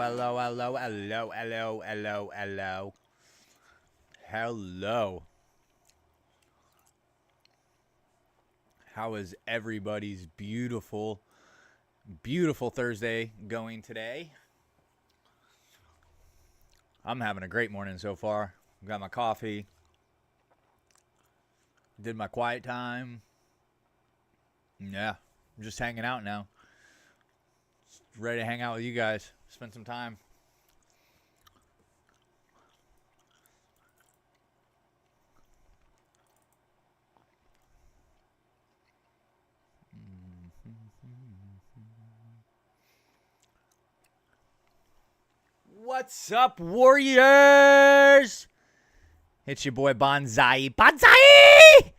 hello, hello, hello, hello, hello, hello. Hello. How is everybody's beautiful, beautiful Thursday going today? I'm having a great morning so far. Got my coffee. Did my quiet time. Yeah, I'm just hanging out now. Ready to hang out with you guys. Spend some time. What's up, Warriors? It's your boy Banzai. Banzai!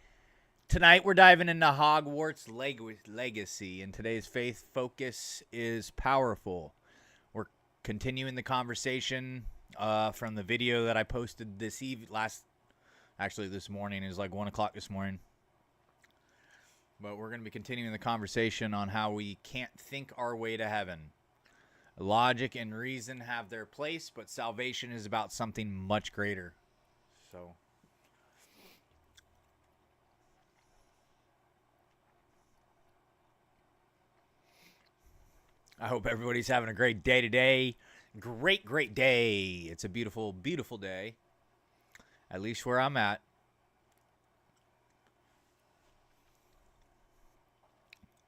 Tonight we're diving into Hogwarts Legacy, and today's faith focus is powerful. We're continuing the conversation from the video that I posted this morning. It was like 1 o'clock this morning. But we're going to be continuing the conversation on how we can't think our way to heaven. Logic and reason have their place, but salvation is about something much greater. So I hope everybody's having a great day today. Great day. It's a beautiful, beautiful day. At least where I'm at.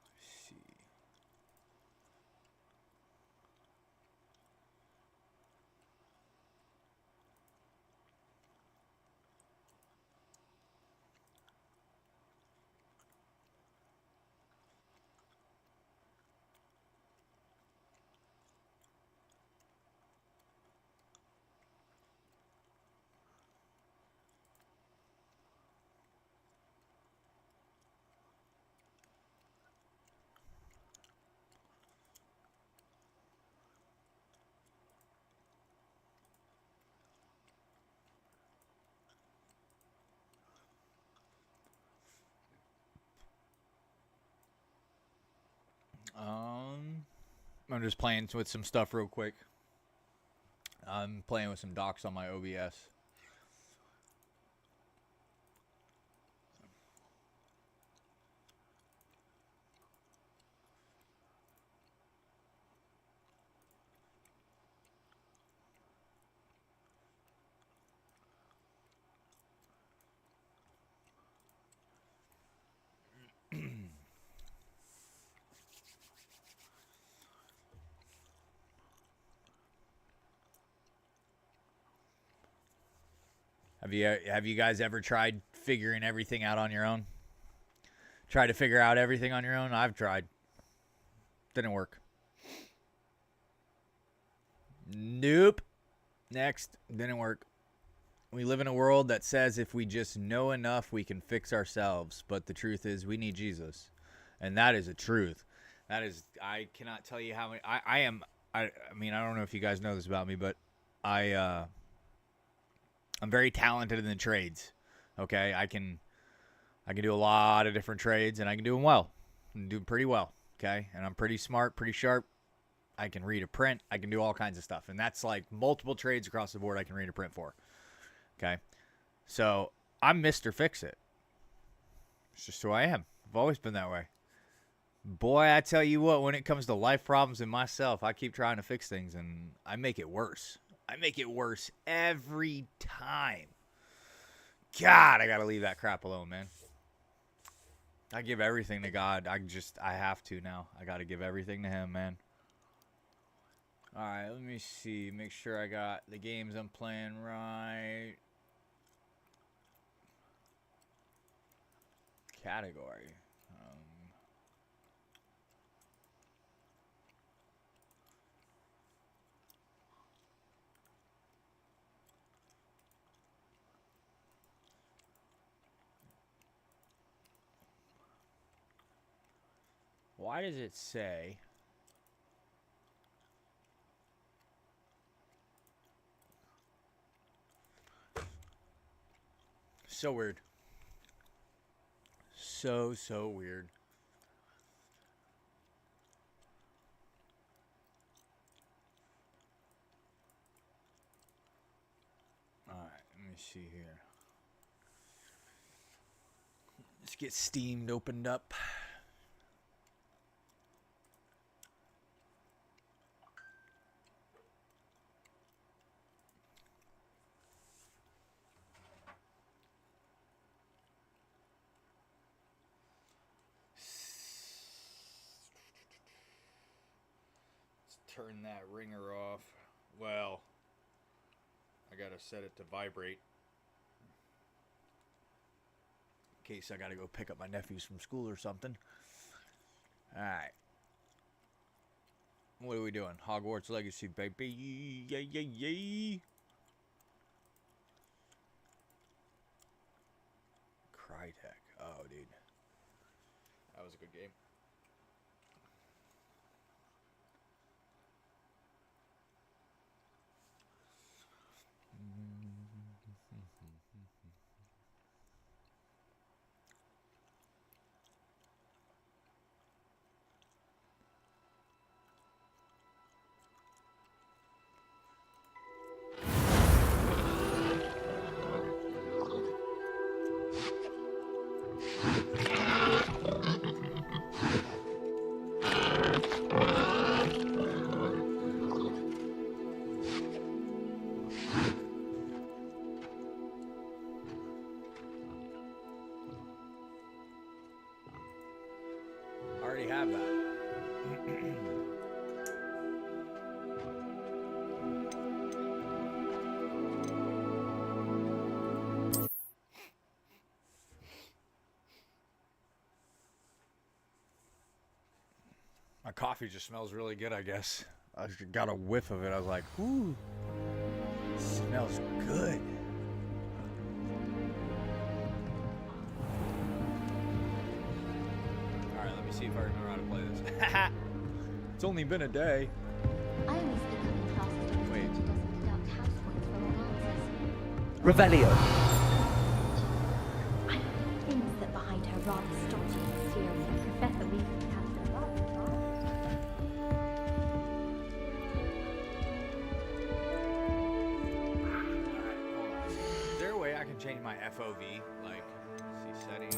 Let's see. I'm just playing with some stuff real quick. I'm playing with some docs on my OBS. Have you guys ever tried figuring everything out on your own? Try to figure out everything on your own? I've tried. Didn't work. Nope. Next. Didn't work. We live in a world that says if we just know enough, we can fix ourselves. But the truth is we need Jesus. And that is a truth. That is, I cannot tell you how many, I mean, I don't know if you guys know this about me, but I'm very talented in the trades. Okay, I can do a lot of different trades, and I can do them well. I can do them pretty well. Okay, and I'm pretty smart, pretty sharp. I can read a print. I can do all kinds of stuff, and that's like multiple trades across the board. I can read a print for. Okay, so I'm Mr. Fix It. It's just who I am. I've always been that way. Boy, I tell you what, when it comes to life problems and myself, I keep trying to fix things, and I make it worse. I make it worse every time. God, I got to leave that crap alone, man. I give everything to God. I have to now. I got to give everything to him, man. All right, let me see. Make sure I got the games I'm playing right. Category. Why does it say... So weird. So weird. see here. Let's get Steam opened up. Turn that ringer off. Well, I gotta set it to vibrate in case I gotta go pick up my nephews from school or something. Alright. What are we doing? Hogwarts Legacy, baby. Yay, yay, yay. Crytek. Oh, dude. That was a good game. Already have that. My coffee just smells really good, I guess. I just got a whiff of it. I was like, ooh, it smells good. See if I remember how to play this. It's only been a day. I always pick up in classes when Wait. the teacher doesn't deduct house points for wrong answers. Revelio. I know the things that behind her rather stodgy exterior. Professor Weasley has the right. Alright, hold on. Is there a way I can change my FOV? Like, see settings.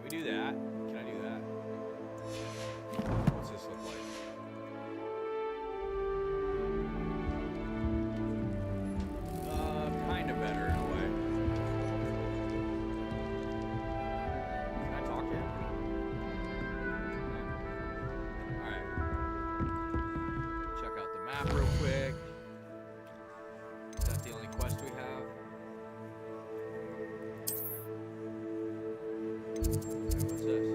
Do that. Can I do that? What's this look like? Kind of better in a way. Can I talk to him? Alright. Check out the map real quick. Is that the only quest we have? What's this?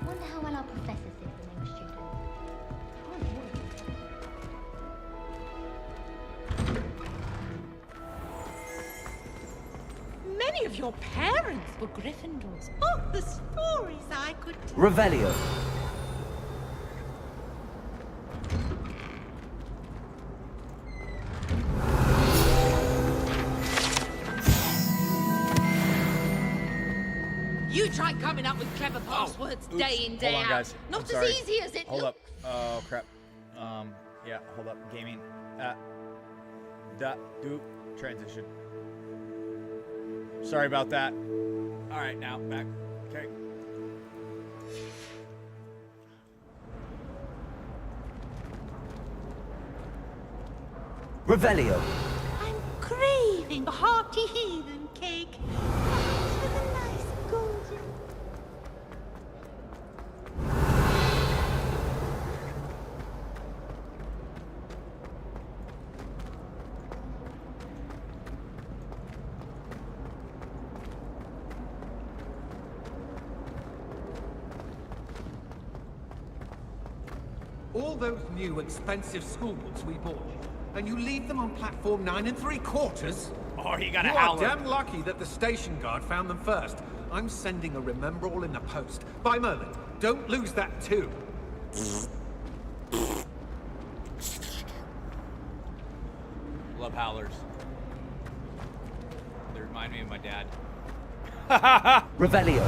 Wonder how well our professor thinks the new student. Many of your parents were Gryffindors. Oh, the stories I could tell. Revelio. You try coming up with clever passwords day in, day Hold on, out. guys. Not I'm as sorry. easy as it Hold looks. up. Oh, crap. Yeah, hold up. Gaming. Transition. Sorry about that. All right, now back. Okay. Revelio. I'm craving a hearty heathen cake. Perhaps with a nice golden. All those new expensive school books we bought you, and you leave them on platform 9 3/4? Oh, you got a You are howler. damn lucky that the station guard found them first. I'm sending a remember-all in the post. By Merlin, don't lose that too. Love howlers. They remind me of my dad. Revelio.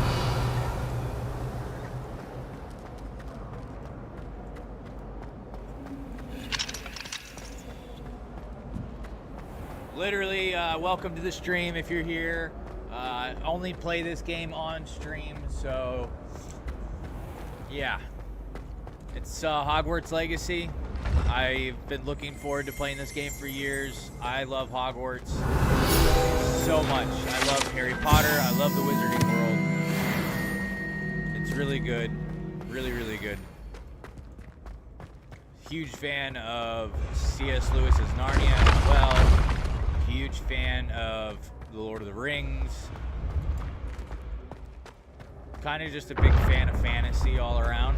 Literally, welcome to the stream if you're here. Only play this game on stream, so yeah. It's Hogwarts Legacy. I've been looking forward to playing this game for years. I love Hogwarts so much. I love Harry Potter. I love the Wizarding World. It's really good. Really, really good. Huge fan of C.S. Lewis's Narnia as well. Huge fan of The Lord of the Rings. Kind of just a big fan of fantasy all around.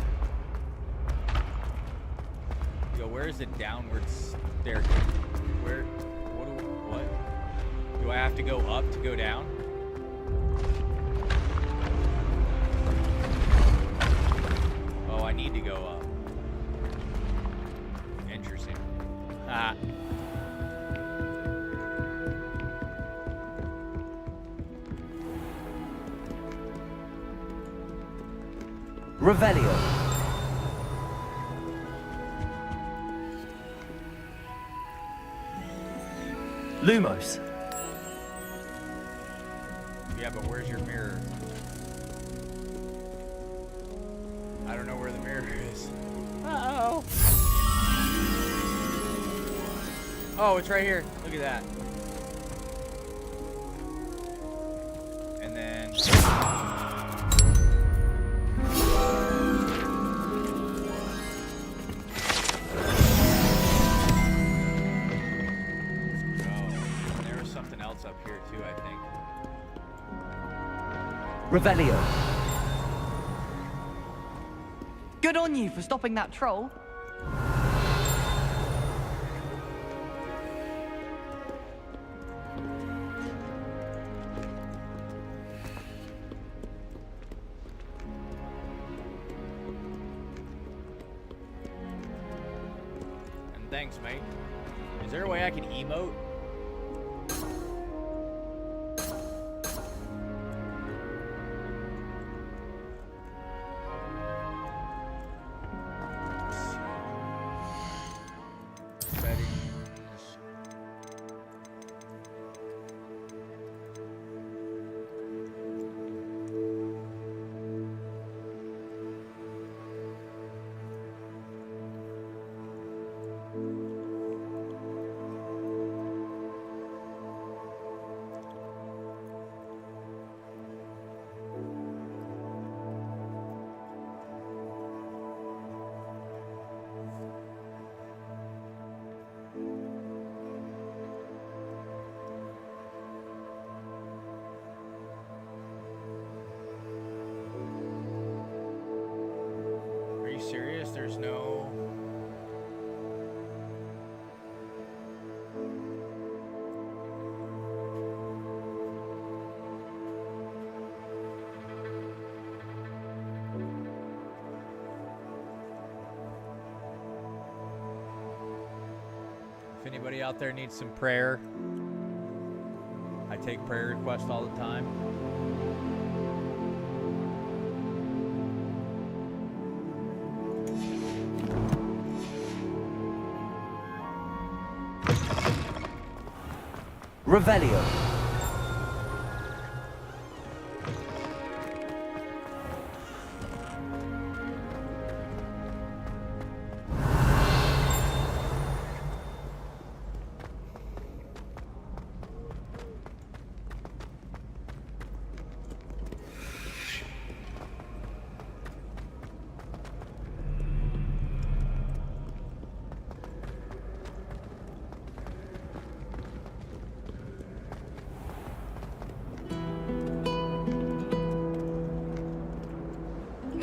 Yo, where is the downward staircase? Where? What? Do I have to go up to go down? Oh, I need to go up. Interesting. Ah. Revelio. Lumos. Yeah, but where's your mirror? I don't know where the mirror is. Uh-oh. Oh, it's right here. Look at that. And then... up here too, I think. Revelio. Good on you for stopping that troll. And thanks, mate. Is there a way I can emote? Serious? There's no... If anybody out there needs some prayer, I take prayer requests all the time. Revelio.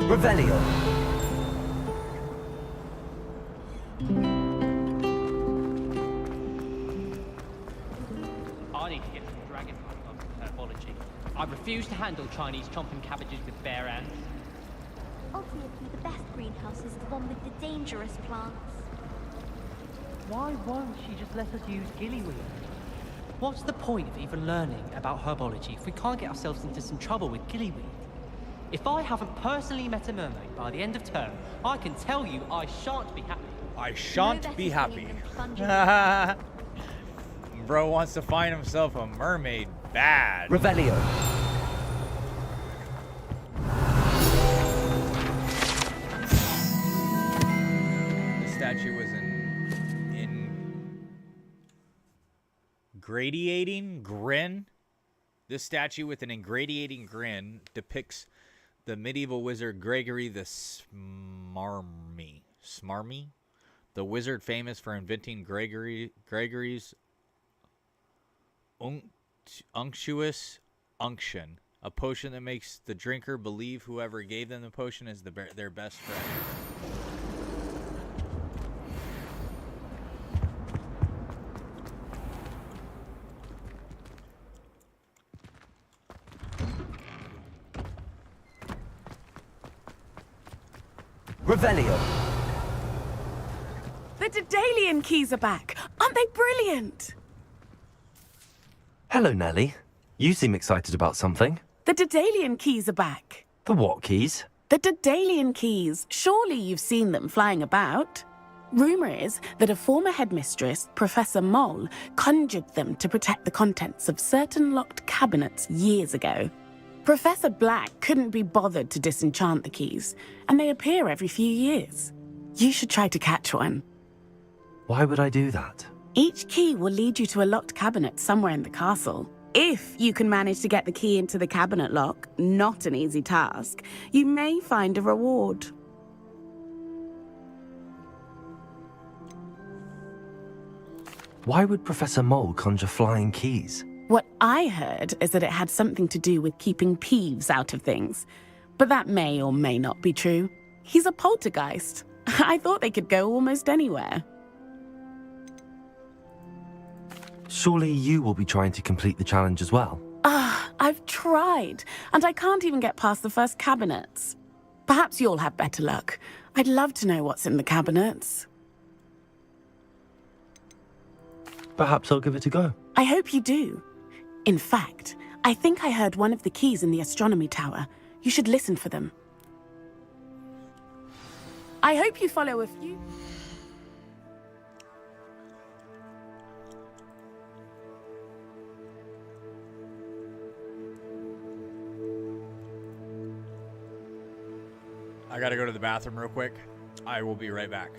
Revelio. I need to get some dragon herbology. I refuse to handle Chinese chomping cabbages with bare hands. Obviously, the best greenhouse is the one with the dangerous plants. Why won't she just let us use gillyweed? What's the point of even learning about herbology if we can't get ourselves into some trouble with gillyweed? If I haven't personally met a mermaid by the end of term, I can tell you I shan't be happy. I shan't No be better thing happy. than plunging Bro wants to find himself a mermaid bad. Revelio. The statue was in gradiating grin. This statue with an ingradiating grin depicts the medieval wizard Gregory the Smarmy, the wizard famous for inventing Gregory's unctuous unction, a potion that makes the drinker believe whoever gave them the potion is their best friend. Revelio. The Daedalian keys are back. Aren't they brilliant? Hello, Nellie. You seem excited about something. The Daedalian keys are back. The what keys? The Daedalian keys. Surely you've seen them flying about. Rumour is that a former headmistress, Professor Moll, conjured them to protect the contents of certain locked cabinets years ago. Professor Black couldn't be bothered to disenchant the keys, and they appear every few years. You should try to catch one. Why would I do that? Each key will lead you to a locked cabinet somewhere in the castle. If you can manage to get the key into the cabinet lock, not an easy task, you may find a reward. Why would Professor Mole conjure flying keys? What I heard is that it had something to do with keeping Peeves out of things. But that may or may not be true. He's a poltergeist. I thought they could go almost anywhere. Surely you will be trying to complete the challenge as well. I've tried, and I can't even get past the first cabinets. Perhaps you'll have better luck. I'd love to know what's in the cabinets. Perhaps I'll give it a go. I hope you do. In fact, I think I heard one of the keys in the astronomy tower. You should listen for them. I hope you follow a few... I gotta go to the bathroom real quick. I will be right back.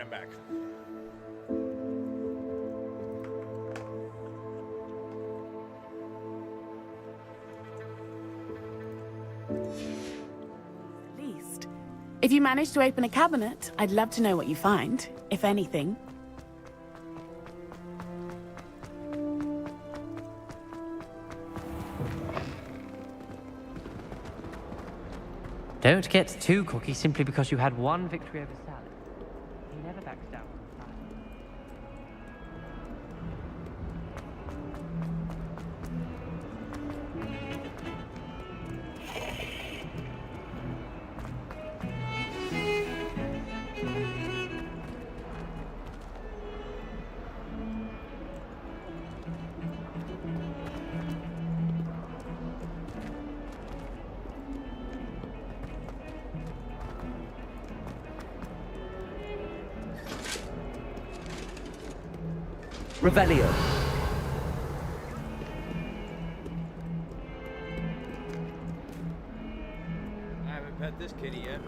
I'm back. Least. If you manage to open a cabinet, I'd love to know what you find, if anything. Don't get too cocky simply because you had one victory over Salad. He never backs down from Salad. Revelio. I haven't pet this kitty yet.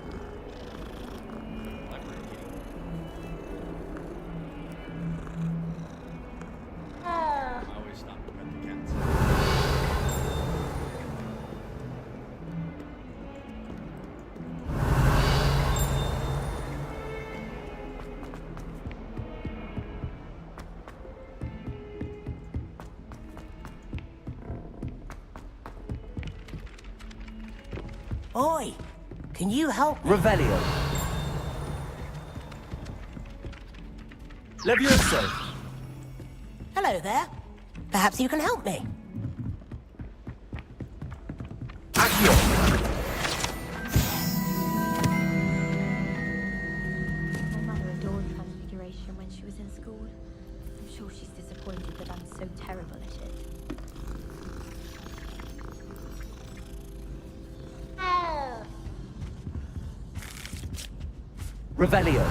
Leopard kitty. I always stop to pet the cats. Oi! Can you help me? Revelio. Levioso. Hello there. Perhaps you can help me. Accio. My mother adored Transfiguration when she was in school. I'm sure she's disappointed that I'm so terrible at it. Revelio.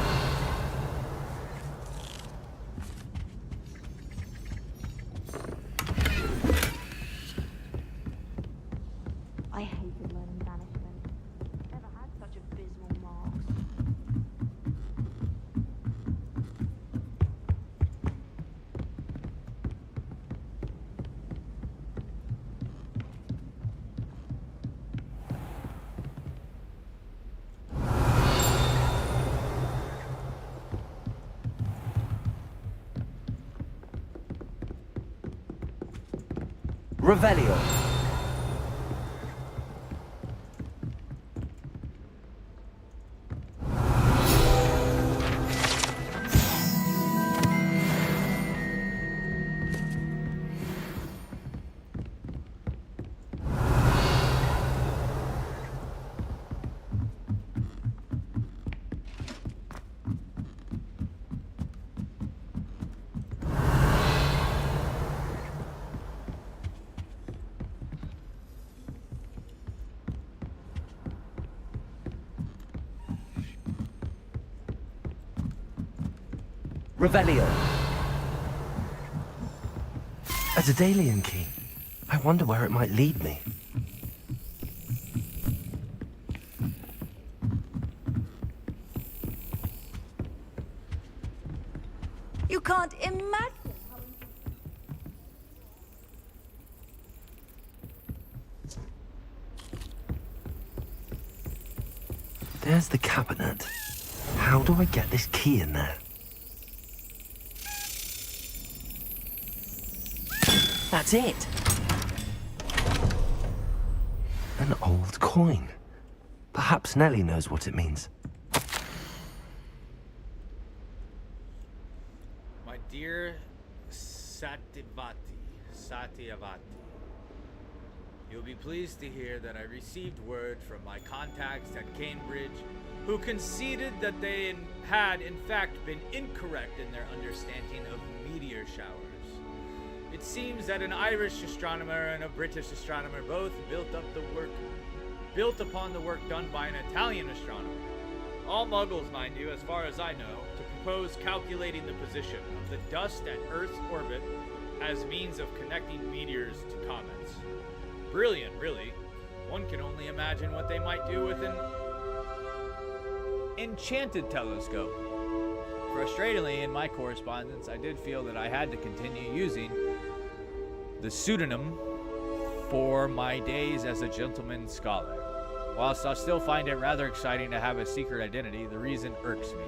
I hated learning banishment. Never had such abysmal marks. Revelio. Revelio. A Daedalian key. I wonder where it might lead me. You can't imagine. There's the cabinet. How do I get this key in there? That's it. An old coin. Perhaps Nellie knows what it means. My dear Satyavati, you'll be pleased to hear that I received word from my contacts at Cambridge, who conceded that they had in fact been incorrect in their understanding of meteor showers. It seems that an Irish astronomer and a British astronomer both built upon the work done by an Italian astronomer, all muggles mind you as far as I know, to propose calculating the position of the dust at Earth's orbit as means of connecting meteors to comets. Brilliant, really. One can only imagine what they might do with an enchanted telescope. Frustratingly, in my correspondence, I did feel that I had to continue using the pseudonym for my days as a gentleman scholar. Whilst I still find it rather exciting to have a secret identity, the reason irks me.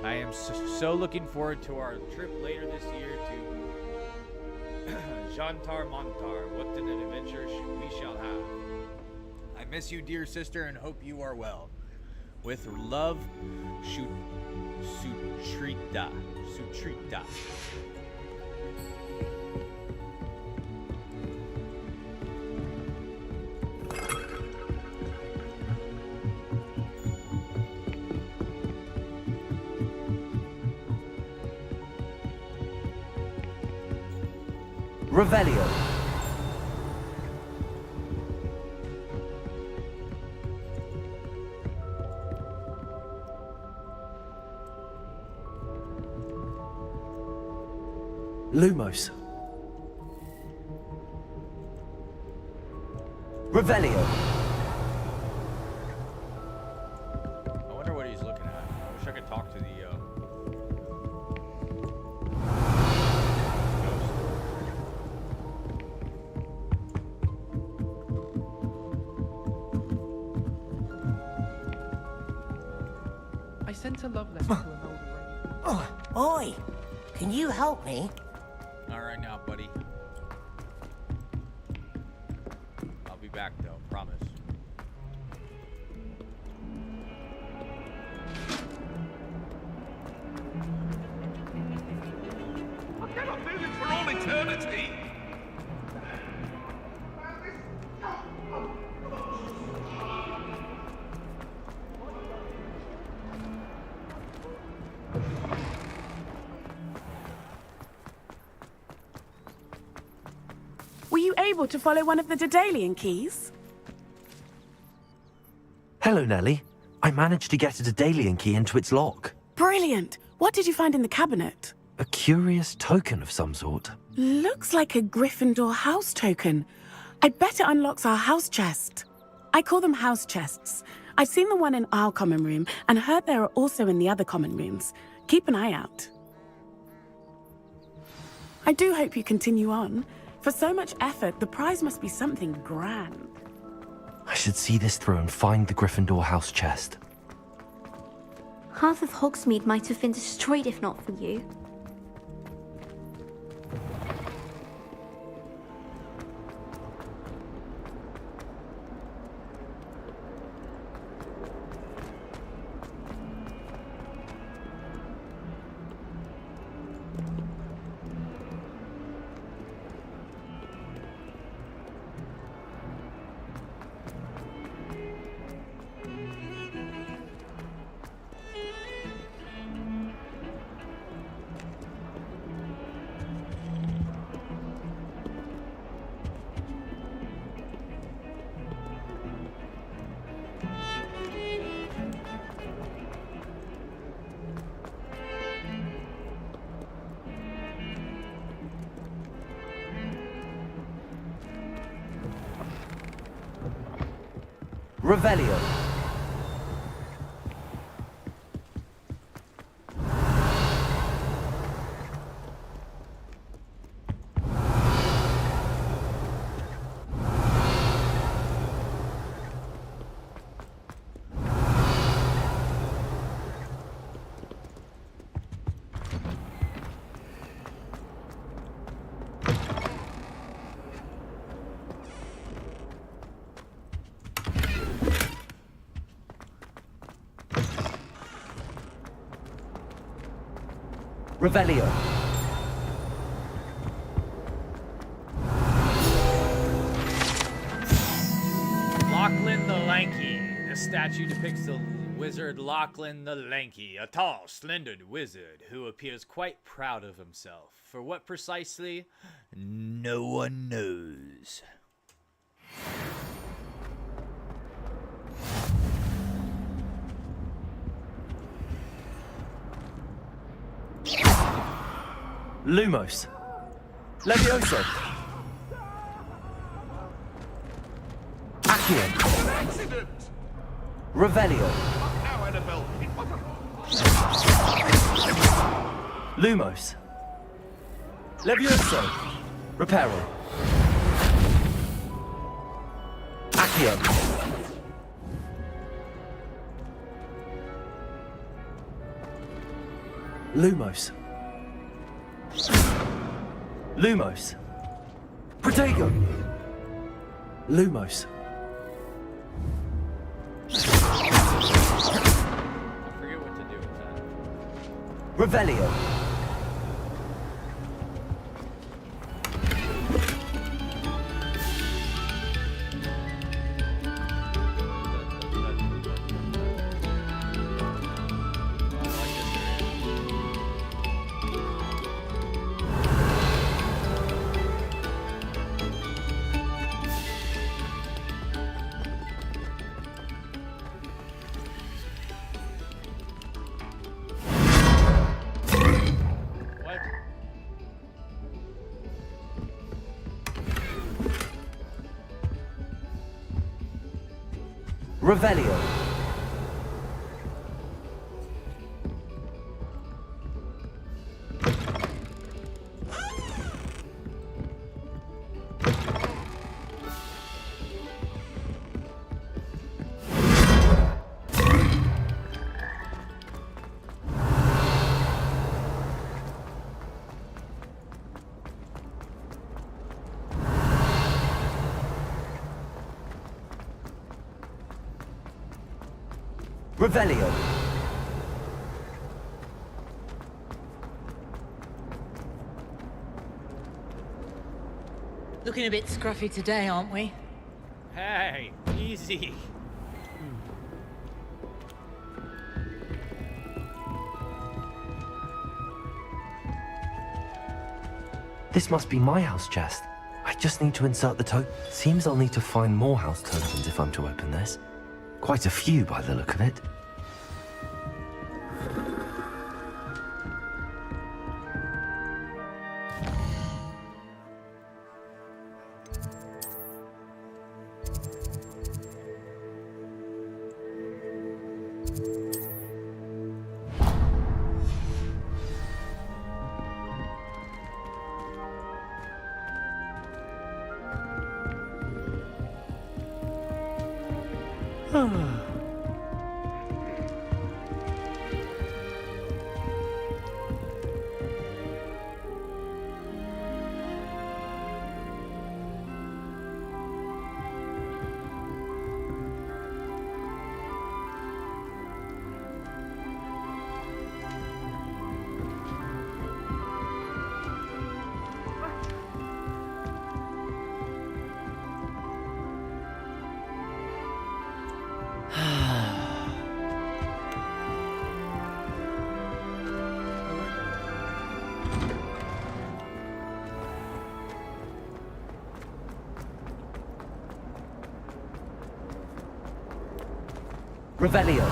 I am so looking forward to our trip later this year to Jantar Montar. What an adventure we shall have. I miss you, dear sister, and hope you are well. With love, Sutrita. Sutrita. Revelio. Lumos. Revelio. I wonder what he's looking at. I wish I could talk to the I sent a love letter to an older lady. Oh, oi! Can you help me? All right now, buddy. I'll be back though, promise. I cannot do this for all eternity. Were you able to follow one of the Daedalian keys? Hello, Nellie. I managed to get a Daedalian key into its lock. Brilliant! What did you find in the cabinet? A curious token of some sort. Looks like a Gryffindor house token. I bet it unlocks our house chest. I call them house chests. I've seen the one in our common room and heard there are also in the other common rooms. Keep an eye out. I do hope you continue on. For so much effort, the prize must be something grand. I should see this through and find the Gryffindor house chest. Half of Hogsmeade might have been destroyed if not for you. Revelio. Revelio. Lachlan the Lanky. This statue depicts the wizard Lachlan the Lanky, a tall, slender wizard who appears quite proud of himself. For what precisely? No one knows. Lumos. Levioso. Accio. An accident! Revelio. Now, Annabelle, it was a... Lumos. Levioso. Reparo. Accio. Lumos. Lumos. Protego. Lumos. I forget what to do with that. Revelio. Revelio. Revelio. Looking a bit scruffy today, aren't we? Hey, easy. This must be my house chest. I just need to insert the token. Seems I'll need to find more house tokens if I'm to open this. Quite a few by the look of it. Revelio.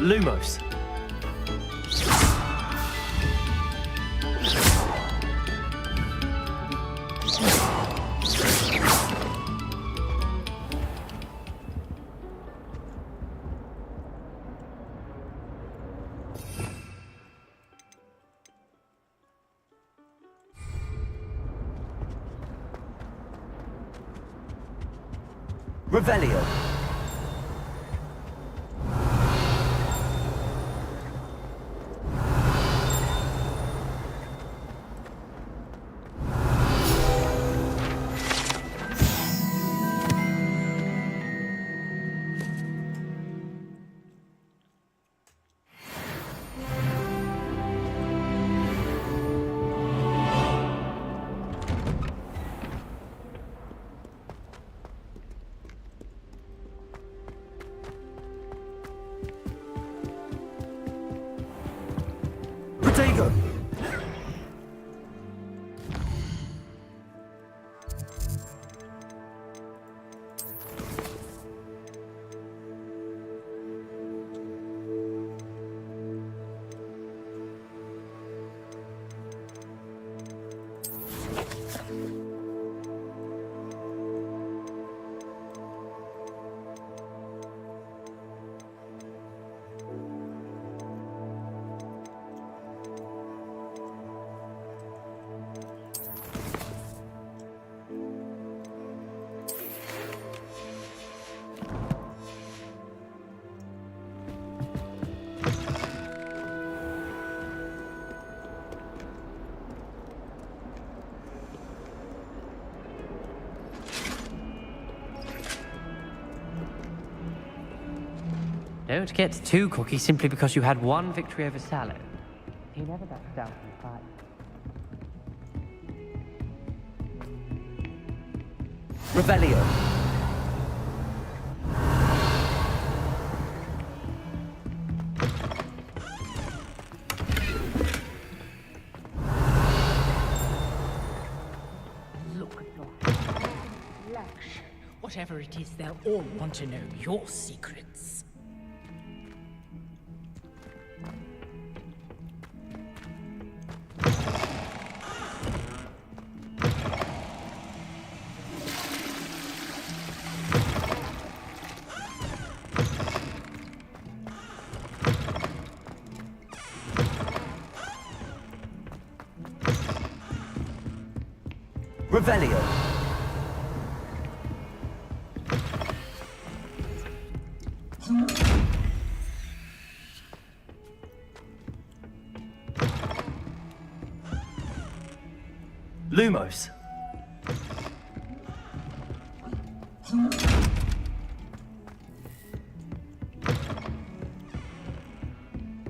Lumos. Revelio. Protego. Don't get too cocky simply because you had one victory over salad. He never backs down from the fight. Revelio. Look at your flesh. Whatever it is, they'll all want to know your secrets. Revelio. Lumos.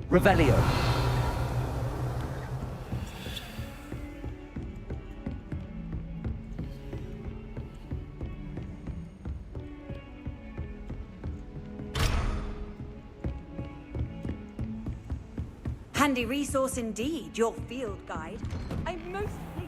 Revelio. Handy resource indeed, your field guide. I'm most pleased.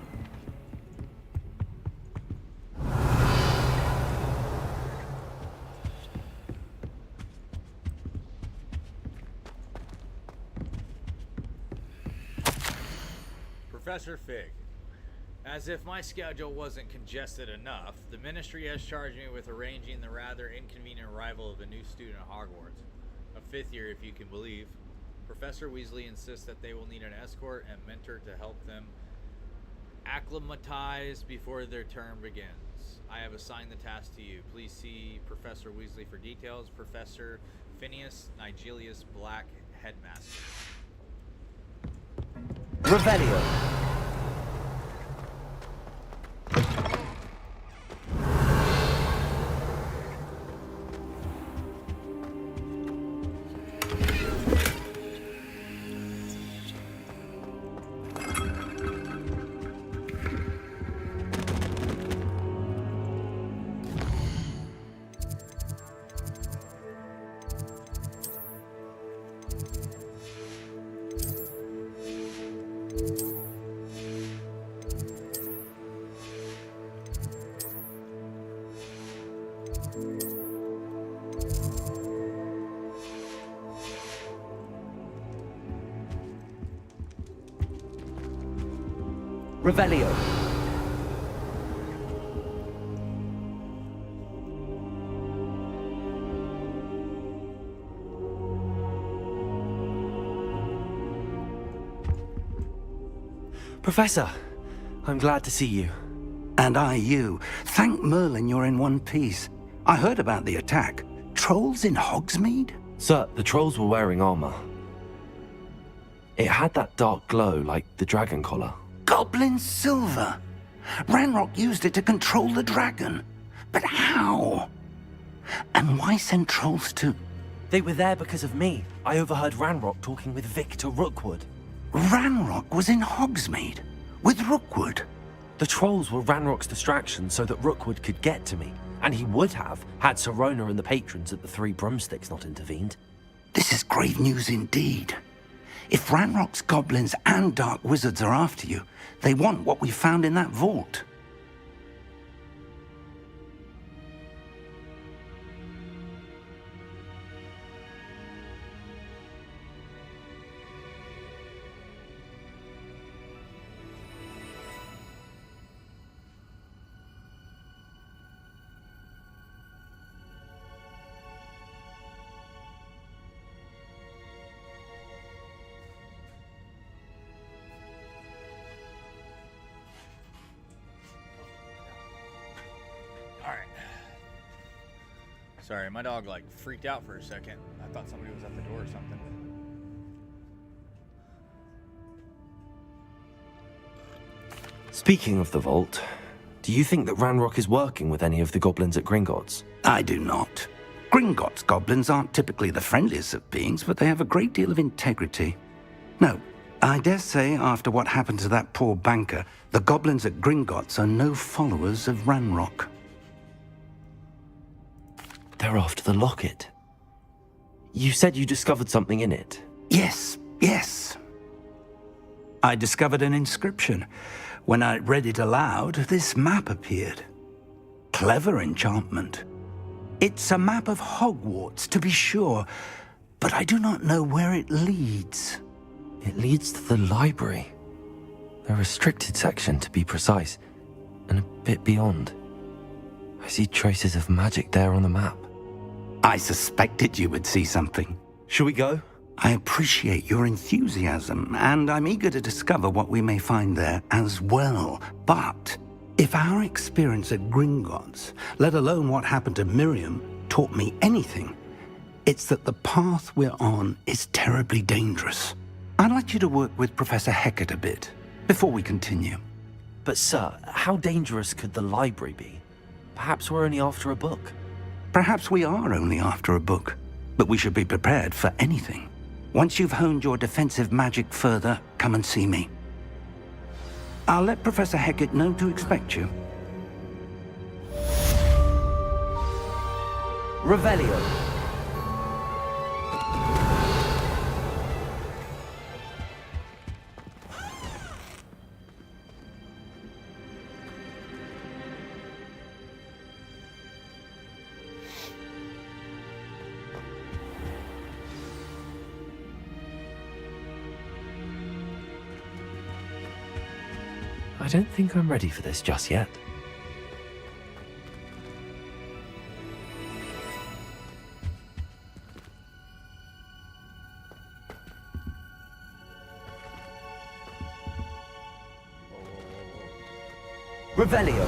Professor Fig. As if my schedule wasn't congested enough, the Ministry has charged me with arranging the rather inconvenient arrival of a new student at Hogwarts. A fifth year, if you can believe. Professor Weasley insists that they will need an escort and mentor to help them acclimatize before their term begins. I have assigned the task to you. Please see Professor Weasley for details. Professor Phineas Nigelius Black, Headmaster. Revelio. Revelio. Professor, I'm glad to see you. And I you. Thank Merlin you're in one piece. I heard about the attack. Trolls in Hogsmeade? Sir, the trolls were wearing armor. It had that dark glow like the dragon collar. Goblin silver. Ranrock used it to control the dragon. But how? And why send trolls to... They were there because of me. I overheard Ranrock talking with Victor Rookwood. Ranrock was in Hogsmeade? With Rookwood? The trolls were Ranrock's distraction so that Rookwood could get to me. And he would have, had Sirona and the patrons at the Three Broomsticks not intervened. This is grave news indeed. If Ranrock's goblins and dark wizards are after you, they want what we found in that vault. Sorry, my dog like freaked out for a second. I thought somebody was at the door or something. Speaking of the vault, do you think that Ranrock is working with any of the goblins at Gringotts? I do not. Gringotts goblins aren't typically the friendliest of beings, but they have a great deal of integrity. No, I dare say after what happened to that poor banker, the goblins at Gringotts are no followers of Ranrock. They're after the locket. You said you discovered something in it. Yes. I discovered an inscription. When I read it aloud, this map appeared. Clever enchantment. It's a map of Hogwarts, to be sure, but I do not know where it leads. It leads to the library. The restricted section, to be precise, and a bit beyond. I see traces of magic there on the map. I suspected you would see something. Shall we go? I appreciate your enthusiasm, and I'm eager to discover what we may find there as well. But if our experience at Gringotts, let alone what happened to Miriam, taught me anything, it's that the path we're on is terribly dangerous. I'd like you to work with Professor Hecat a bit before we continue. But sir, how dangerous could the library be? Perhaps we're only after a book. Perhaps we are only after a book, but we should be prepared for anything. Once you've honed your defensive magic further, come and see me. I'll let Professor Hecat know to expect you. Revelio. I don't think I'm ready for this just yet. Revelio.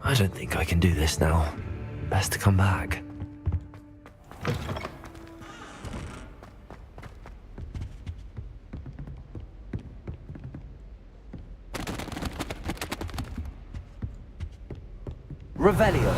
I don't think I can do this now. Best to come back. Revelio.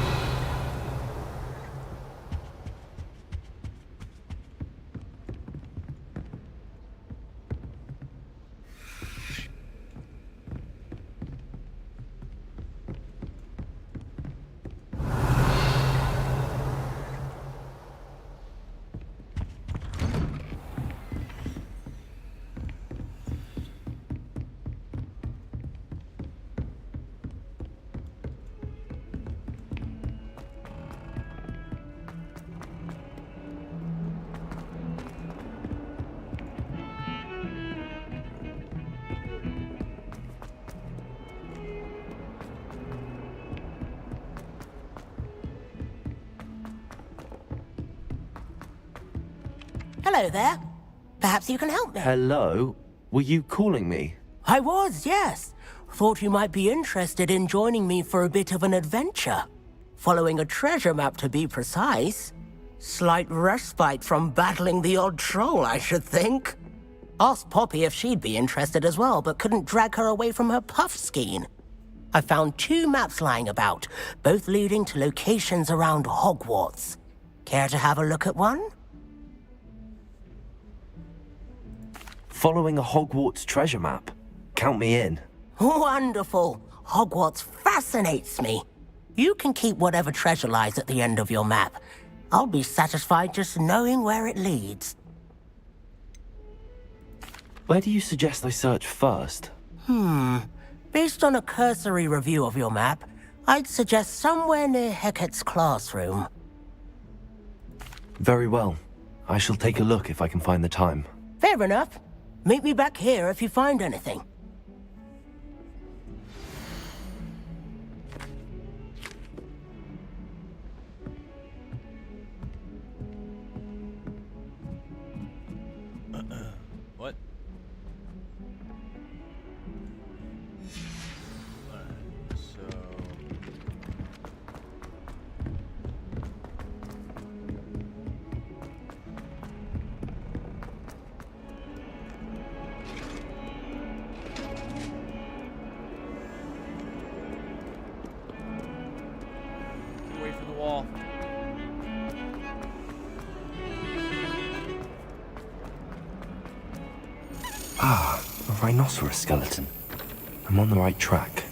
Hello there. Perhaps you can help me. Hello? Were you calling me? I was, yes. Thought you might be interested in joining me for a bit of an adventure. Following a treasure map, to be precise. Slight respite from battling the odd troll, I should think. Asked Poppy if she'd be interested as well, but couldn't drag her away from her puff skein. I found 2 maps lying about, both leading to locations around Hogwarts. Care to have a look at one? Following a Hogwarts treasure map. Count me in. Wonderful. Hogwarts fascinates me. You can keep whatever treasure lies at the end of your map. I'll be satisfied just knowing where it leads. Where do you suggest I search first? Based on a cursory review of your map, I'd suggest somewhere near Hecat's classroom. Very well. I shall take a look if I can find the time. Fair enough. Meet me back here if you find anything. rhinoceros skeleton. I'm on the right track.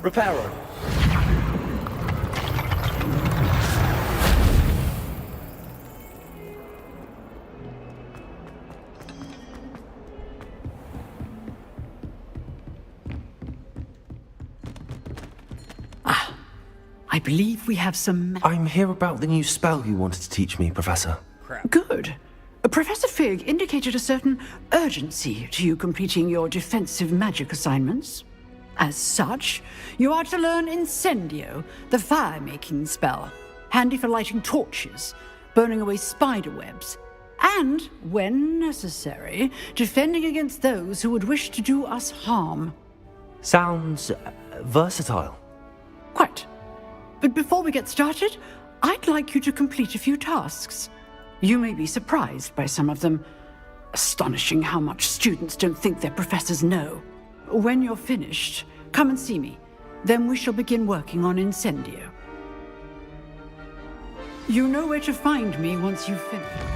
Reparo. I believe we have some... I'm here about the new spell you wanted to teach me, Professor. Crap. Good. Professor Fig indicated a certain urgency to you completing your defensive magic assignments. As such, you are to learn Incendio, the fire-making spell, handy for lighting torches, burning away spider webs, and, when necessary, defending against those who would wish to do us harm. Sounds versatile. Quite. But before we get started, I'd like you to complete a few tasks. You may be surprised by some of them. Astonishing how much students don't think their professors know. When you're finished, come and see me. Then we shall begin working on Incendio. You know where to find me once you've finished.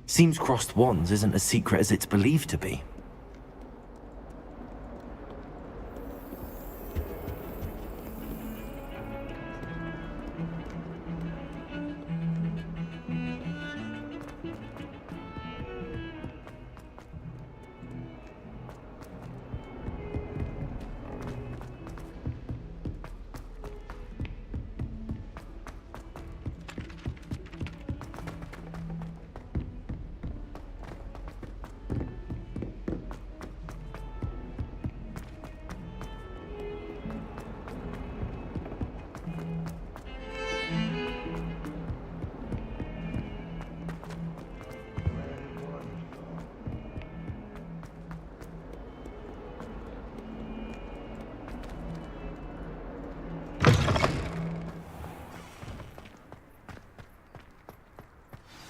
Seems crossed wands isn't as secret as it's believed to be.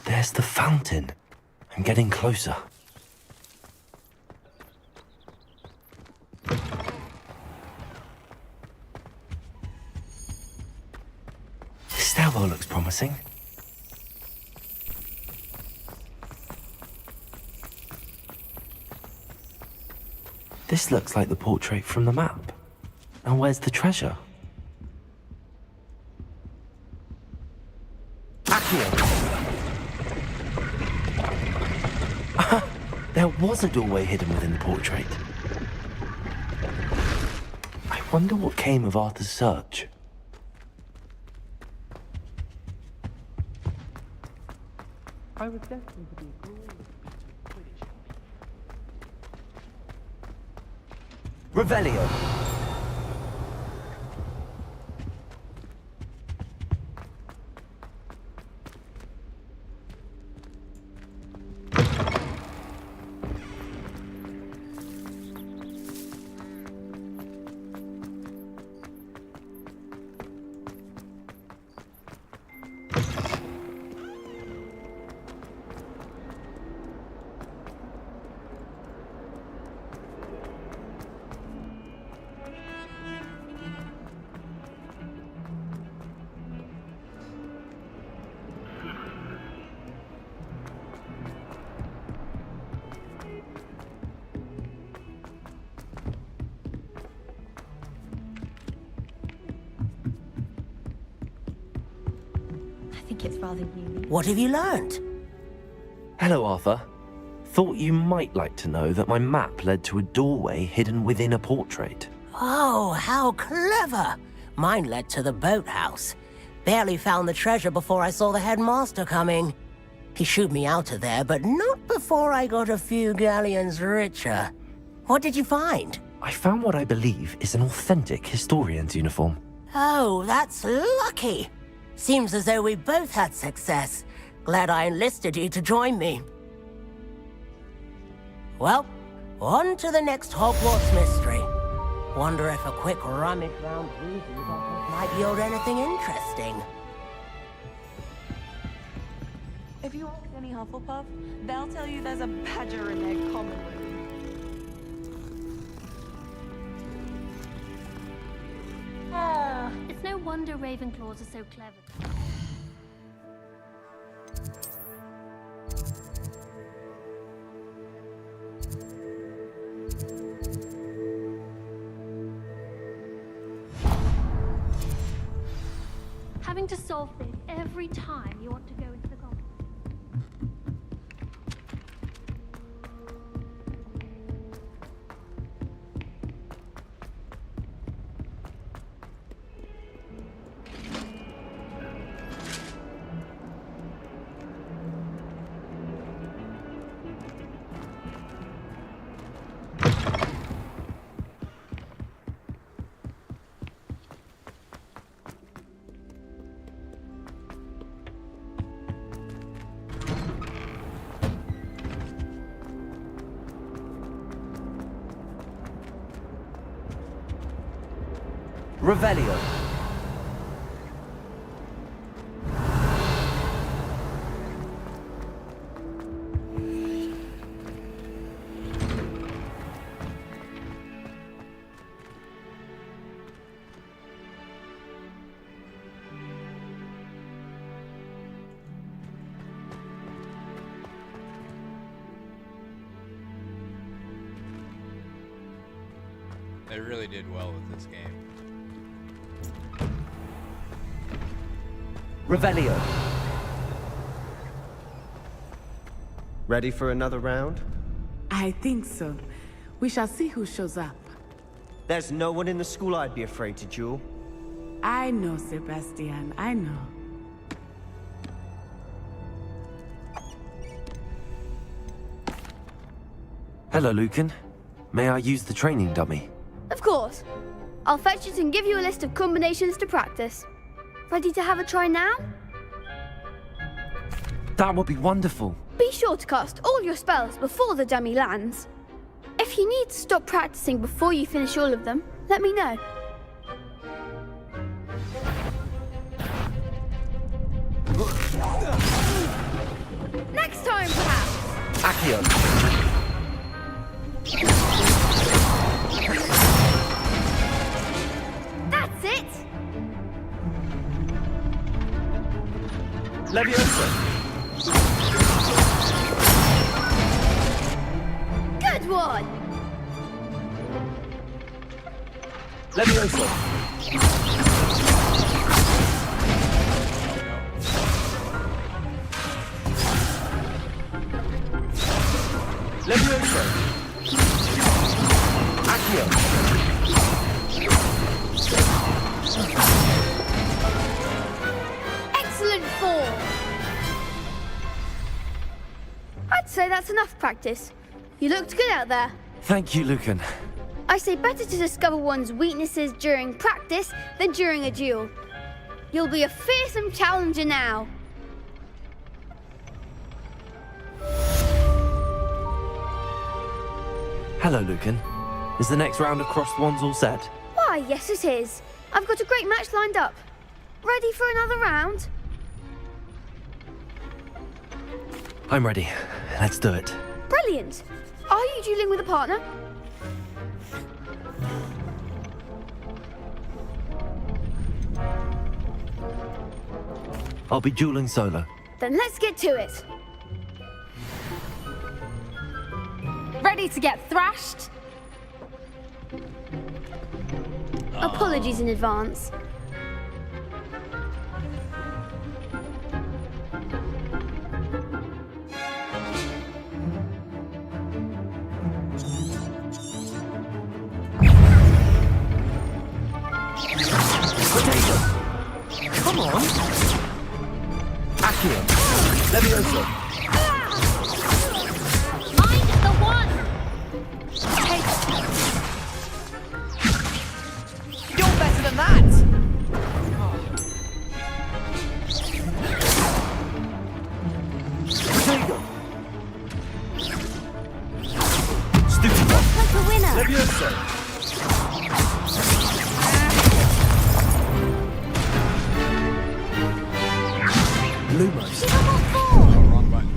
There's the fountain. I'm getting closer. The stairwell looks promising. This looks like the portrait from the map. Now where's the treasure? There was a doorway hidden within the portrait. I wonder what came of Arthur's search. I was destined to be a glorious British. Revelio. I think it's rather unique. What have you learned? Hello, Arthur. Thought you might like to know that my map led to a doorway hidden within a portrait. Oh, how clever! Mine led to the boathouse. Barely found the treasure before I saw the headmaster coming. He shooed me out of there, but not before I got a few galleons richer. What did you find? I found what I believe is an authentic historian's uniform. Oh, that's lucky. Seems as though we both had success. Glad I enlisted you to join me. Well, on to the next Hogwarts mystery. Wonder if a quick rummage round Weasley's office might yield anything interesting. If you ask any Hufflepuff, they'll tell you there's a badger in their common room. It's no wonder Ravenclaws are so clever. Having to solve this every time you want to go into the goblet. Revelio. They really did well with this game. Revelio. Ready for another round? I think so. We shall see who shows up. There's no one in the school I'd be afraid to duel. I know, Sebastian, I know. Hello, Lucan. May I use the training dummy? Of course. I'll fetch it and give you a list of combinations to practice. Ready to have a try now? That would be wonderful. Be sure to cast all your spells before the dummy lands. If you need to stop practicing before you finish all of them, let me know. Next time, perhaps! Accio. That's it! Leviosa. Good one! Leviosa. Leviosa. Accio. Excellent form! I'd say that's enough practice. You looked good out there. Thank you, Lucan. I say better to discover one's weaknesses during practice than during a duel. You'll be a fearsome challenger now. Hello, Lucan. Is the next round of crossed wands all set? Why, yes it is. I've got a great match lined up. Ready for another round? I'm ready. Let's do it. Brilliant. Are you dueling with a partner? I'll be dueling solo. Then let's get to it. Ready to get thrashed? Apologies in advance. Come on! Accio! Levioso! Mind the one! You're better than that! Protego! Stupid one! Like a winner! Levioso! Lumos! Wrong button.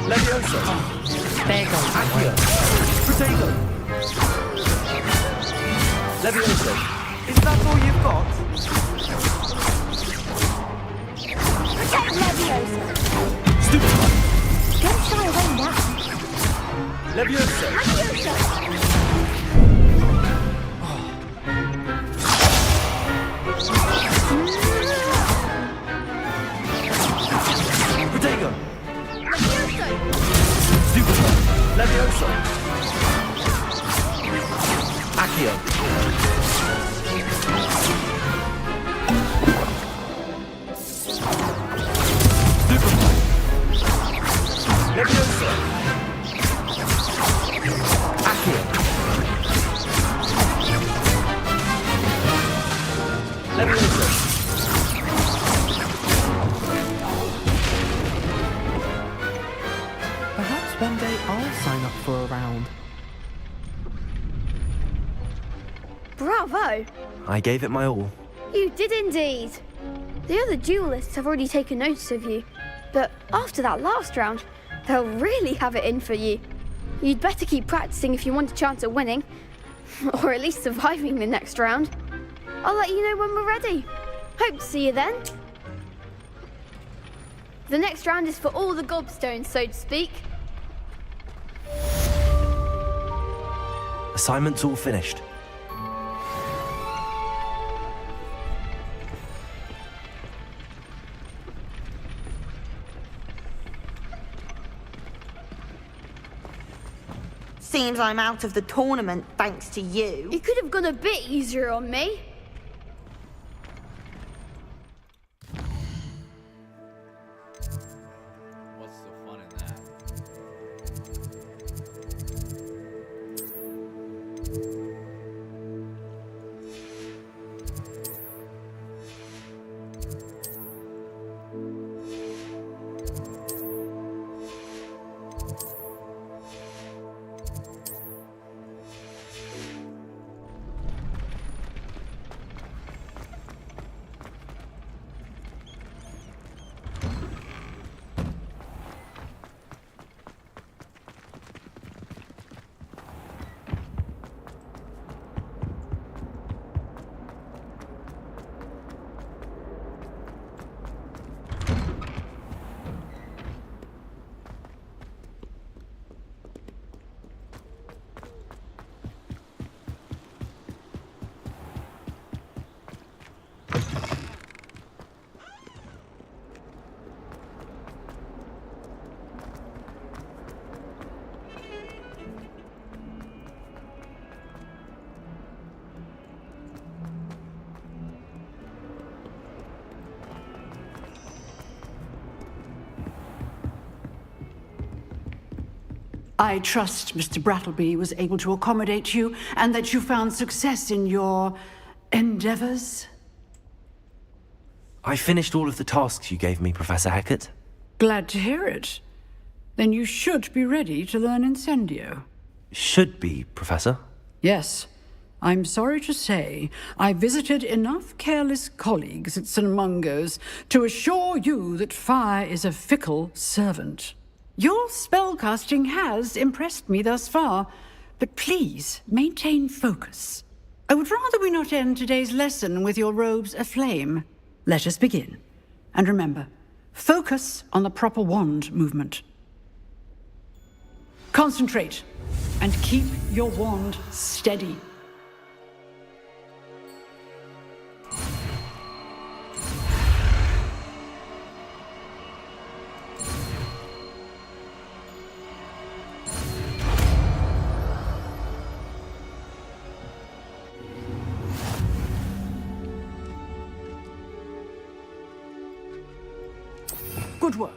Levioso! There goes Accio! Protego! Levioso! Is that all you've got? Protect Leviosa! Stupid one! Don't shy away now! Levioso! Leviosa! Protego! Stupid one! Levioso! Accio! Stupid one! Levioso! Accio! Levioso! Perhaps one day I'll sign up for a round. Bravo! I gave it my all. You did indeed. The other duelists have already taken notice of you, but after that last round, they'll really have it in for you. You'd better keep practicing if you want a chance at winning, or at least surviving the next round. I'll let you know when we're ready. Hope to see you then. The next round is for all the gobstones, so to speak. Assignment's all finished. Seems I'm out of the tournament thanks to you. You could have gone a bit easier on me. What's the fun in that? I trust Mr. Brattleby was able to accommodate you and that you found success in your endeavors. I finished all of the tasks you gave me, Professor Hecat. Glad to hear it. Then you should be ready to learn Incendio. Should be, Professor. Yes. I'm sorry to say, I visited enough careless colleagues at St. Mungo's to assure you that fire is a fickle servant. Your spellcasting has impressed me thus far, but please maintain focus. I would rather we not end today's lesson with your robes aflame. Let us begin. And remember, focus on the proper wand movement. Concentrate, and keep your wand steady. Good work.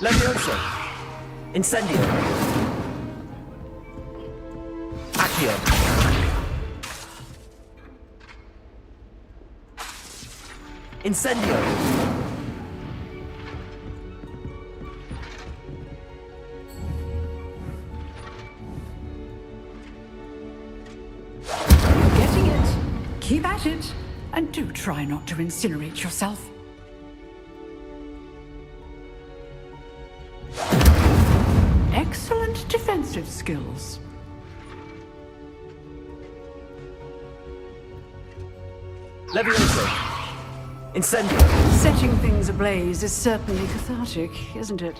Levioso. Incendio. Accio. Incendio. Getting it. Keep at it. And do try not to incinerate yourself. Excellent defensive skills. Levioso. Incendio. Setting things ablaze is certainly cathartic, isn't it?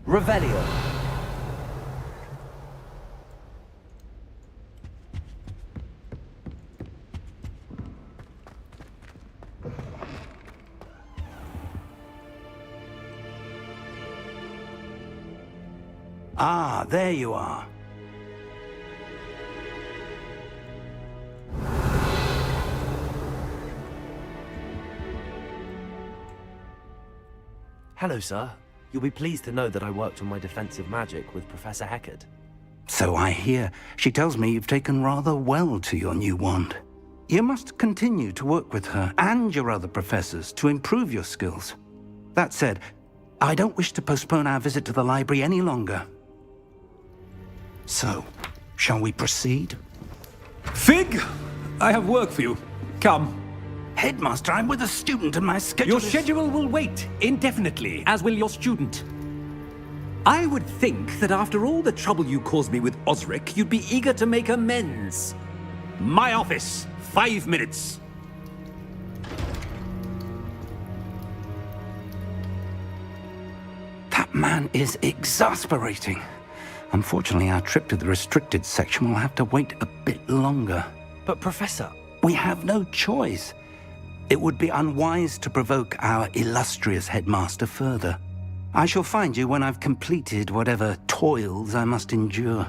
Revelio. Ah, there you are. Hello, sir. You'll be pleased to know that I worked on my defensive magic with Professor Hecat. So I hear. She tells me you've taken rather well to your new wand. You must continue to work with her and your other professors to improve your skills. That said, I don't wish to postpone our visit to the library any longer. So, shall we proceed? Fig, I have work for you. Come. Headmaster, I'm with a student and my schedule Your schedule will wait indefinitely, as will your student. I would think that after all the trouble you caused me with Osric, you'd be eager to make amends. My office, 5 minutes. That man is exasperating. Unfortunately, our trip to the restricted section will have to wait a bit longer. But, Professor... We have no choice. It would be unwise to provoke our illustrious headmaster further. I shall find you when I've completed whatever toils I must endure.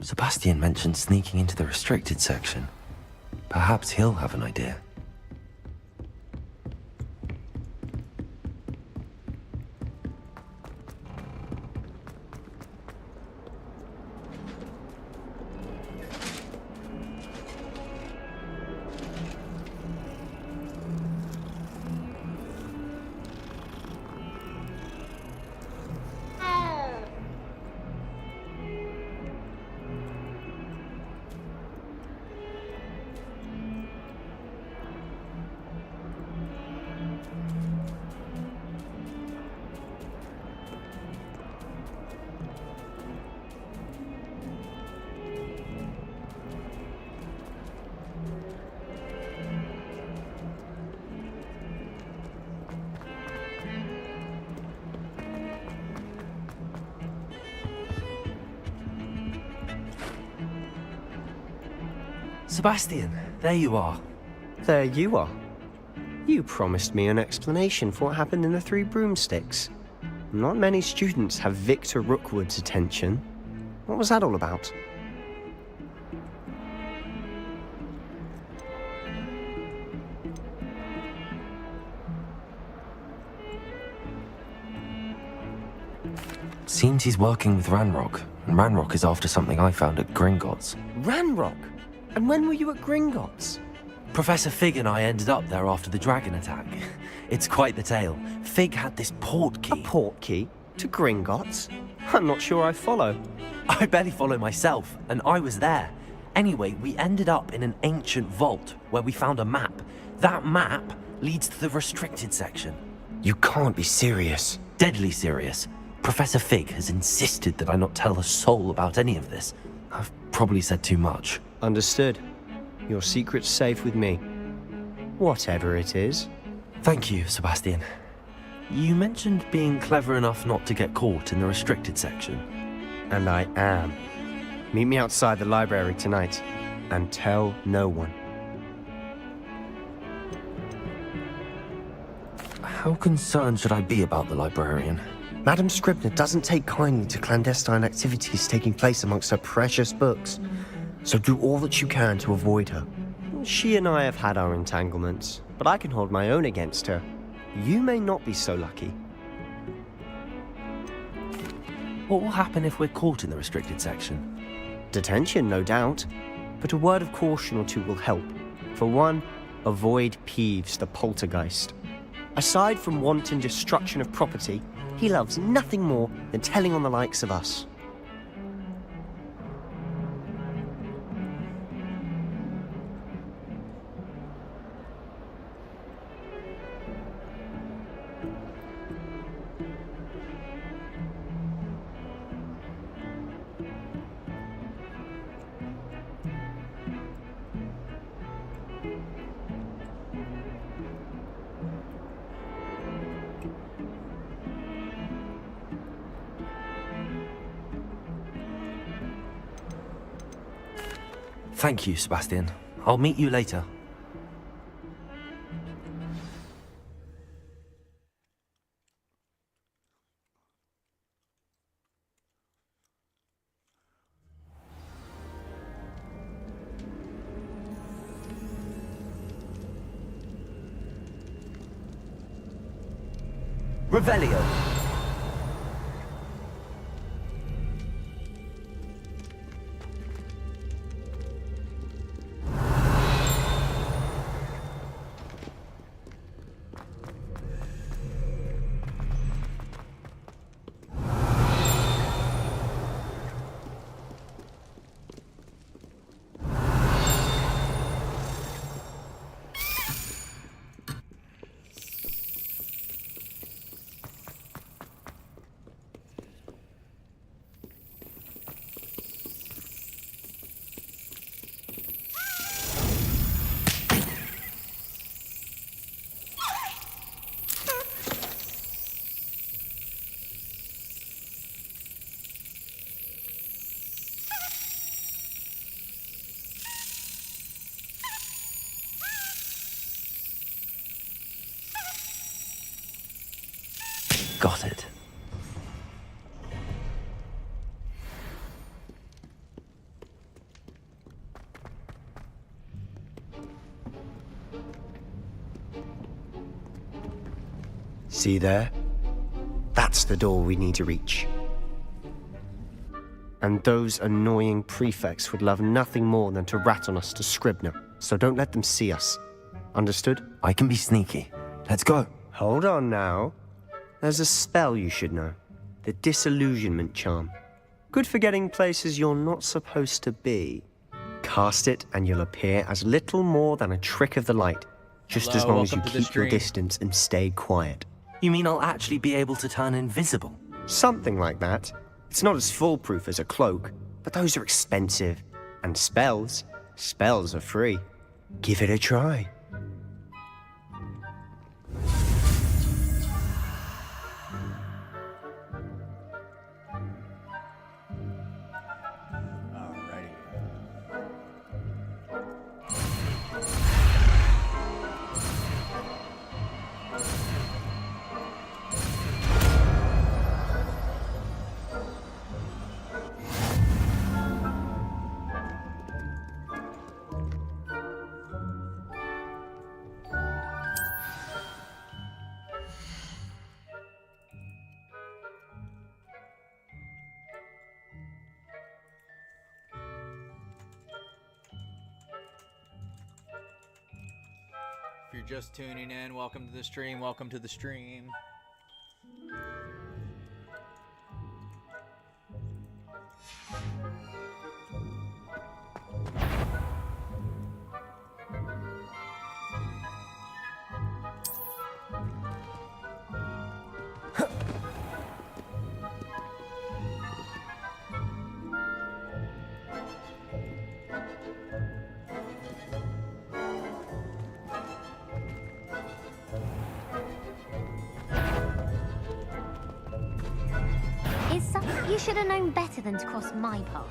Sebastian mentioned sneaking into the restricted section. Perhaps he'll have an idea. Sebastian, there you are. There you are. You promised me an explanation for what happened in the Three Broomsticks. Not many students have Victor Rookwood's attention. What was that all about? Seems he's working with Ranrock, and Ranrock is after something I found at Gringotts. Ranrock? And when were you at Gringotts? Professor Fig and I ended up there after the dragon attack. It's quite the tale. Fig had this port key. A port key? To Gringotts? I'm not sure I follow. I barely follow myself, and I was there. Anyway, we ended up in an ancient vault where we found a map. That map leads to the restricted section. You can't be serious. Deadly serious. Professor Fig has insisted that I not tell a soul about any of this. I've probably said too much. Understood. Your secret's safe with me. Whatever it is. Thank you, Sebastian. You mentioned being clever enough not to get caught in the restricted section. And I am. Meet me outside the library tonight, and tell no one. How concerned should I be about the librarian? Madam Scribner doesn't take kindly to clandestine activities taking place amongst her precious books. So do all that you can to avoid her. She and I have had our entanglements, but I can hold my own against her. You may not be so lucky. What will happen if we're caught in the restricted section? Detention, no doubt. But a word of caution or two will help. For one, avoid Peeves, the poltergeist. Aside from wanton destruction of property, he loves nothing more than telling on the likes of us. Thank you, Sebastian. I'll meet you later. Revelio. Got it. See there? That's the door we need to reach. And those annoying prefects would love nothing more than to rat on us to Scribner, so don't let them see us. Understood? I can be sneaky. Let's go. Hold on now. There's a spell you should know. The Disillusionment Charm. Good for getting places you're not supposed to be. Cast it and you'll appear as little more than a trick of the light. Just as long as you keep your distance and stay quiet. You mean I'll actually be able to turn invisible? Something like that. It's not as foolproof as a cloak, but those are expensive. And spells are free. Give it a try. If you're just tuning in, welcome to the stream. Welcome to the stream. You should have known better than to cross my path.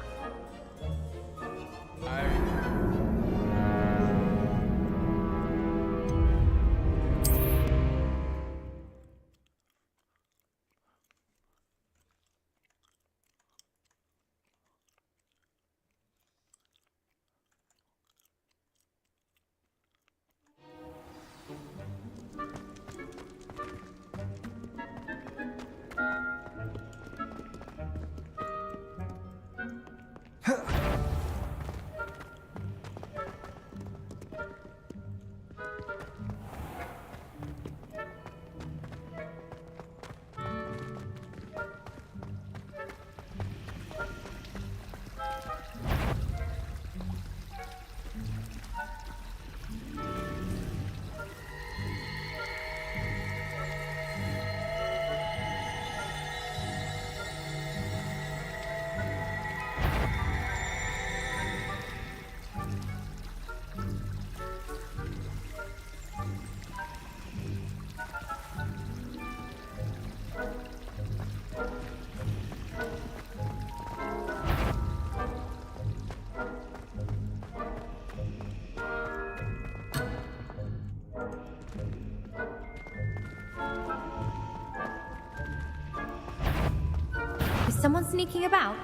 Someone sneaking about?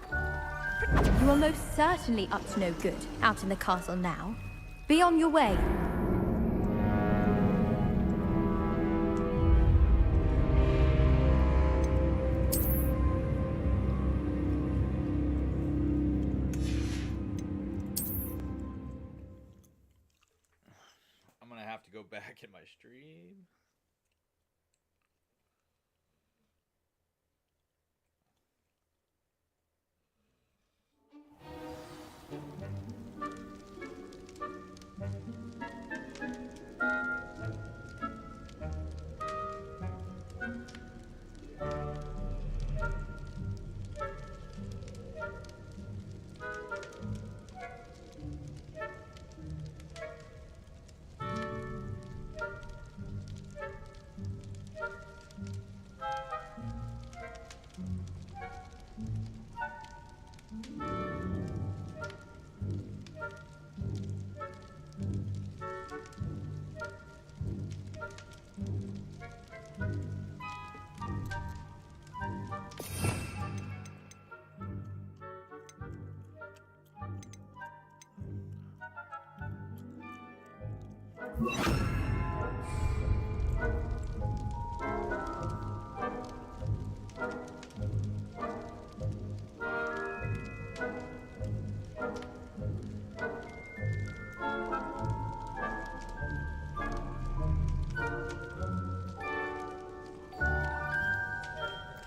You are most certainly up to no good out in the castle now. Be on your way. I'm gonna have to go back in my stream.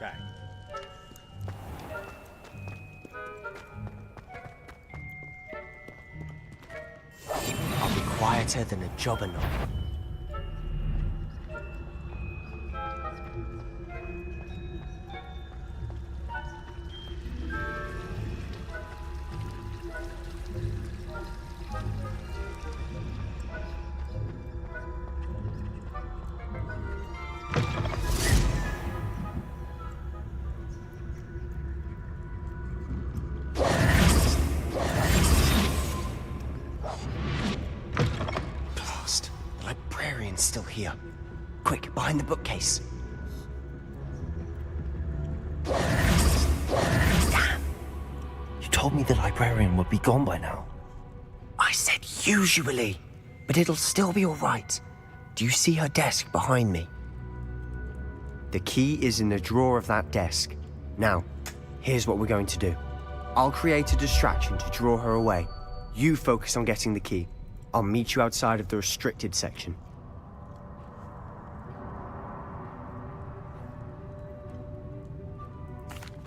Okay. I'll be quieter than a jobberknoll. Blast. The librarian's still here. Quick, behind the bookcase. Damn! You told me the librarian would be gone by now. I said usually, but it'll still be all right. Do you see her desk behind me? The key is in the drawer of that desk. Now, here's what we're going to do. I'll create a distraction to draw her away. You focus on getting the key. I'll meet you outside of the restricted section.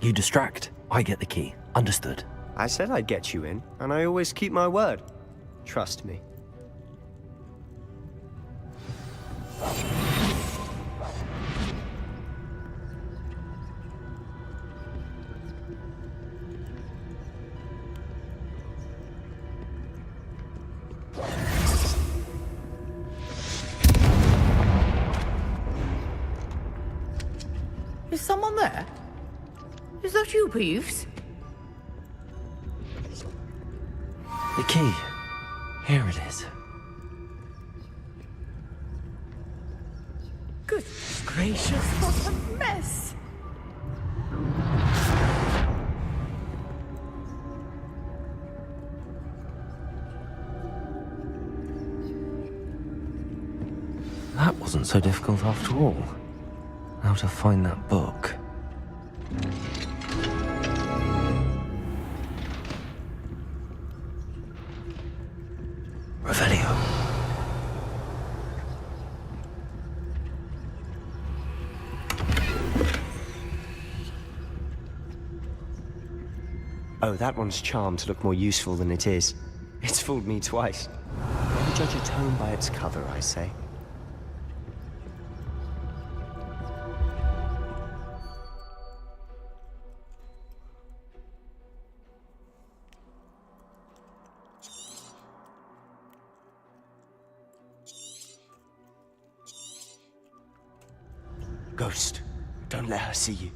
You distract. I get the key. Understood. I said I'd get you in, and I always keep my word. Trust me. Is someone there? Is that you, Peeves? The key. Here it is. Goodness gracious, what a mess! That wasn't so difficult after all. How to find that book. Revelio. Oh, that one's charmed to look more useful than it is. It's fooled me twice. Never judge a tome by its cover, I say. Ghost, don't let her see you.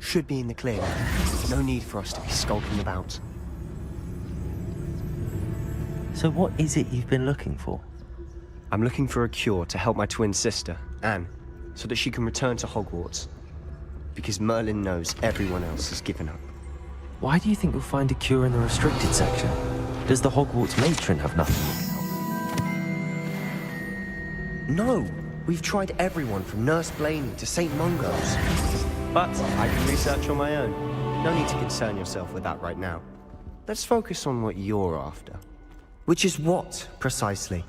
Should be in the clear now. No need for us to be skulking about. So what is it you've been looking for? I'm looking for a cure to help my twin sister, Anne, so that she can return to Hogwarts. Because Merlin knows everyone else has given up. Why do you think you'll find a cure in the restricted section? Does the Hogwarts matron have nothing? No! We've tried everyone from Nurse Blaney to St. Mungo's. But I can research on my own. No need to concern yourself with that right now. Let's focus on what you're after. Which is what, precisely?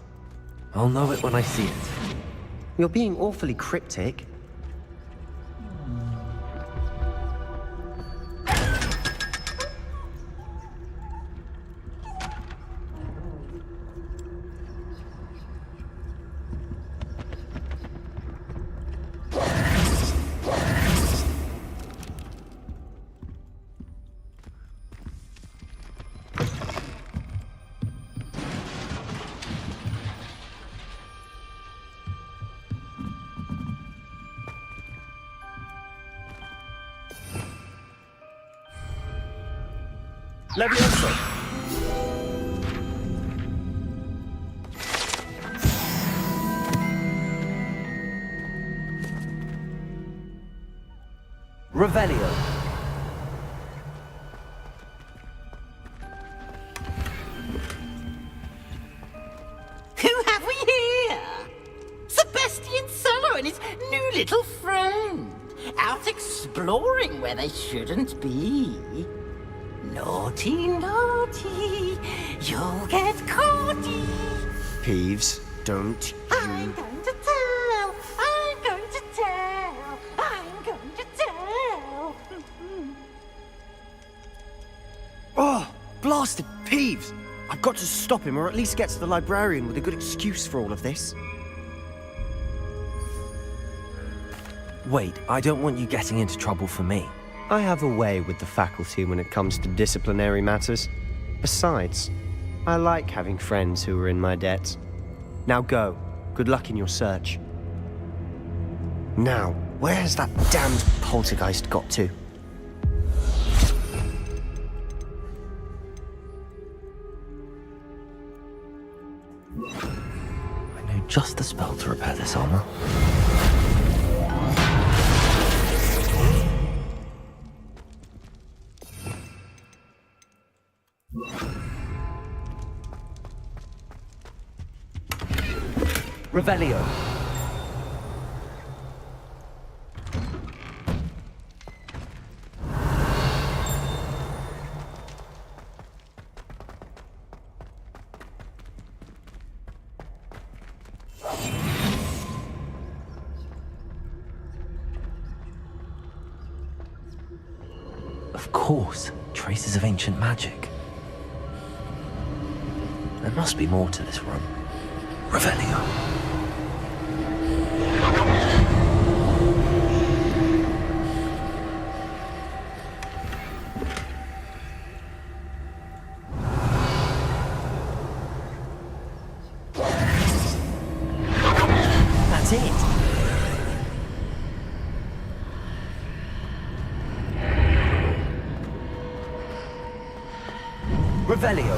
I'll know it when I see it. You're being awfully cryptic. Levioso! Revelio. Who have we here? Sebastian Solo and his new little friend. Out exploring where they shouldn't be. Naughty, naughty. You'll get caughty. Peeves, don't I'm going to tell. I'm going to tell. I'm going to tell. Oh, blasted Peeves! I've got to stop him, or at least get to the librarian with a good excuse for all of this. Wait, I don't want you getting into trouble for me. I have a way with the faculty when it comes to disciplinary matters. Besides, I like having friends who are in my debt. Now go. Good luck in your search. Now, where's that damned poltergeist got to? I know just the spell to repair this armor. Revelio. Of course, traces of ancient magic. There must be more to this room. Revelio. That's it. Revelio.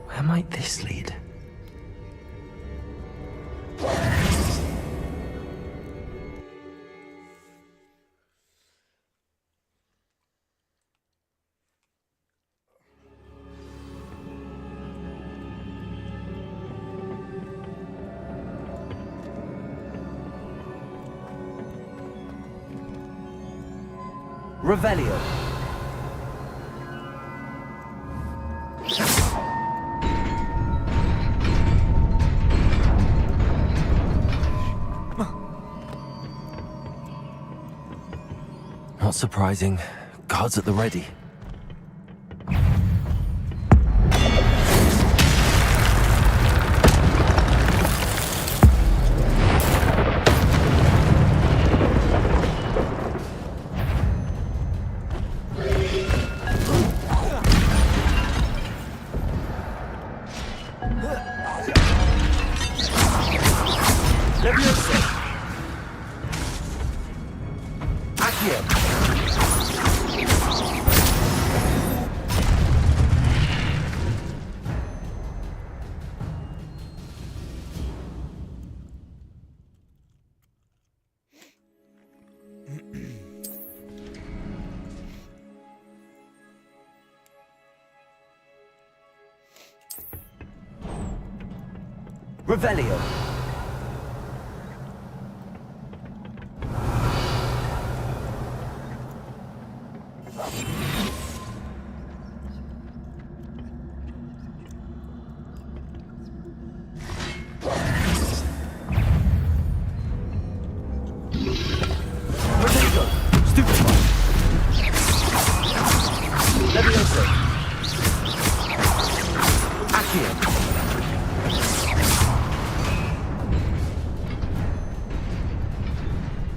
Where might this lead? Revelio. Not surprising. Guards at the ready. Revelio.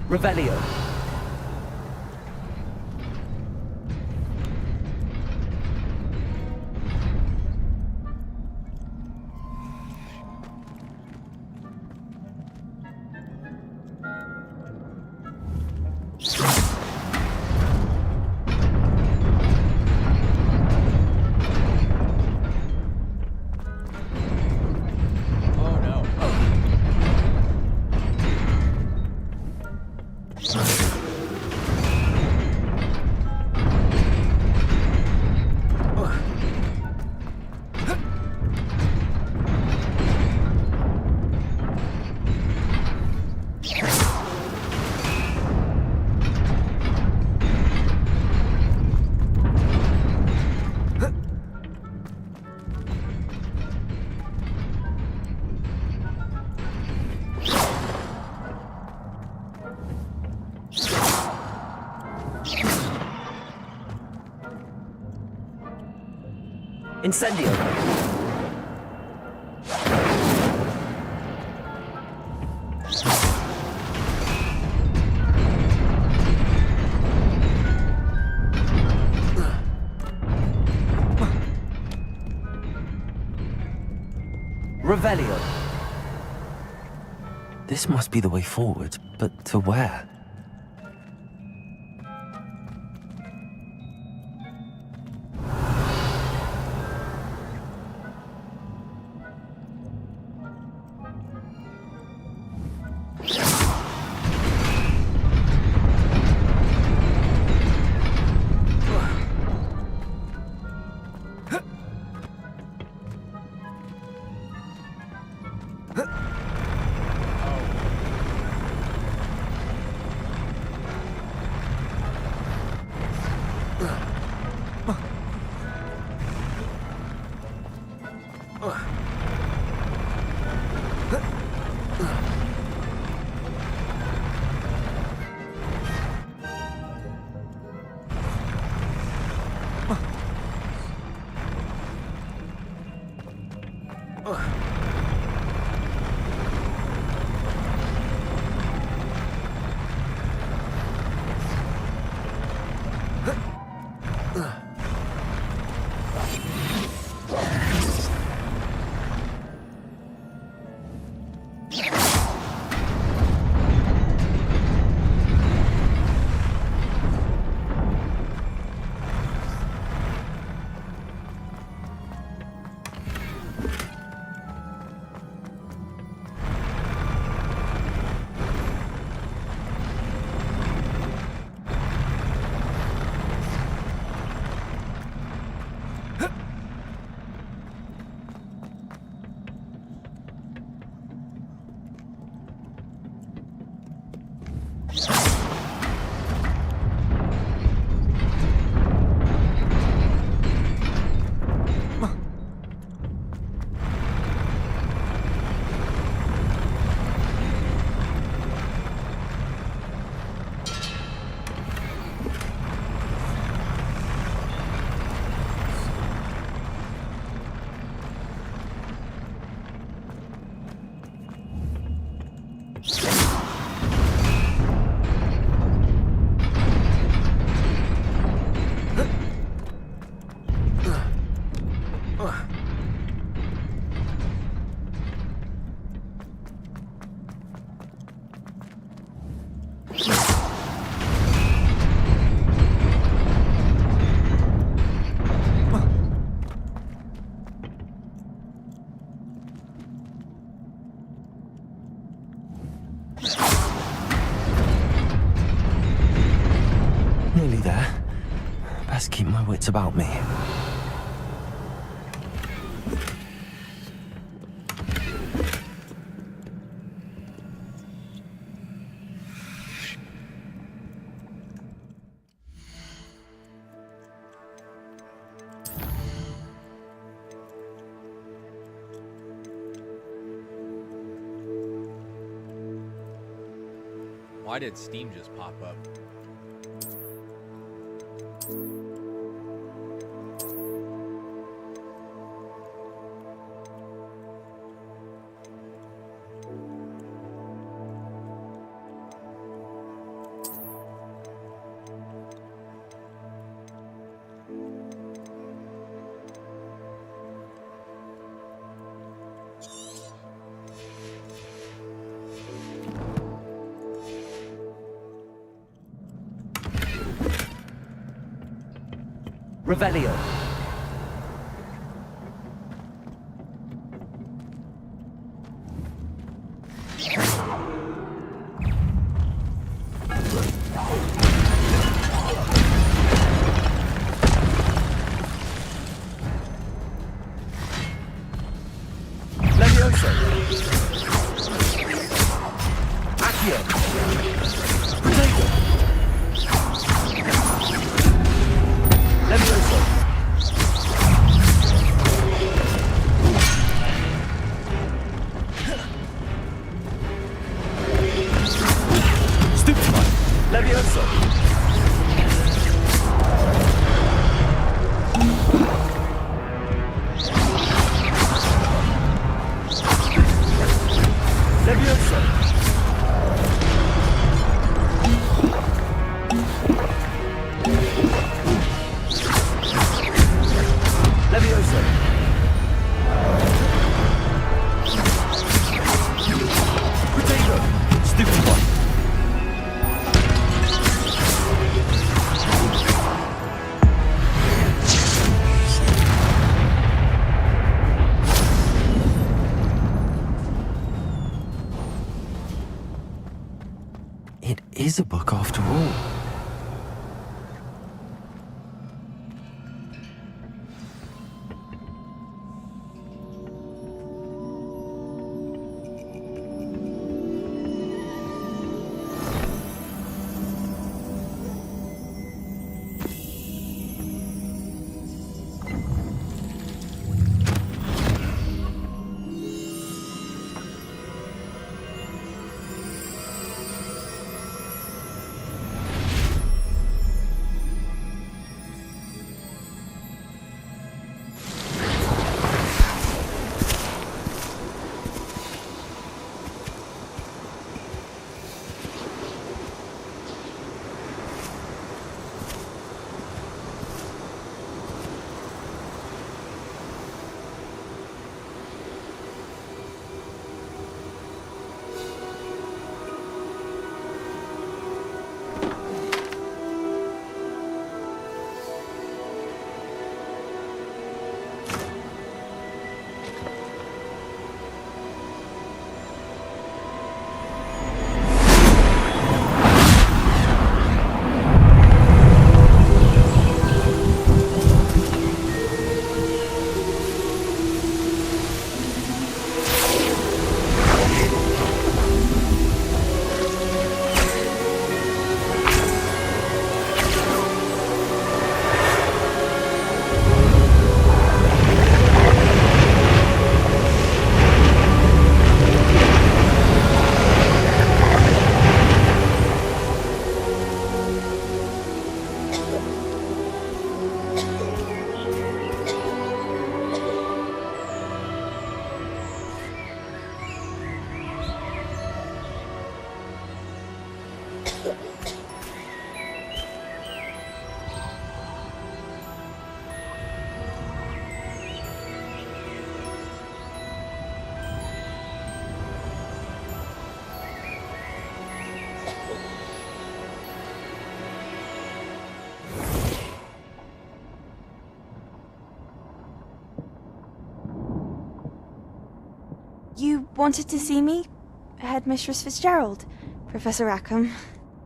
Revelio. Incendio! Revelio. This must be the way forward, but to where? Nearly there. Best keep my wits about me. Why did Steam just pop up? Revelio. Levioso. Accio. Potato. Levioso. is a book after all. You wanted to see me? Headmistress Fitzgerald? Professor Rackham?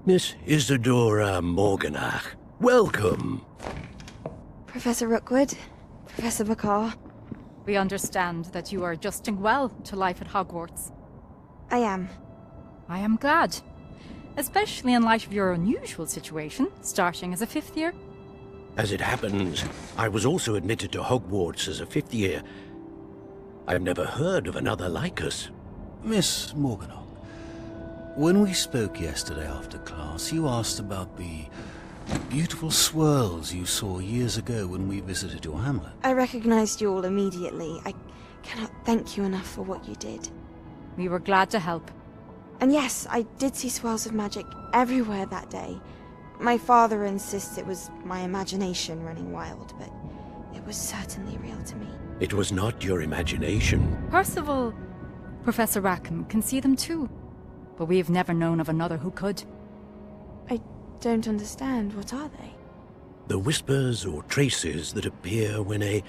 Miss Isadora Morganach, welcome. Professor Rookwood? Professor Bakar? We understand that you are adjusting well to life at Hogwarts. I am. I am glad. Especially in light of your unusual situation, starting as a 5th year. As it happens, I was also admitted to Hogwarts as a 5th year. I've never heard of another like us. Miss Morganach, when we spoke yesterday after class, you asked about the beautiful swirls you saw years ago when we visited your hamlet. I recognized you all immediately. I cannot thank you enough for what you did. We were glad to help. And yes, I did see swirls of magic everywhere that day. My father insists it was my imagination running wild, but it was certainly real to me. It was not your imagination. Percival, Professor Rackham can see them too. But we have never known of another who could. I don't understand. What are they? The whispers or traces that appear when a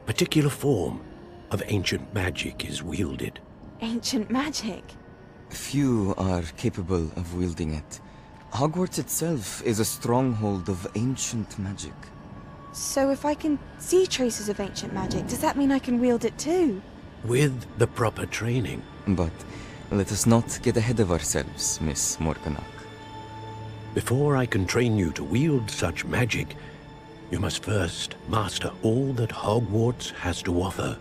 particular form of ancient magic is wielded. Ancient magic? Few are capable of wielding it. Hogwarts itself is a stronghold of ancient magic. So if I can see traces of ancient magic, does that mean I can wield it too? With the proper training. But let us not get ahead of ourselves, Miss Morganach. Before I can train you to wield such magic, you must first master all that Hogwarts has to offer.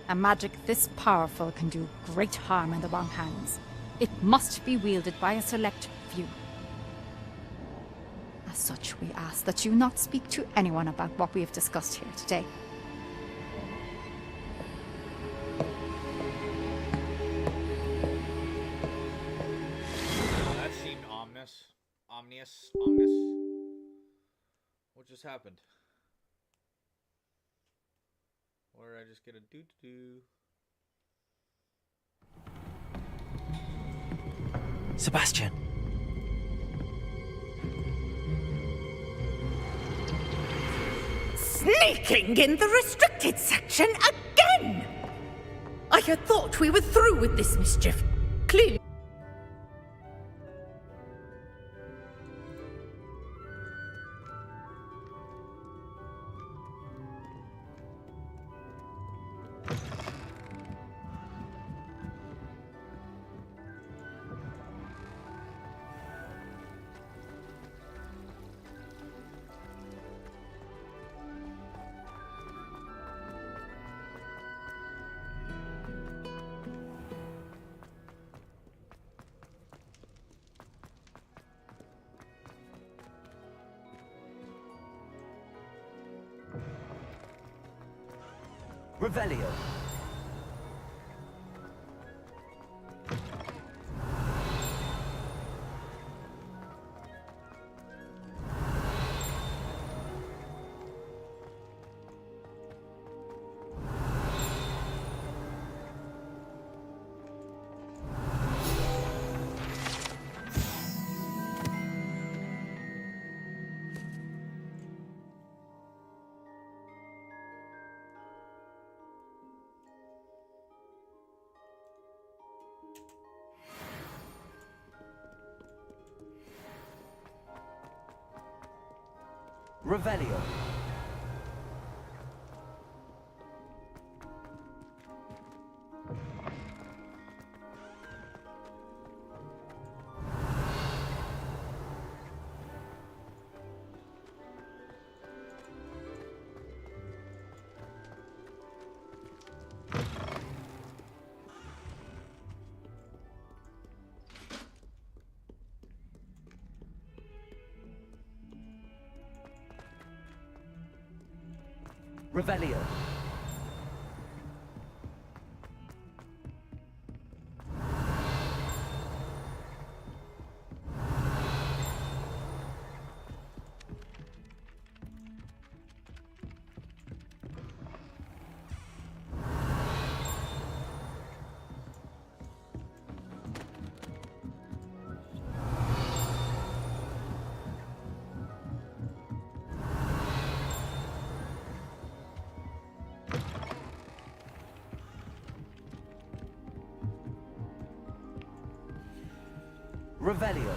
A magic this powerful can do great harm in the wrong hands. It must be wielded by a select few. As such, we ask that you not speak to anyone about what we have discussed here today. That seemed ominous. Ominous. What just happened? Or did I just get a doo-doo-doo? Sebastian. Sneaking in the restricted section again! I had thought we were through with this mischief. Clearly. Revelio. Revelio. Revelio. Revelio.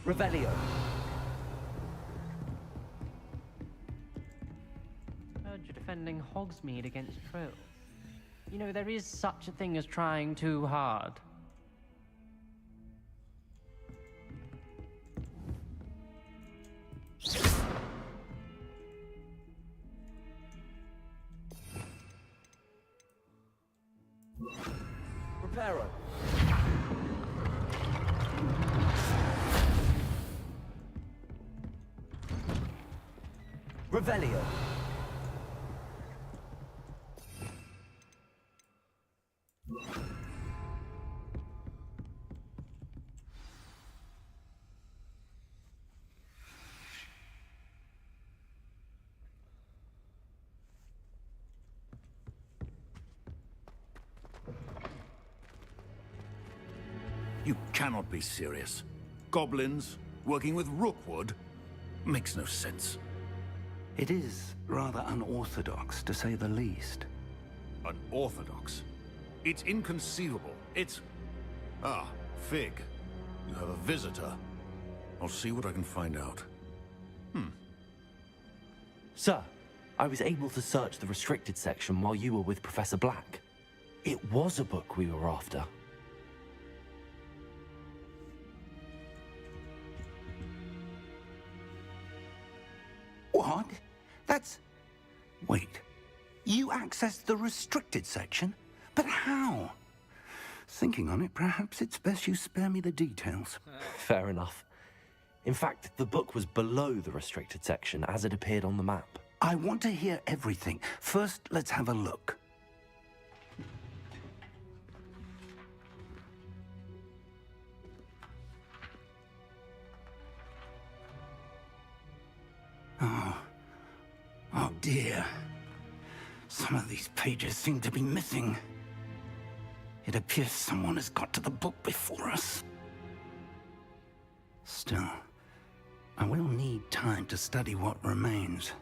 Revelio. Heard you're defending Hogsmeade against trolls. You know, there is such a thing as trying too hard. Reparo. Revelio. You cannot be serious. Goblins working with Rookwood makes no sense. It is rather unorthodox, to say the least. Unorthodox? It's inconceivable. It's... Ah, Fig. You have a visitor. I'll see what I can find out. Sir, I was able to search the restricted section while you were with Professor Black. It was a book we were after. What? That's... Wait. You accessed the restricted section? But how? Thinking on it, perhaps it's best you spare me the details. Fair enough. In fact, the book was below the restricted section as it appeared on the map. I want to hear everything. First, let's have a look. Oh, dear. Some of these pages seem to be missing. It appears someone has got to the book before us. Still, I will need time to study what remains.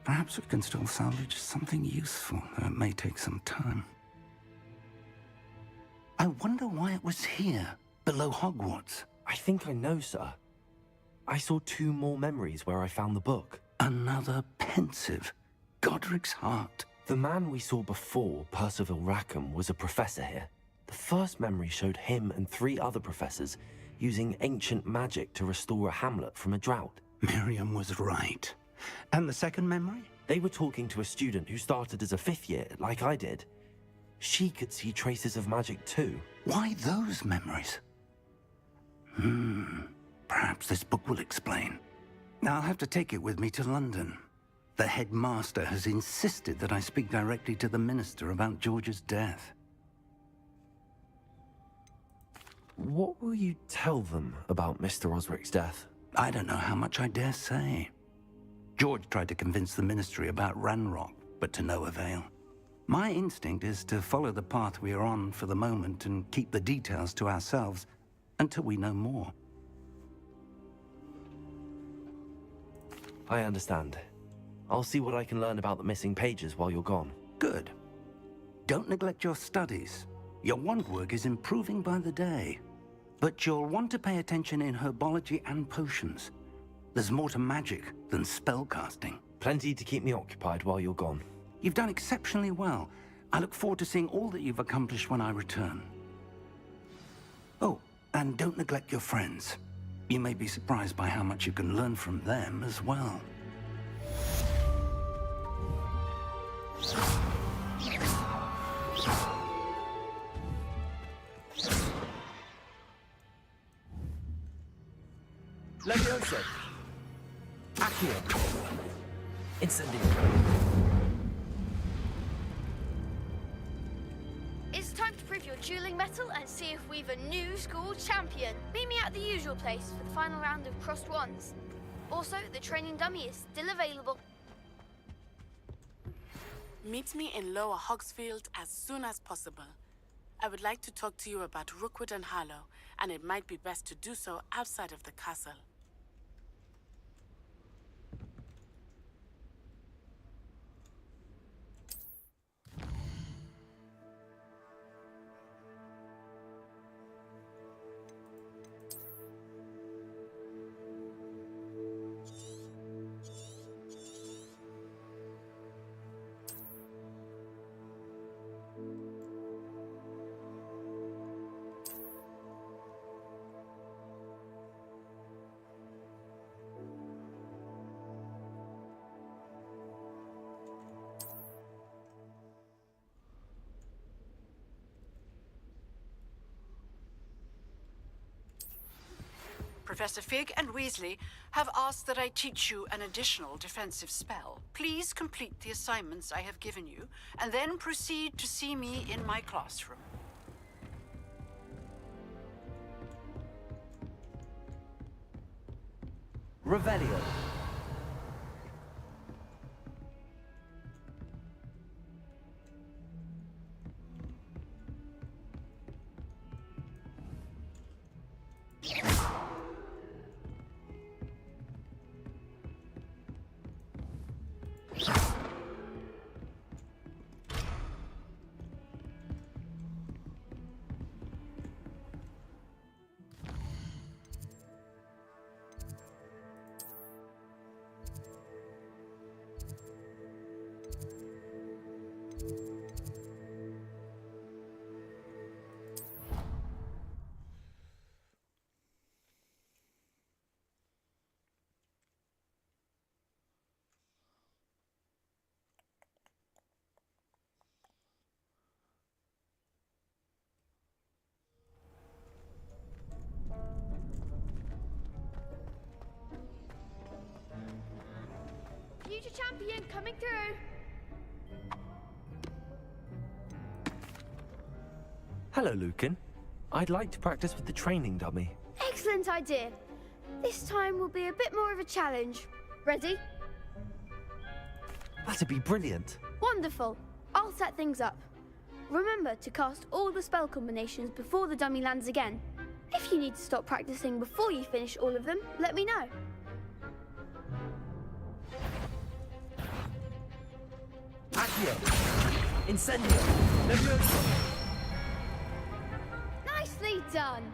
Perhaps we can still salvage something useful, though it may take some time. I wonder why it was here, below Hogwarts. I think I know, sir. I saw 2 more memories where I found the book. Another pensive. Godric's heart. The man we saw before, Percival Rackham, was a professor here. The first memory showed him and 3 other professors using ancient magic to restore a hamlet from a drought. Miriam was right. And the second memory? They were talking to a student who started as a 5th year, like I did. She could see traces of magic too. Why those memories? Perhaps this book will explain. I'll have to take it with me to London. The headmaster has insisted that I speak directly to the minister about George's death. What will you tell them about Mr. Osric's death? I don't know how much I dare say. George tried to convince the ministry about Ranrock, but to no avail. My instinct is to follow the path we are on for the moment and keep the details to ourselves until we know more. I understand. I'll see what I can learn about the missing pages while you're gone. Good. Don't neglect your studies. Your wand work is improving by the day. But you'll want to pay attention in herbology and potions. There's more to magic than spellcasting. Plenty to keep me occupied while you're gone. You've done exceptionally well. I look forward to seeing all that you've accomplished when I return. Oh, and don't neglect your friends. You may be surprised by how much you can learn from them as well. Levioso! Accio! Incendio! It's time to prove your dueling mettle and see if we've a new school champion. Meet me at the usual place for the final round of crossed wands. Also, the training dummy is still available. Meet me in Lower Hogsfield as soon as possible. I would like to talk to you about Rookwood and Harlow, and it might be best to do so outside of the castle. Professor Fig and Weasley have asked that I teach you an additional defensive spell. Please complete the assignments I have given you, and then proceed to see me in my classroom. Revelio. Future champion coming through. Hello, Lucan. I'd like to practice with the training dummy. Excellent idea. This time will be a bit more of a challenge. Ready? That'd be brilliant. Wonderful. I'll set things up. Remember to cast all the spell combinations before the dummy lands again. If you need to stop practicing before you finish all of them, let me know. Accio! Incendio! Levioso! Nicely done!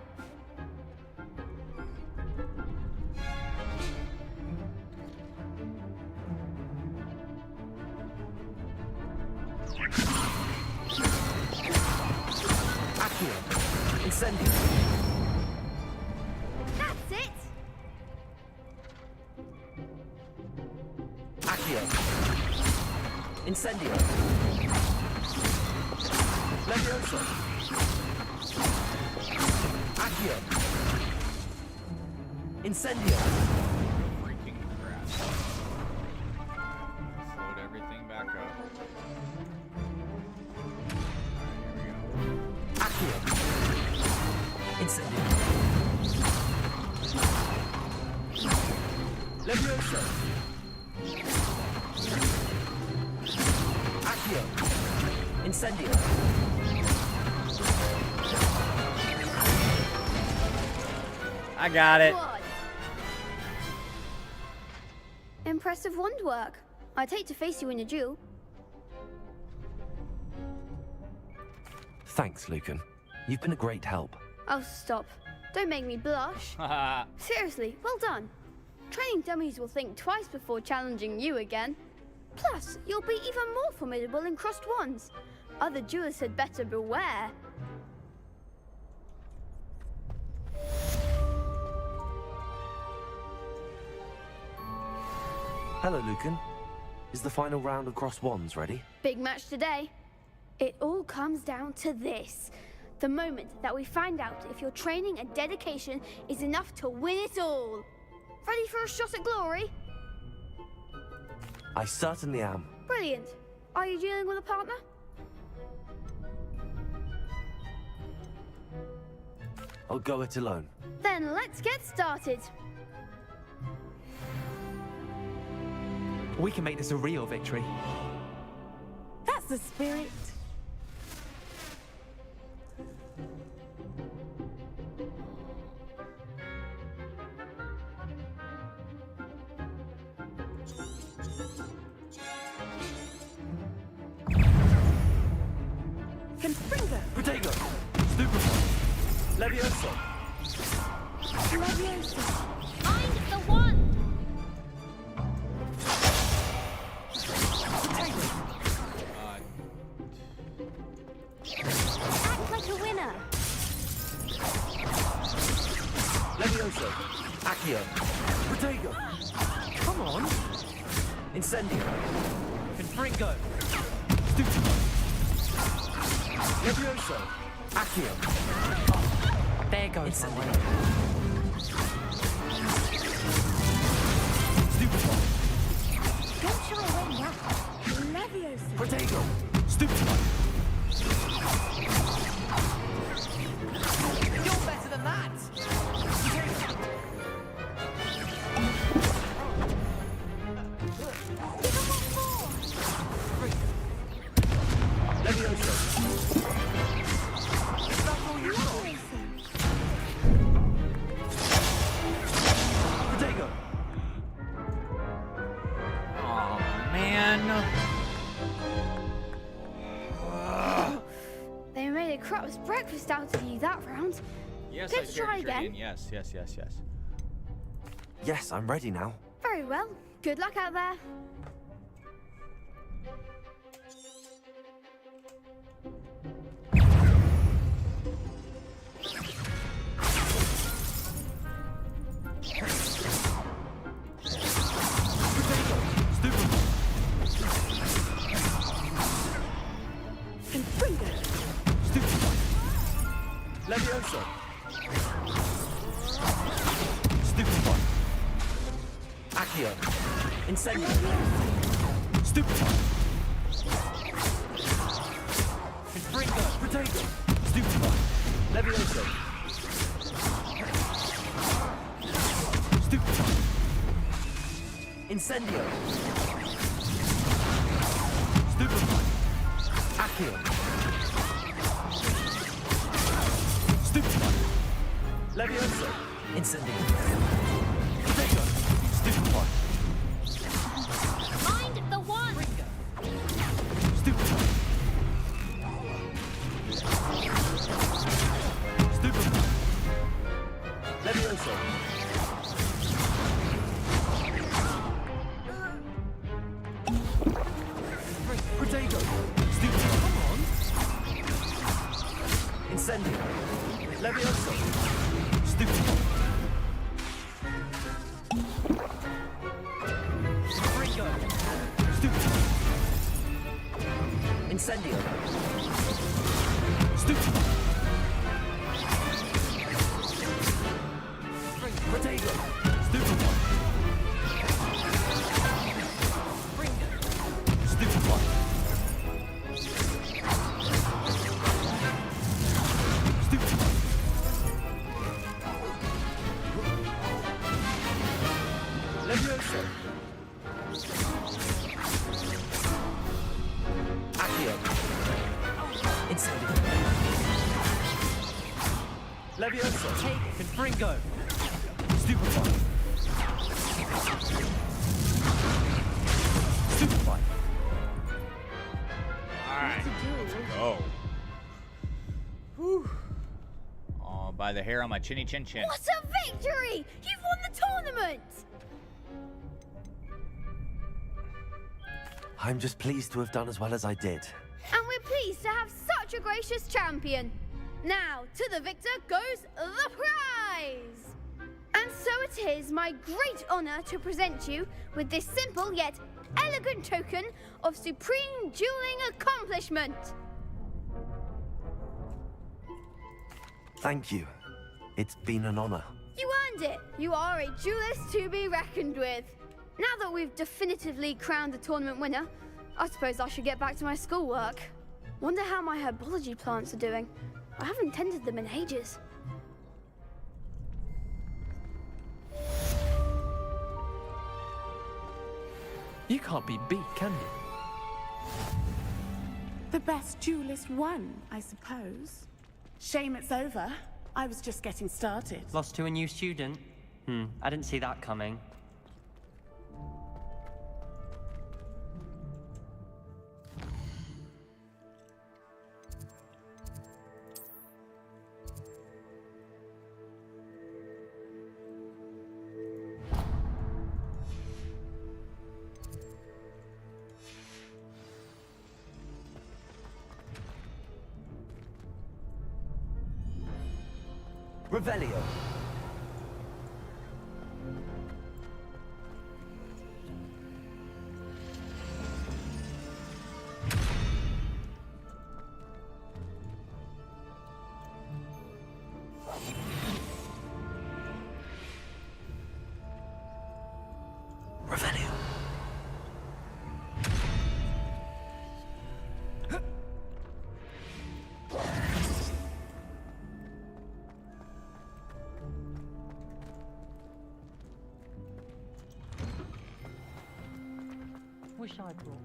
Accio! Incendio! That's it! Accio! Incendio! Levioso! Accio! Incendio! Freaking crap. Load everything back up. Accio! Incendio! Levioso! Accio! Incendio! I got it. Impressive wand work. I'd hate to face you in a duel. Thanks, Lucan. You've been a great help. Oh, stop. Don't make me blush. Seriously, well done. Training dummies will think twice before challenging you again. Plus, you'll be even more formidable in crossed wands. Other duelists had better beware. Hello, Lucan. Is the final round of Cross Wands ready? Big match today. It all comes down to this. The moment that we find out if your training and dedication is enough to win it all. Ready for a shot at glory? I certainly am. Brilliant. Are you dealing with a partner? I'll go it alone. Then let's get started. We can make this a real victory. That's the spirit. Confringo! Protego! Stupefy! Levioso! Levioso! Find the one! Act like a winner! Levioso! Accio! Protego! Come on! Incendio! Confringo! Stupefy! Levioso! Accio! There goes my way. Stupefy! Don't shy away now. Levioso! Protego! Stupefy! You're better than that! Levioso! Is that all you got? Protego! Oh, man. They made a crap's breakfast out of you that round. Yes, Good I to try started again. training. Yes. Yes, I'm ready now. Very well. Good luck out there. Confringo! Levioso! Stupefy! Accio! Incendio! Stupefy! Confringo! Protego! Stupefy! Levioso! Stupefy! Incendio! Accio. Stupefy. Levioso. Incendio. Protego. Stupefy. Mind the one! Stupefy. Stupefy. Levioso. Protego. Stupefy. Come on. Incendio. Levioso. Stupefy. Ringo. Stupefy. Incendio. Stupefy. Protego. Stupefy. Ringo. Stupefy. Stupefy. Levioso. Accio. Incendio. Levioso. Take Confringo. Stupefy. Stupefy. Alright. Go. Whew. Oh, by the hair on my chinny chin chin. What a victory! You've won the tournament! I'm just pleased to have done as well as I did. And we're pleased to have such a gracious champion. Now, to the victor goes the prize! And so it is my great honor to present you with this simple yet elegant token of supreme dueling accomplishment. Thank you. It's been an honor. You earned it. You are a duelist to be reckoned with. Now that we've definitively crowned the tournament winner, I suppose I should get back to my schoolwork. Wonder how my herbology plants are doing. I haven't tended them in ages. You can't be beat, can you? The best duelist won, I suppose. Shame it's over. I was just getting started. Lost to a new student? I didn't see that coming. Revelio. Revelio. Wish I brought.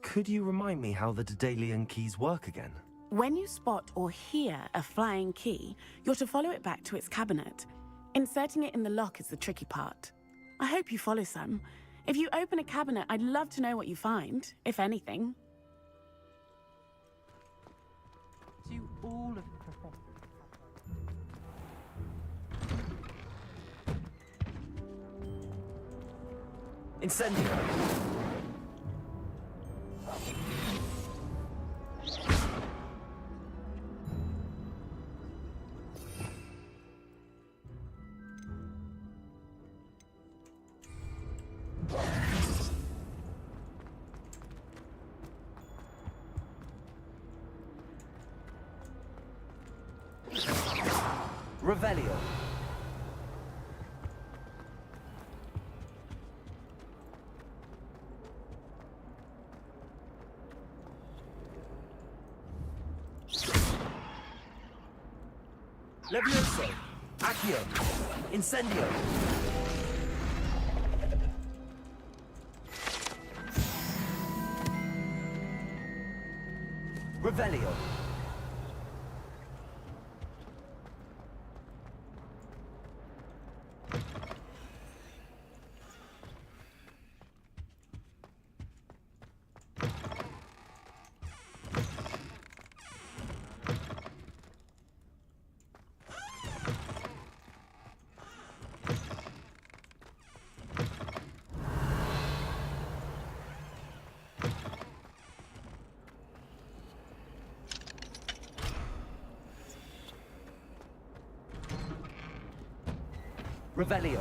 Could you remind me how the Daedalian keys work again? When you spot or hear a flying key, you're to follow it back to its cabinet. Inserting it in the lock is the tricky part. I hope you follow some. If you open a cabinet, I'd love to know what you find, if anything. Do all of Professor... Incendio. Revelio. Levioso. Accio. Incendio. Revelio. Revelio.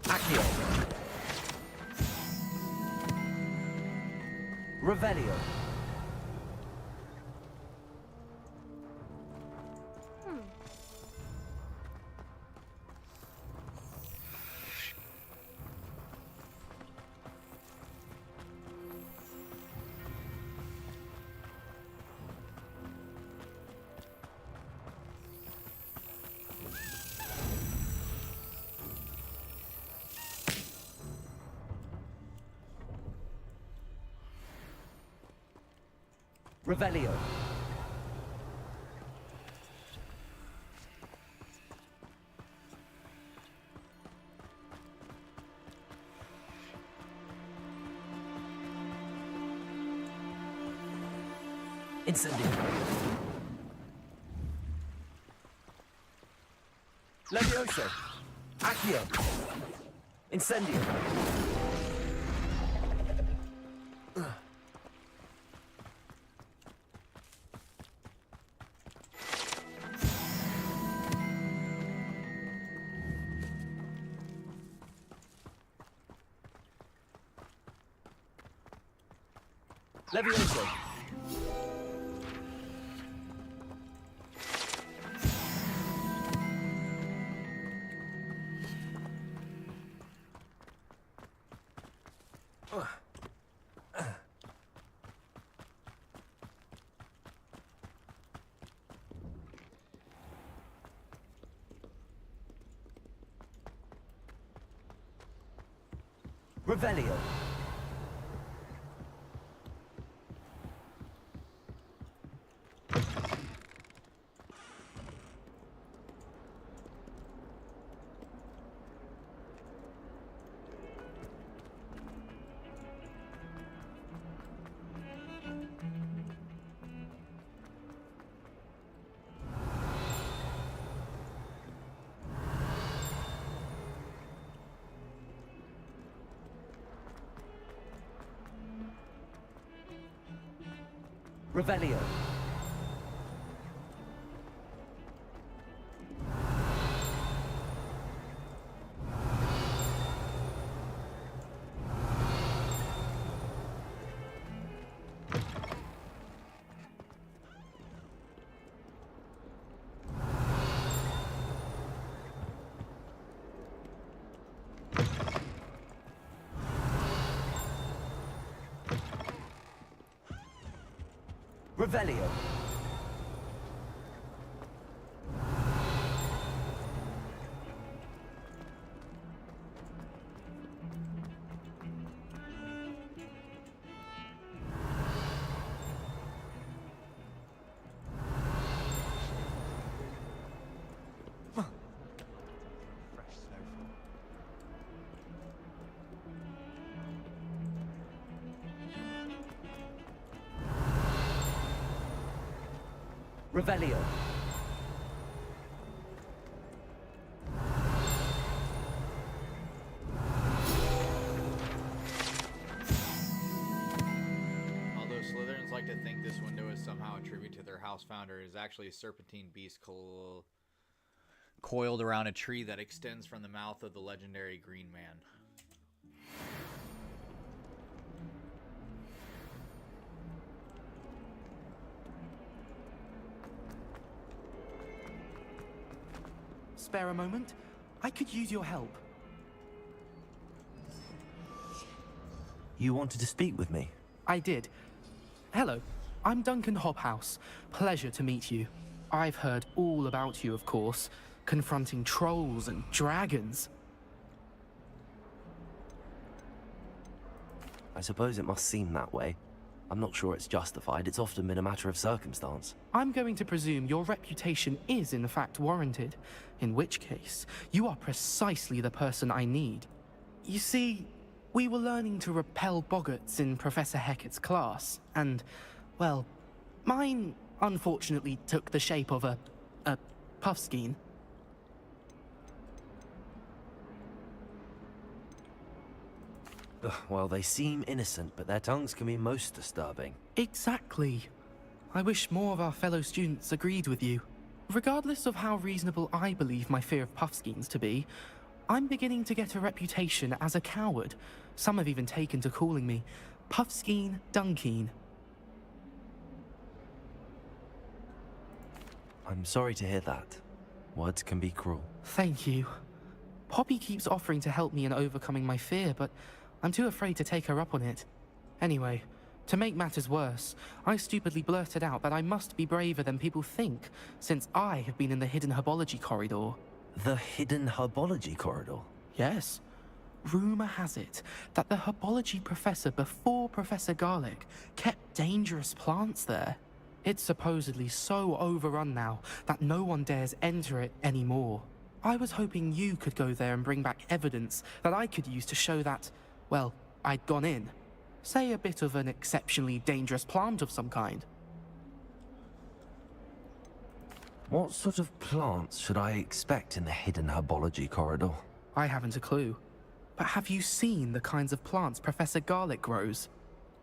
Accio. Revelio. Revelio. Incendio. Levioso. Accio. Incendio. Levioso. Revelio. Revelio. Revelio. Revelio. Although Slytherins like to think this window is somehow a tribute to their house founder, it is actually a serpentine beast coiled around a tree that extends from the mouth of the legendary Green Man. Spare a moment? I could use your help. You wanted to speak with me? I did. Hello, I'm Duncan Hobhouse. Pleasure to meet you. I've heard all about you, of course, confronting trolls and dragons. I suppose it must seem that way. I'm not sure it's justified. It's often been a matter of circumstance. I'm going to presume your reputation is in fact warranted, in which case, you are precisely the person I need. You see, we were learning to repel boggarts in Professor Hecat's class, and, well, mine unfortunately took the shape of a puffskein. Well, they seem innocent, but their tongues can be most disturbing. Exactly. I wish more of our fellow students agreed with you. Regardless of how reasonable I believe my fear of puffskeins to be, I'm beginning to get a reputation as a coward. Some have even taken to calling me Puffskeen Dunkeen. I'm sorry to hear that. Words can be cruel. Thank you. Poppy keeps offering to help me in overcoming my fear, but I'm too afraid to take her up on it. Anyway, to make matters worse, I stupidly blurted out that I must be braver than people think, since I have been in the hidden herbology corridor. The hidden herbology corridor? Yes. Rumor has it that the herbology professor before Professor Garlic kept dangerous plants there. It's supposedly so overrun now that no one dares enter it anymore. I was hoping you could go there and bring back evidence that I could use to show that, well, I'd gone in. Say a bit of an exceptionally dangerous plant of some kind. What sort of plants should I expect in the hidden herbology corridor? I haven't a clue. But have you seen the kinds of plants Professor Garlic grows?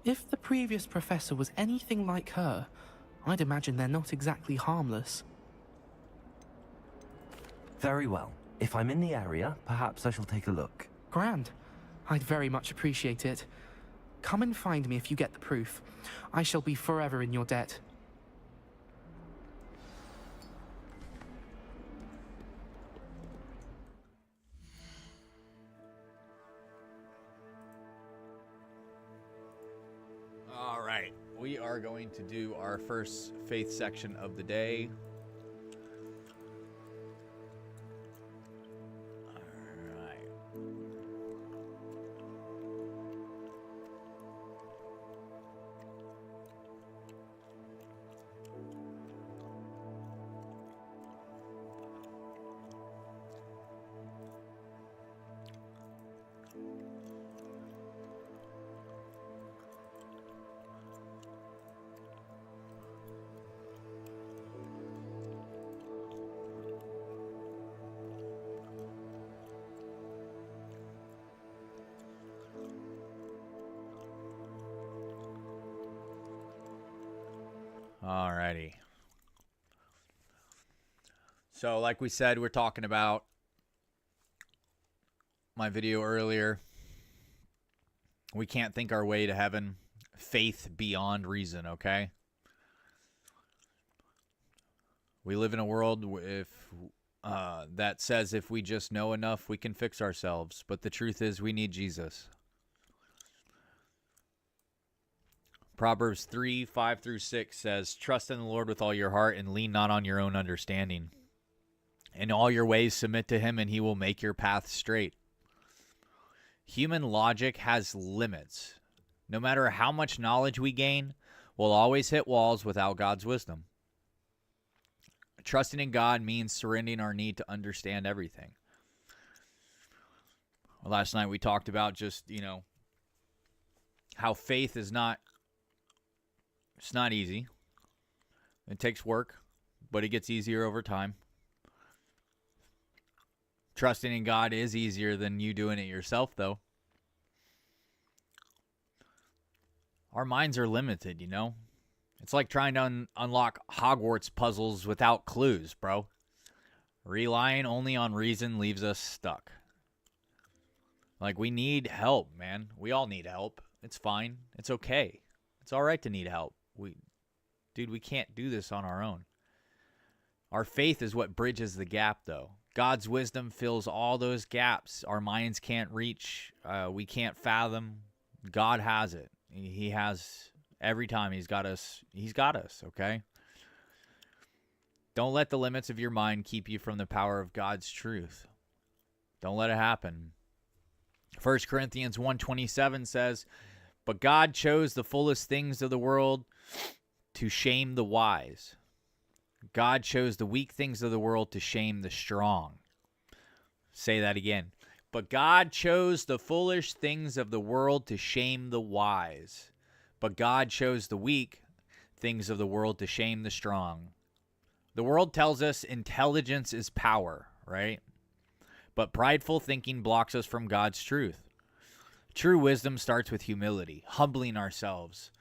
If the previous professor was anything like her, I'd imagine they're not exactly harmless. Very well. If I'm in the area, perhaps I shall take a look. Grand. I'd very much appreciate it. Come and find me if you get the proof. I shall be forever in your debt. All right, we are going to do our first faith section of the day. Alrighty. So like we said, we're talking about my video earlier. We can't think our way to heaven. Faith beyond reason, okay? We live in a world that says if we just know enough, we can fix ourselves. But the truth is we need Jesus. Proverbs 3:5-6 says, "Trust in the Lord with all your heart and lean not on your own understanding. In all your ways submit to him and he will make your path straight." Human logic has limits. No matter how much knowledge we gain, we'll always hit walls without God's wisdom. Trusting in God means surrendering our need to understand everything. Last night we talked about just, how faith is not easy. It takes work, but it gets easier over time. Trusting in God is easier than you doing it yourself, though. Our minds are limited, It's like trying to unlock Hogwarts puzzles without clues, bro. Relying only on reason leaves us stuck. Like, we need help, man. We all need help. It's fine. It's okay. It's all right to need help. We can't do this on our own. Our faith is what bridges the gap, though. God's wisdom fills all those gaps our minds can't reach, we can't fathom, God has it. He has every time. He's got us. He's got us, okay? Don't let the limits of your mind keep you from the power of God's truth. Don't let it happen. 1 Corinthians 1:27 says, "But God chose the fullest things of the world to shame the wise. God chose the weak things of the world to shame the strong." Say that again. "But God chose the foolish things of the world to shame the wise. But God chose the weak things of the world to shame the strong." The world tells us intelligence is power, right? But prideful thinking blocks us from God's truth. True wisdom starts with humility, humbling ourselves.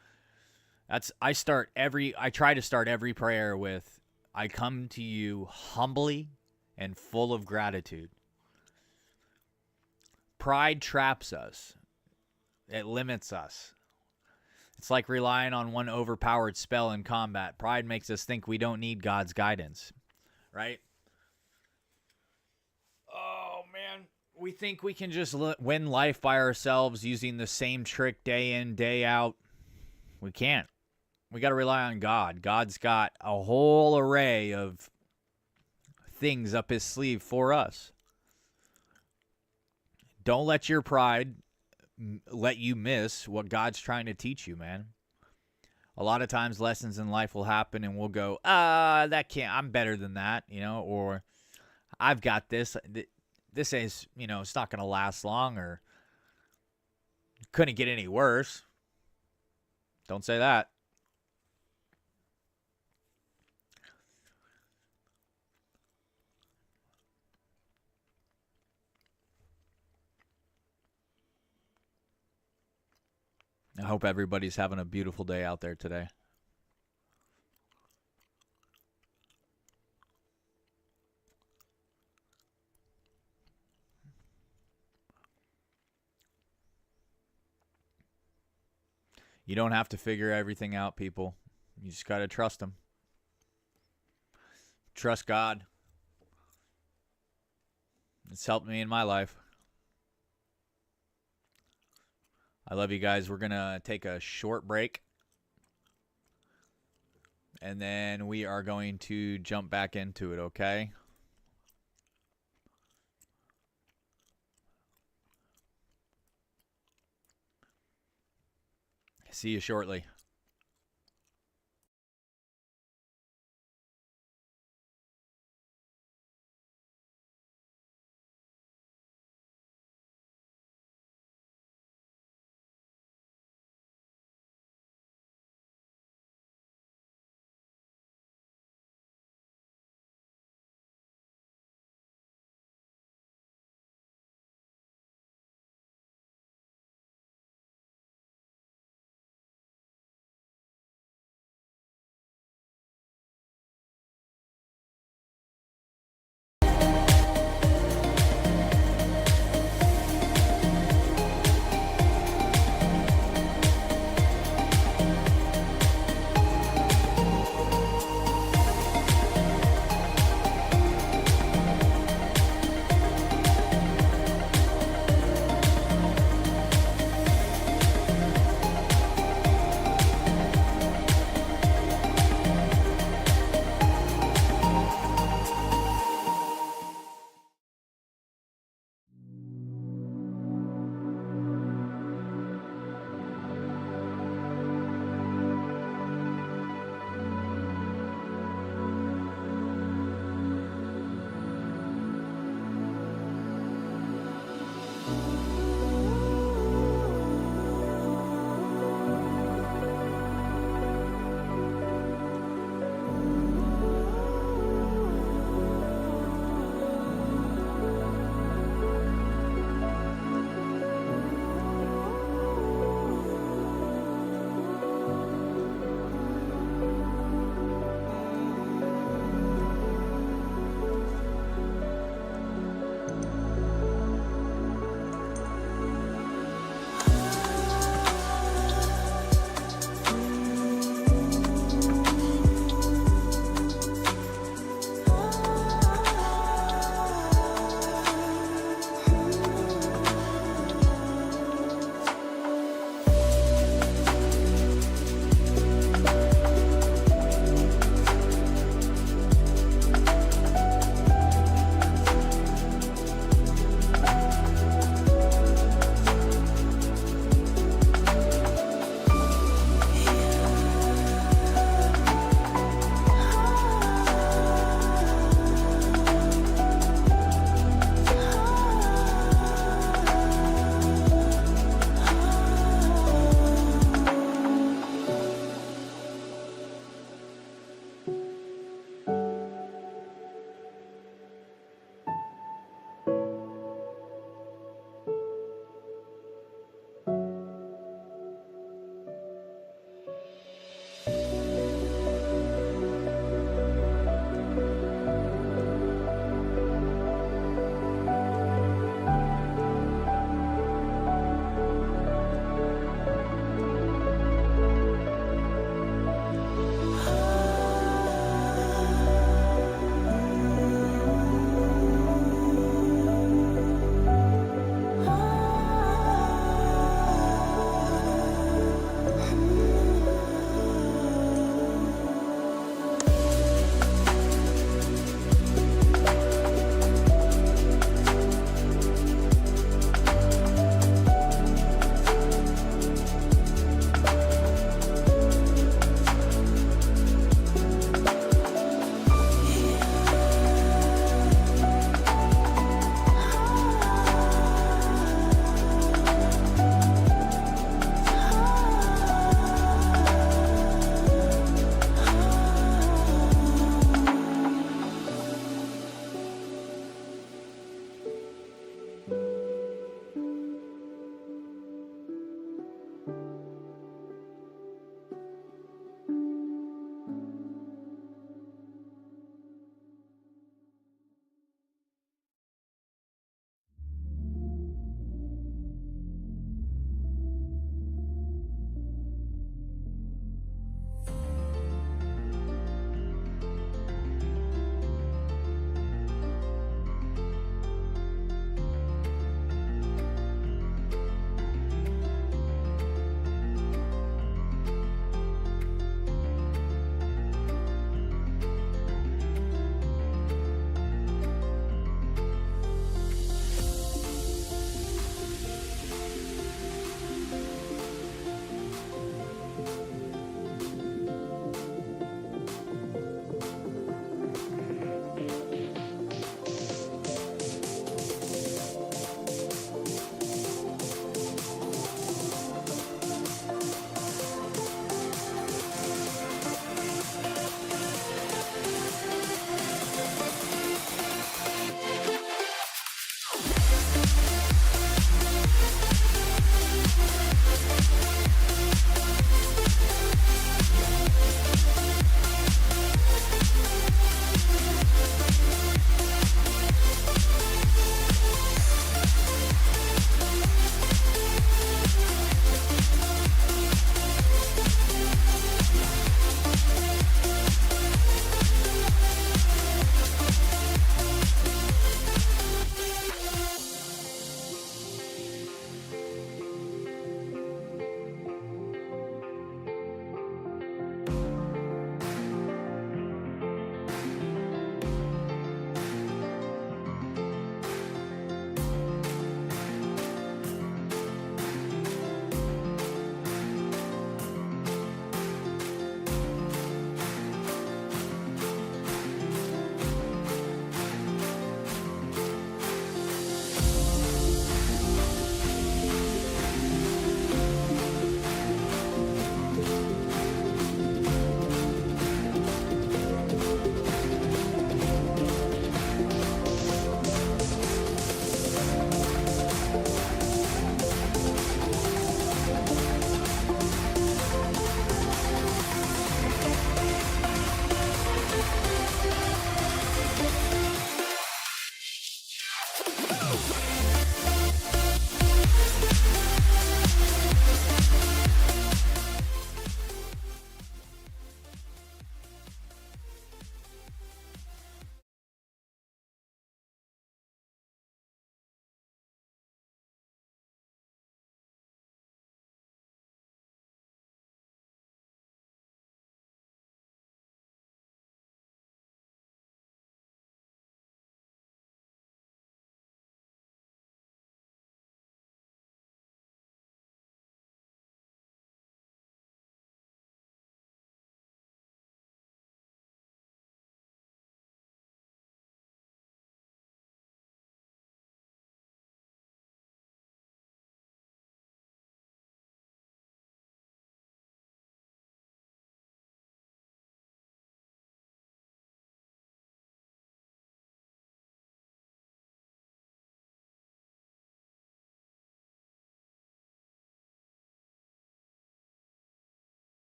I try to start every prayer with, "I come to you humbly and full of gratitude." Pride traps us. It limits us. It's like relying on one overpowered spell in combat. Pride makes us think we don't need God's guidance, right? Oh, man. We think we can just win life by ourselves using the same trick day in, day out. We can't. We got to rely on God. God's got a whole array of things up his sleeve for us. Don't let your pride let you miss what God's trying to teach you, man. A lot of times lessons in life will happen and we'll go, that can't, I'm better than that, or I've got this. This is, it's not going to last long, or couldn't get any worse. Don't say that. I hope everybody's having a beautiful day out there today. You don't have to figure everything out, people. You just got to trust him. Trust God. It's helped me in my life. I love you guys. We're going to take a short break. And then we are going to jump back into it, okay? See you shortly.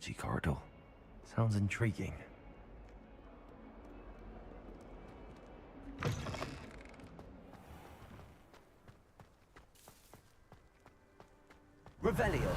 herbology corridor. Sounds intriguing. Revelio.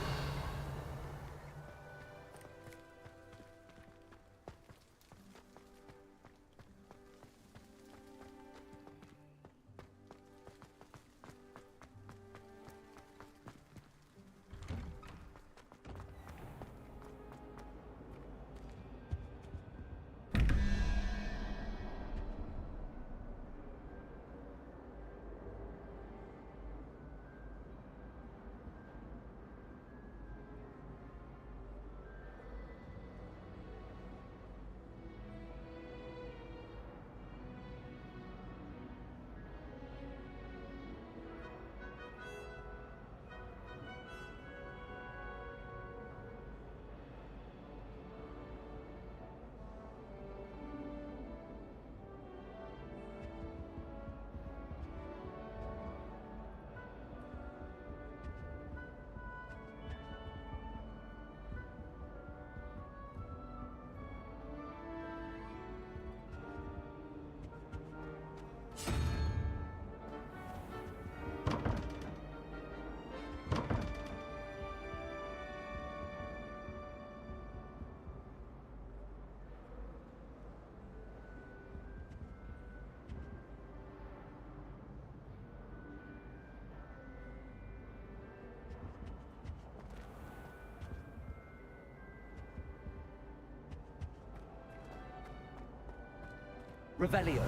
Revelio.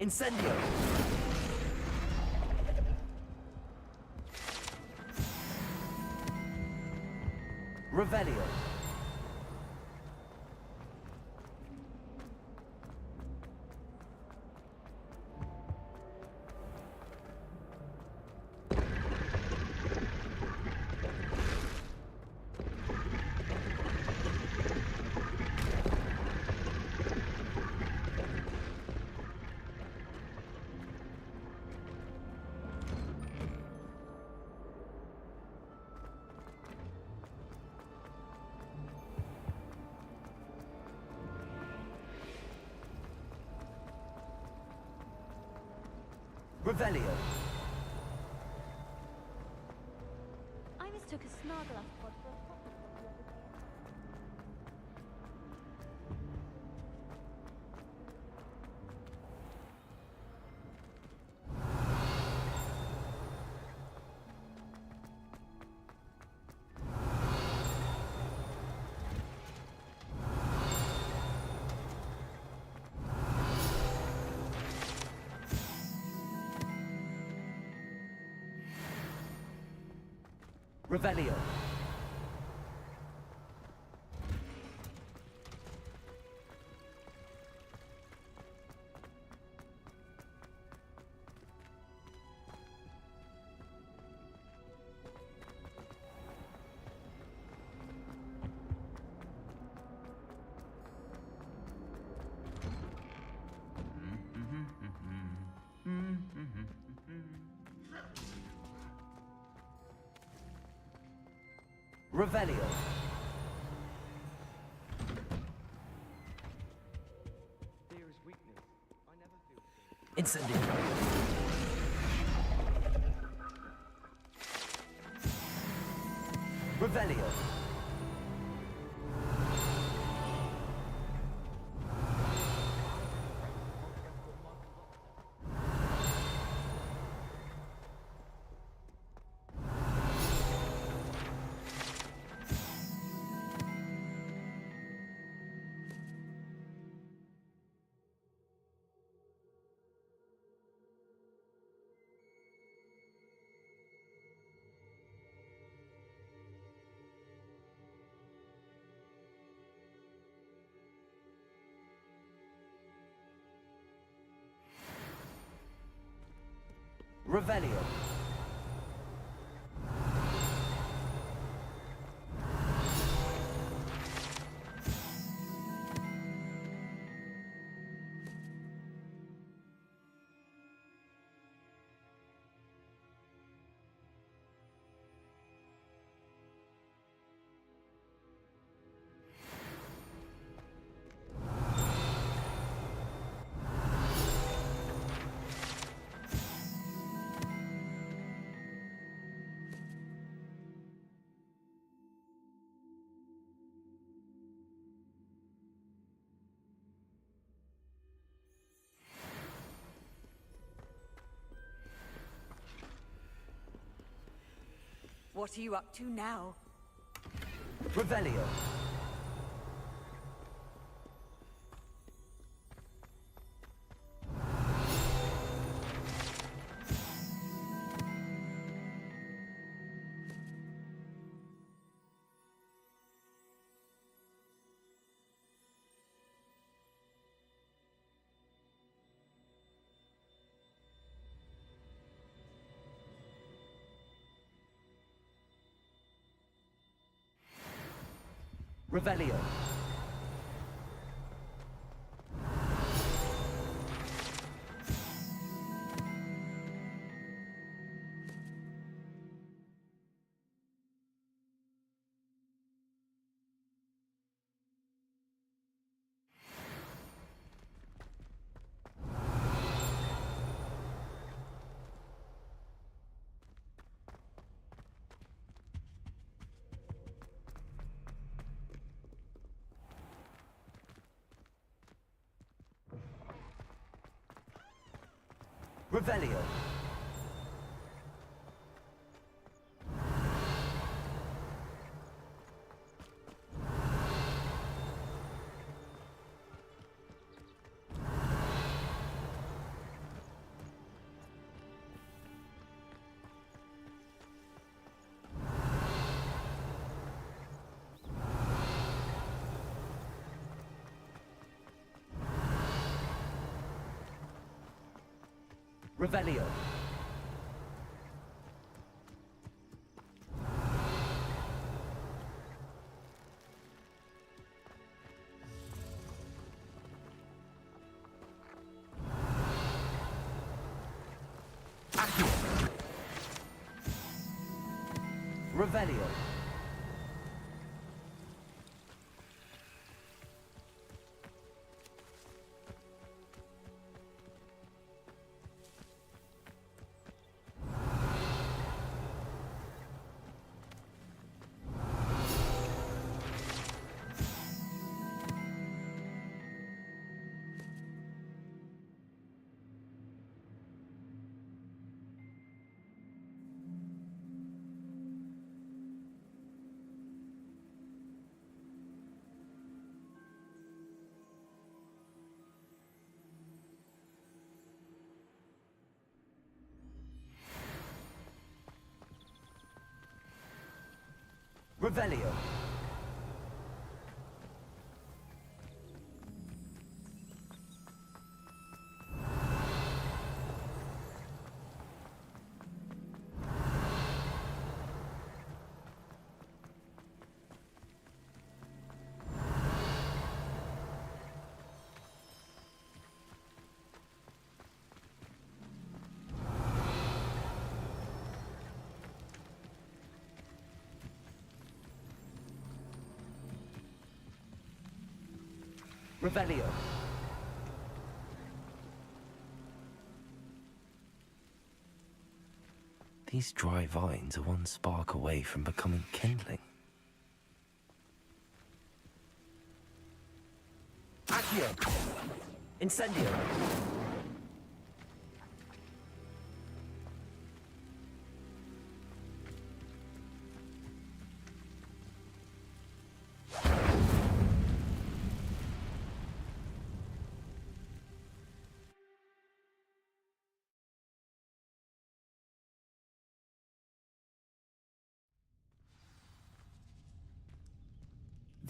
Incendio! Revelio! Revelio! I mistook a Snargloth pod for a pocket pod the other day. Revelio! Revelio! Fear is weakness. I never feel fear. Incendio! Revelio! Revelio! What are you up to now? Revelio! Revelio! Revelio! Revelio. Revelio. Revelio. Revelio. These dry vines are one spark away from becoming kindling. Accio! Incendio!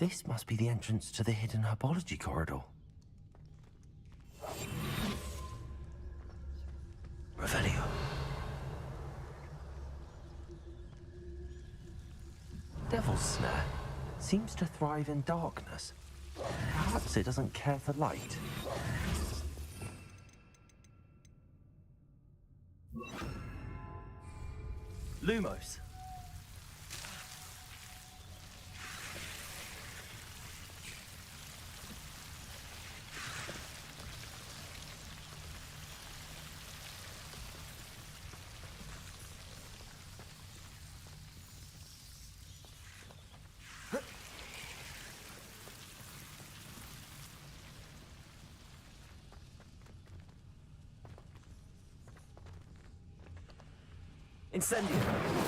This must be the entrance to the hidden herbology corridor. Revelio. Devil's Snare seems to thrive in darkness. Perhaps it doesn't care for light. Lumos. Incendio.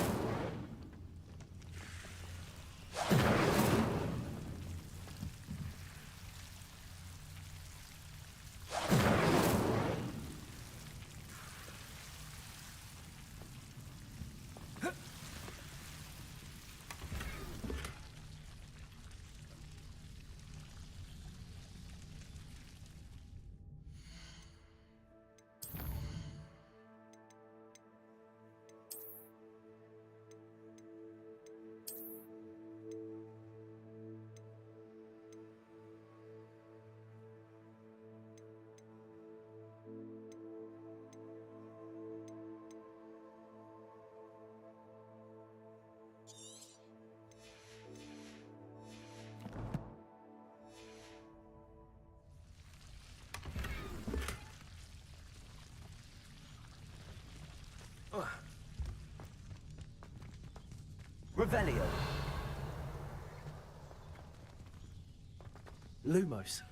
Revelio. Lumos.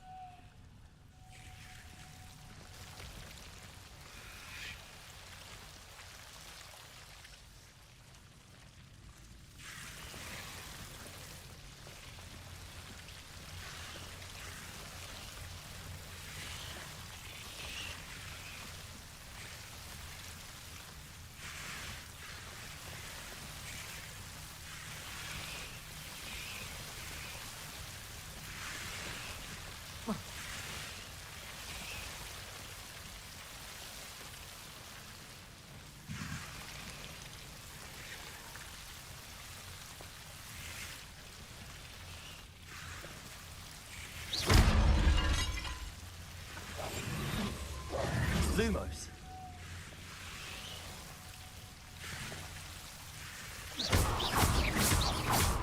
Lumos.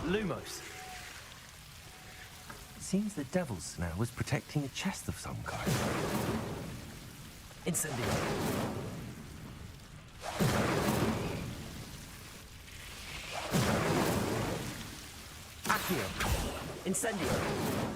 Lumos. Seems the devil's snare was protecting a chest of some kind. Incendio. Accio. Incendio.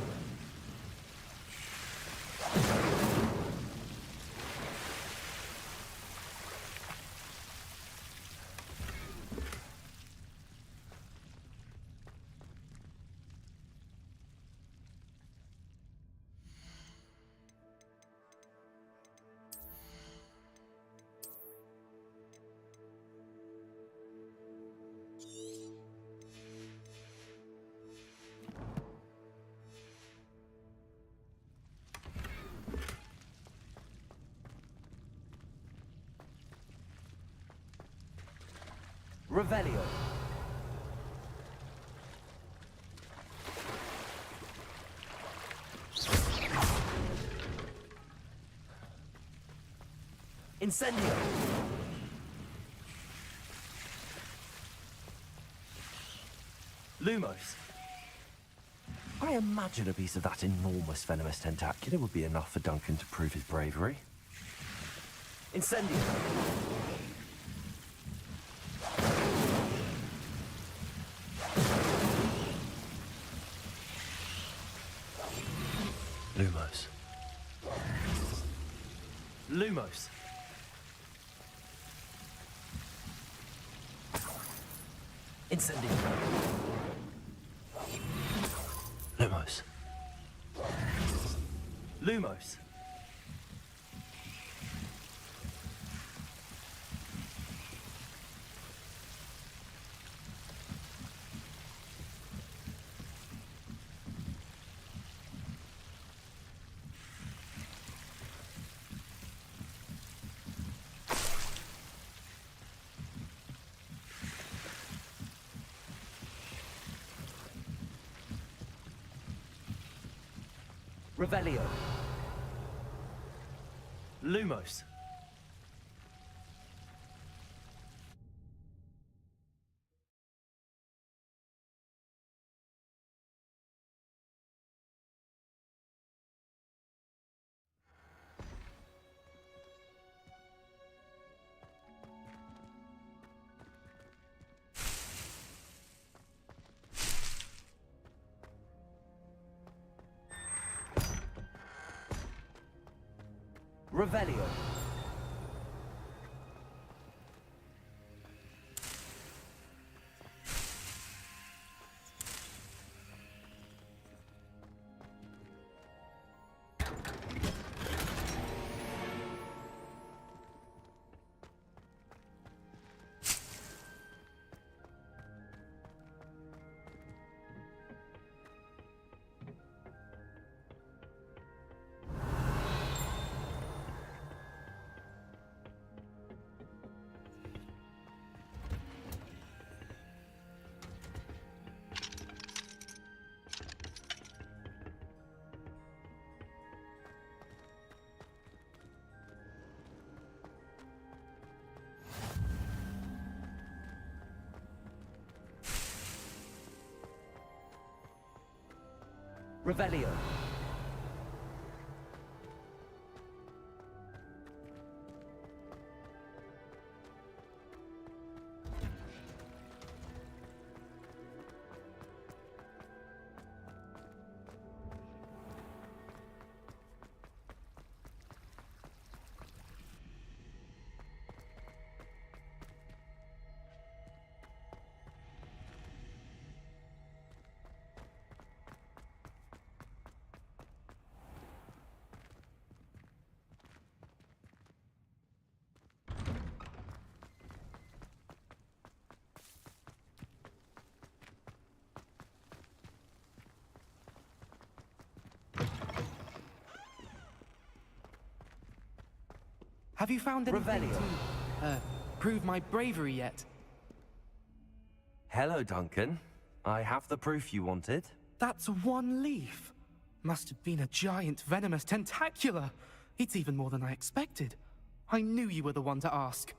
Revelio. Incendio. Lumos. I imagine a piece of that enormous venomous tentacula would be enough for Duncan to prove his bravery. Incendio. Lumos. Lumos. Incendio. Lumos. Lumos. Revelio. Lumos. Revelio. Revelio. Have you found anything Revelio. to prove my bravery yet? Hello, Duncan. I have the proof you wanted. That's one leaf. Must have been a giant venomous tentacula. It's even more than I expected. I knew you were the one to ask.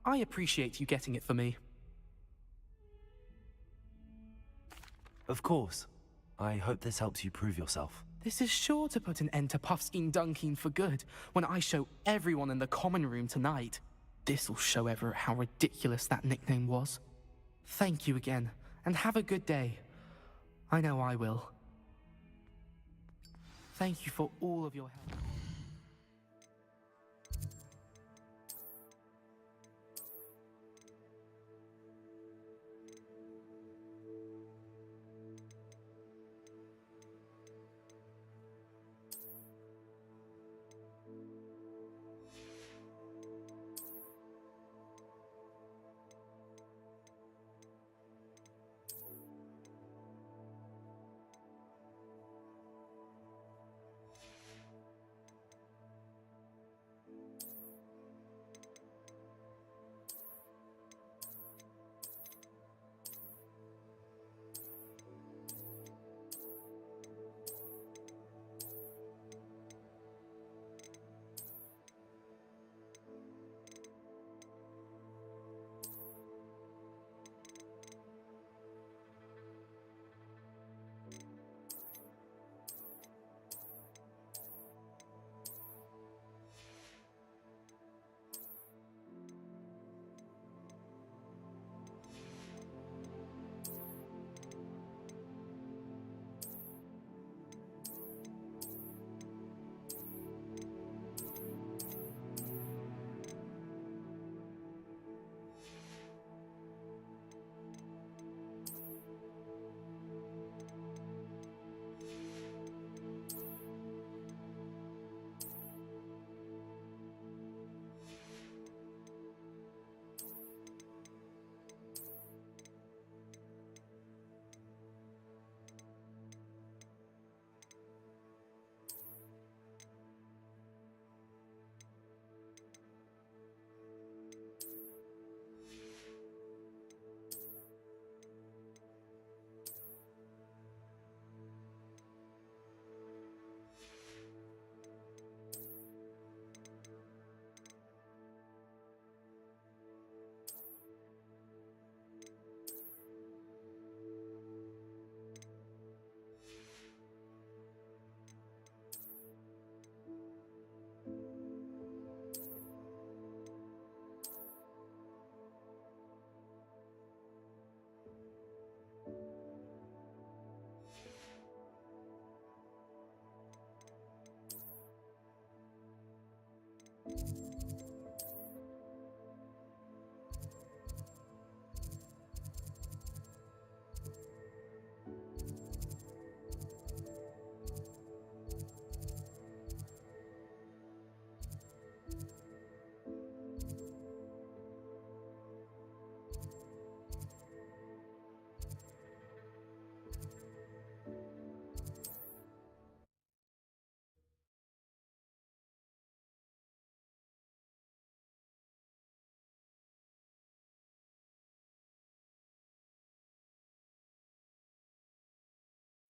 I appreciate you getting it for me. Of course. I hope this helps you prove yourself. This is sure to put an end to Puffskein Dunkeen for good when I show everyone in the common room tonight. This'll show Everett how ridiculous that nickname was. Thank you again, and have a good day. I know I will. Thank you for all of your help.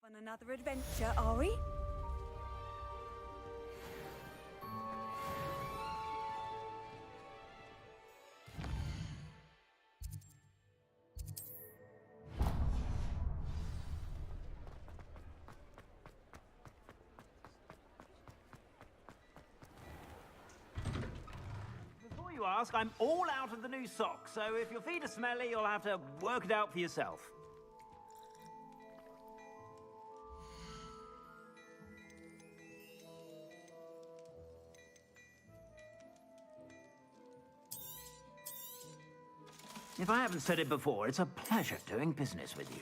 On another adventure, are we? Before you ask, I'm all out of the new socks, so if your feet are smelly, you'll have to work it out for yourself. If I haven't said it before, it's a pleasure doing business with you.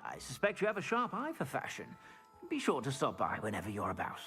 I suspect you have a sharp eye for fashion. It'd Be sure to stop by whenever you're about.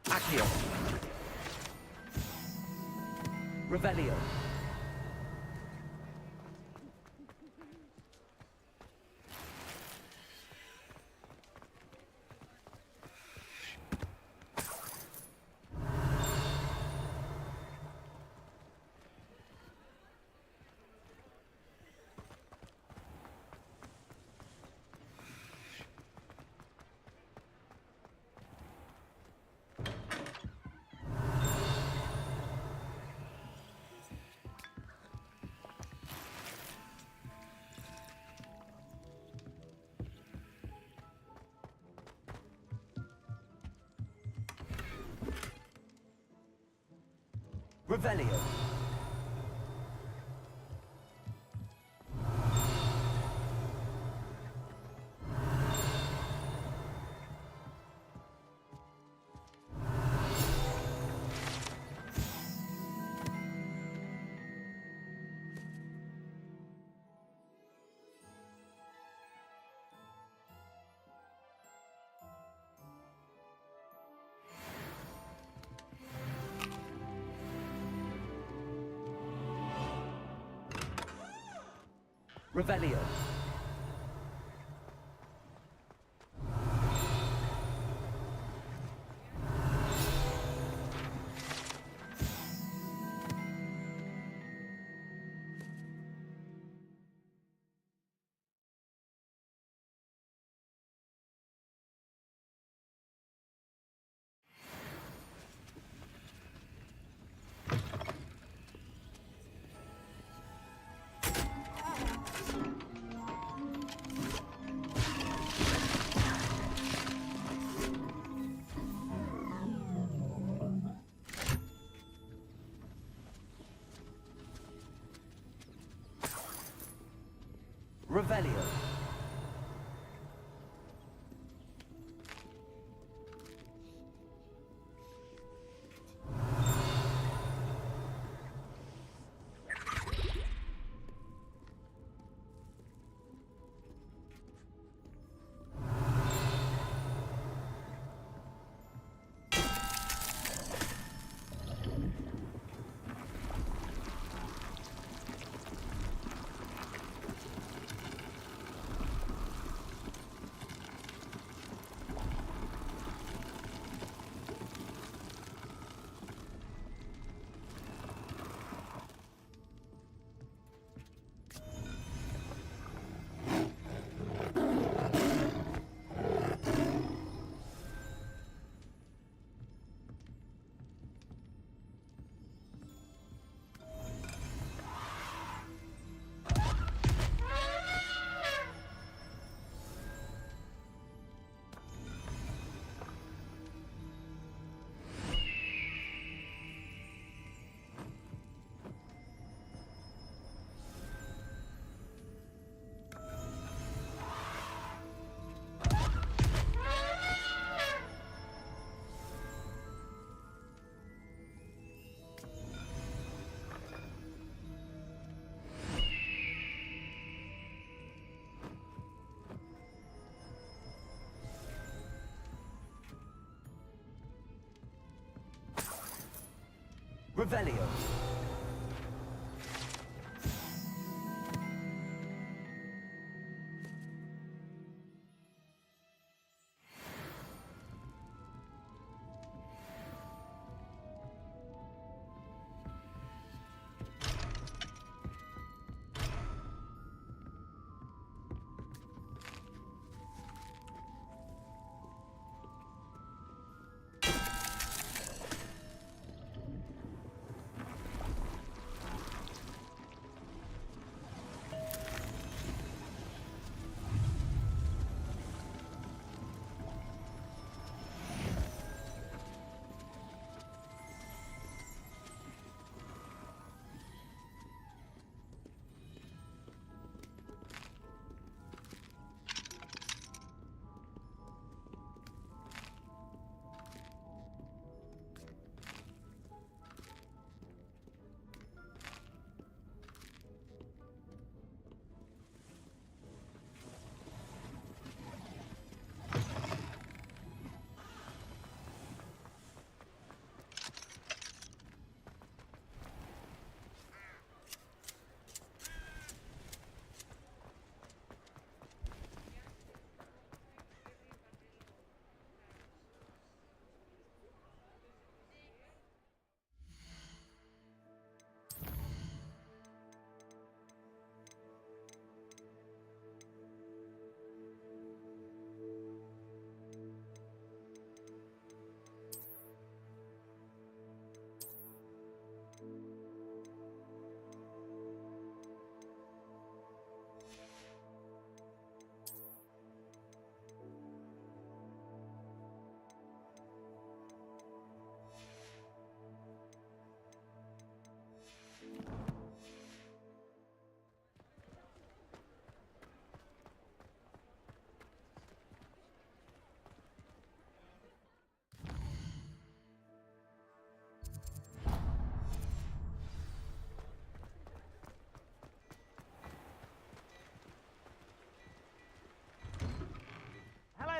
Accio. Revelio. Revelio. Revelio. Revelio. Revelio.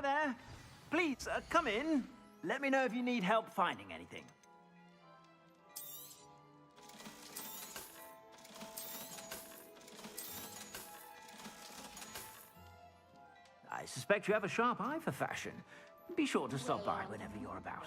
there. Please, come in. Let me know if you need help finding anything. I suspect you have a sharp eye for fashion. Be sure to stop by whenever you're about.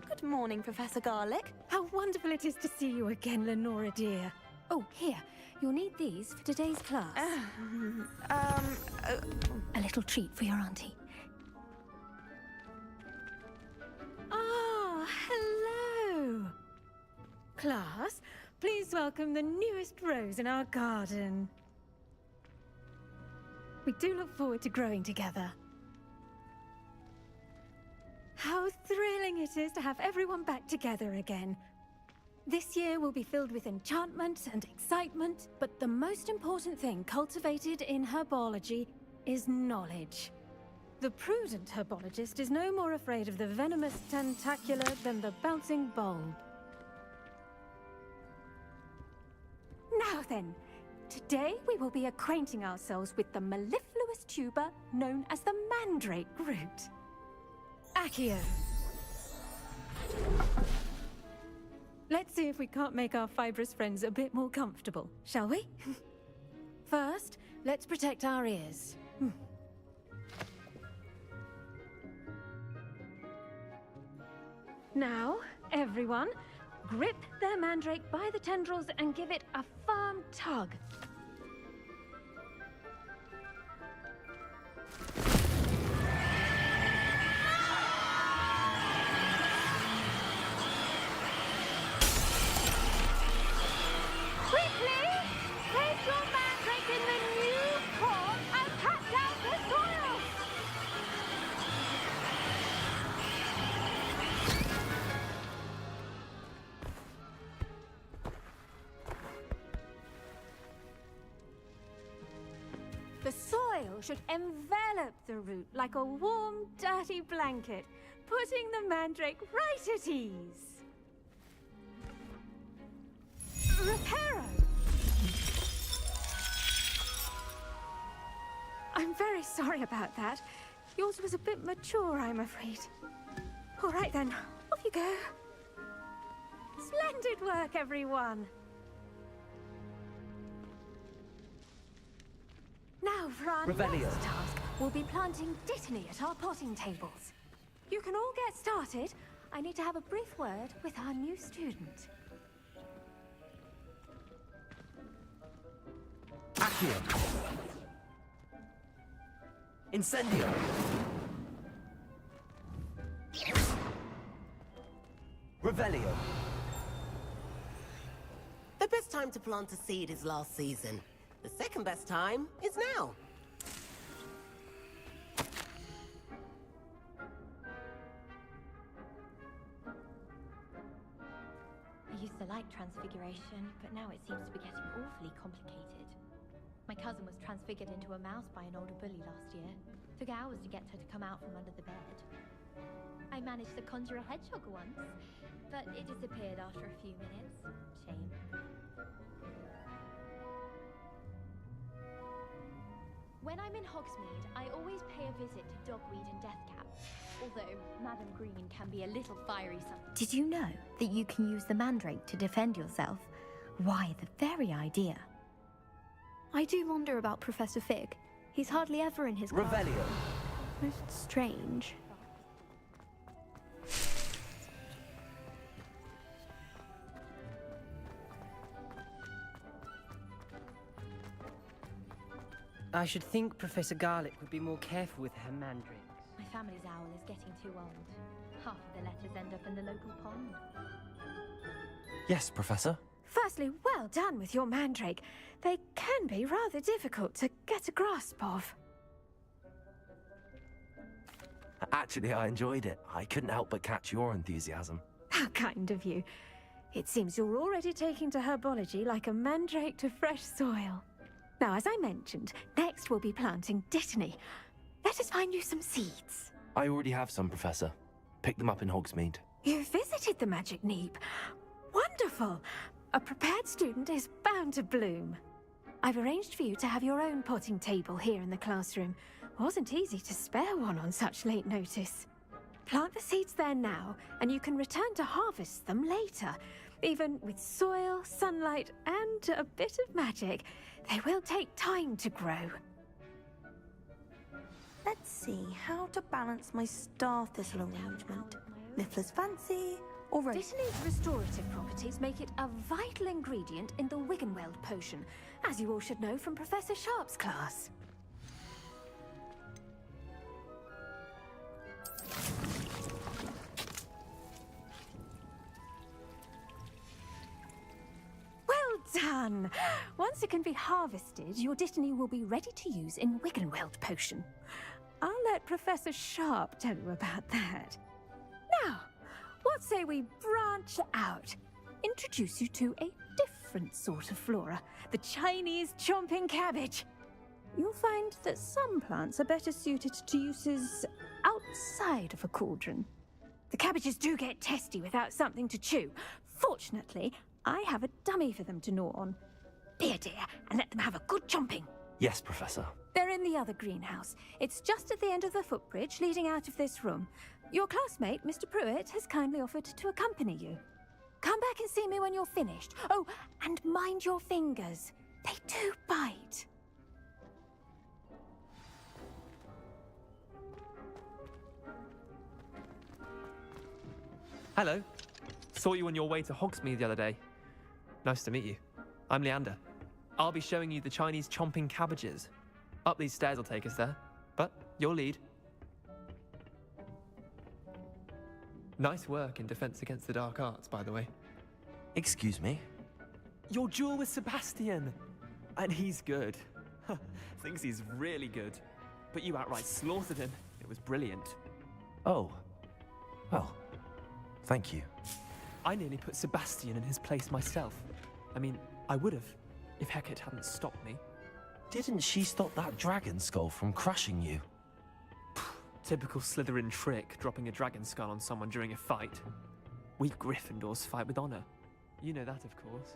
Good morning, Professor Garlic. How wonderful it is to see you again, Lenora dear. Oh, here. You'll need these for today's class. A little treat for your auntie. Ah, hello. Class, please welcome the newest rose in our garden. We do look forward to growing together. How thrilling it is to have everyone back together again. This year will be filled with enchantment and excitement, but the most important thing cultivated in herbology is knowledge. The prudent herbologist is no more afraid of the venomous tentacular than the bouncing bulb. Now then, today we will be acquainting ourselves with the mellifluous tuber known as the mandrake root. Accio. Let's see if we can't make our fibrous friends a bit more comfortable, shall we? First, let's protect our ears. Now, everyone, grip their mandrake by the tendrils and give it a firm tug. The soil should envelop the root like a warm, dirty blanket, putting the mandrake right at ease. Reparo! I'm very sorry about that. Yours was a bit mature, I'm afraid. All right then, off you go. Splendid work, everyone. Now for our Revelio. next task, we'll be planting Dittany at our potting tables. You can all get started. I need to have a brief word with our new student. Accio. Incendio. Revelio. The best time to plant a seed is last season. The second best time is now. I used to like transfiguration, but now it seems to be getting awfully complicated. My cousin was transfigured into a mouse by an older bully last year. Took hours to get her to come out from under the bed. I managed to conjure a hedgehog once, but it disappeared after a few minutes. Shame. When I'm in Hogsmeade, I always pay a visit to Dogweed and Deathcap, although Madam Green can be a little fiery sometimes. Did you know that you can use the mandrake to defend yourself? Why, the very idea. I do wonder about Professor Fig. He's hardly ever in his class. Revelio. Most strange. I should think Professor Garlick would be more careful with her mandrakes. My family's owl is getting too old. Half of the letters end up in the local pond. Yes, Professor? Firstly, well done with your mandrake. They can be rather difficult to get a grasp of. Actually, I enjoyed it. I couldn't help but catch your enthusiasm. How kind of you. It seems you're already taking to herbology like a mandrake to fresh soil. Now, as I mentioned, next we'll be planting Dittany. Let us find you some seeds. I already have some, Professor. Pick them up in Hogsmeade. You visited the Magic Neep. Wonderful! A prepared student is bound to bloom. I've arranged for you to have your own potting table here in the classroom. Wasn't easy to spare one on such late notice. Plant the seeds there now, and you can return to harvest them later. Even with soil, sunlight, and a bit of magic, they will take time to grow. Let's see how to balance my star thistle arrangement. Niffler's fancy or roast. Dittany's restorative properties make it a vital ingredient in the Wiggenweld potion, as you all should know from Professor Sharp's class. Well done! Once it can be harvested, your Dittany will be ready to use in Wiggenweld potion. I'll let Professor Sharp tell you about that. Now, what say we branch out? Introduce you to a different sort of flora, the Chinese chomping cabbage. You'll find that some plants are better suited to uses outside of a cauldron. The cabbages do get testy without something to chew. Fortunately, I have a dummy for them to gnaw on. Be a dear and let them have a good chomping. Yes, Professor. They're in the other greenhouse. It's just at the end of the footbridge leading out of this room. Your classmate, Mr. Pruitt, has kindly offered to accompany you. Come back and see me when you're finished. Oh, and mind your fingers. They do bite. Hello. Saw you on your way to Hogsmeade the other day. Nice to meet you. I'm Leander. I'll be showing you the Chinese chomping cabbages. Up these stairs will take us there, but your lead. Nice work in Defense Against the Dark Arts, by the way. Excuse me? Your duel with Sebastian! And he's good. Thinks he's really good. But you outright slaughtered him. It was brilliant. Oh. Well, thank you. I nearly put Sebastian in his place myself. I mean, I would have, if Hecate hadn't stopped me. Didn't she stop that dragon skull from crushing you? Typical Slytherin trick, dropping a dragon skull on someone during a fight. We Gryffindors fight with honor. You know that, of course.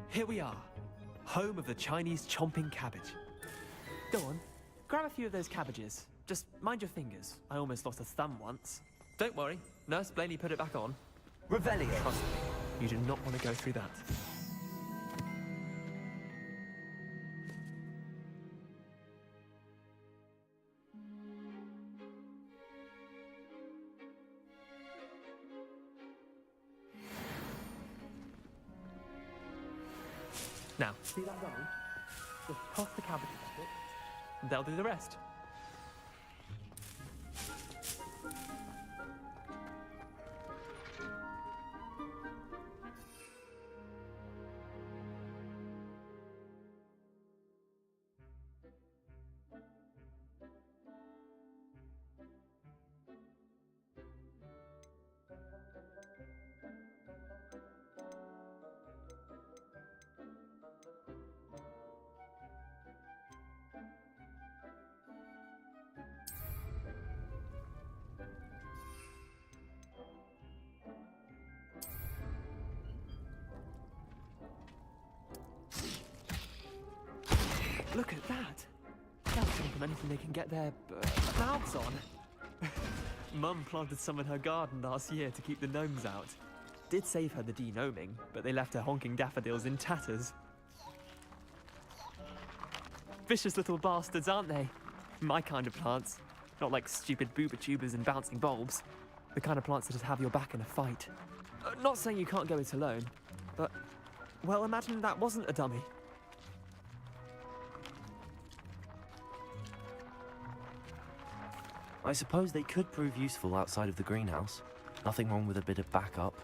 Here we are, home of the Chinese chomping cabbage. Go on, grab a few of those cabbages. Just mind your fingers. I almost lost a thumb once. Don't worry, Nurse Blaney put it back on. Revelio. Trust me, you do not want to go through that. Now, see that dummy? Just toss the cabbage at it, and they'll do the rest. Look at that! That's from anything they can get their mouths on. Mum planted some in her garden last year to keep the gnomes out. Did save her the denoming, but they left her honking daffodils in tatters. Vicious little bastards, aren't they? My kind of plants. Not like stupid booba tubers and bouncing bulbs. The kind of plants that just have your back in a fight. Not saying you can't go it alone, but, well, imagine that wasn't a dummy. I suppose they could prove useful outside of the greenhouse. Nothing wrong with a bit of backup,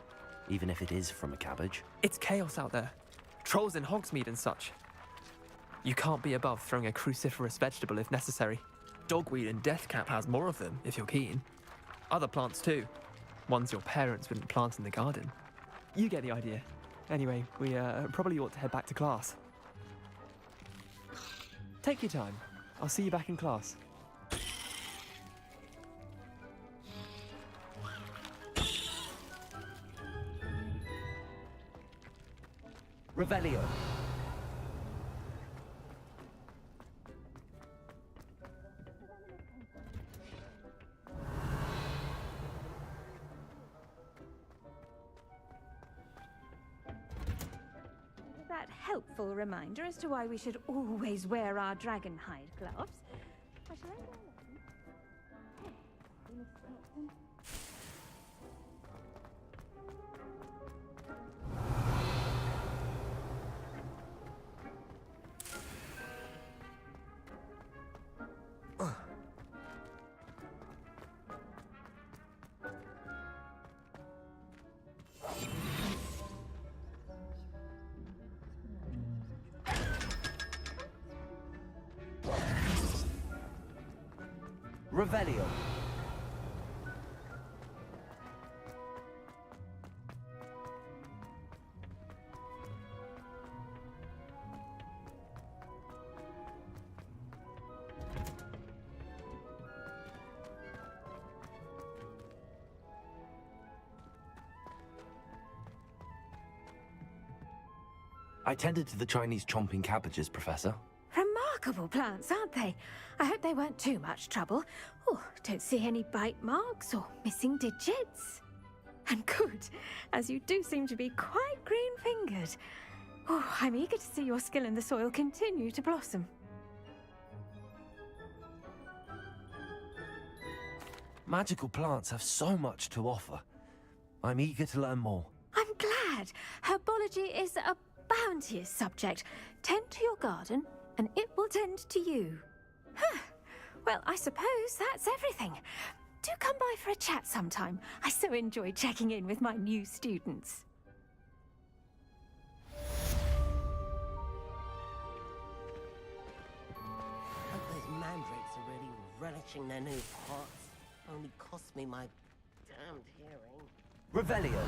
even if it is from a cabbage. It's chaos out there. Trolls in Hogsmeade and such. You can't be above throwing a cruciferous vegetable if necessary. Dogweed and deathcap has more of them, if you're keen. Other plants too. Ones your parents wouldn't plant in the garden. You get the idea. Anyway, we probably ought to head back to class. Take your time. I'll see you back in class. Revelio. That helpful reminder as to why we should always wear our dragon hide gloves. I shall end our lesson. Hey, Miss Watson. Revelio. I tended to the Chinese chomping cabbages, Professor. Remarkable plants, aren't they? I hope they weren't too much trouble. Oh, don't see any bite marks or missing digits. And good, as you do seem to be quite green-fingered. Oh, I'm eager to see your skill in the soil continue to blossom. Magical plants have so much to offer. I'm eager to learn more. I'm glad. Herbology is a bounteous subject. Tend to your garden, and it will tend to you. Huh. Well, I suppose that's everything. Do come by for a chat sometime. I so enjoy checking in with my new students. Hope those mandrakes are really relishing their new pots. Only cost me my damned hearing. Revelio.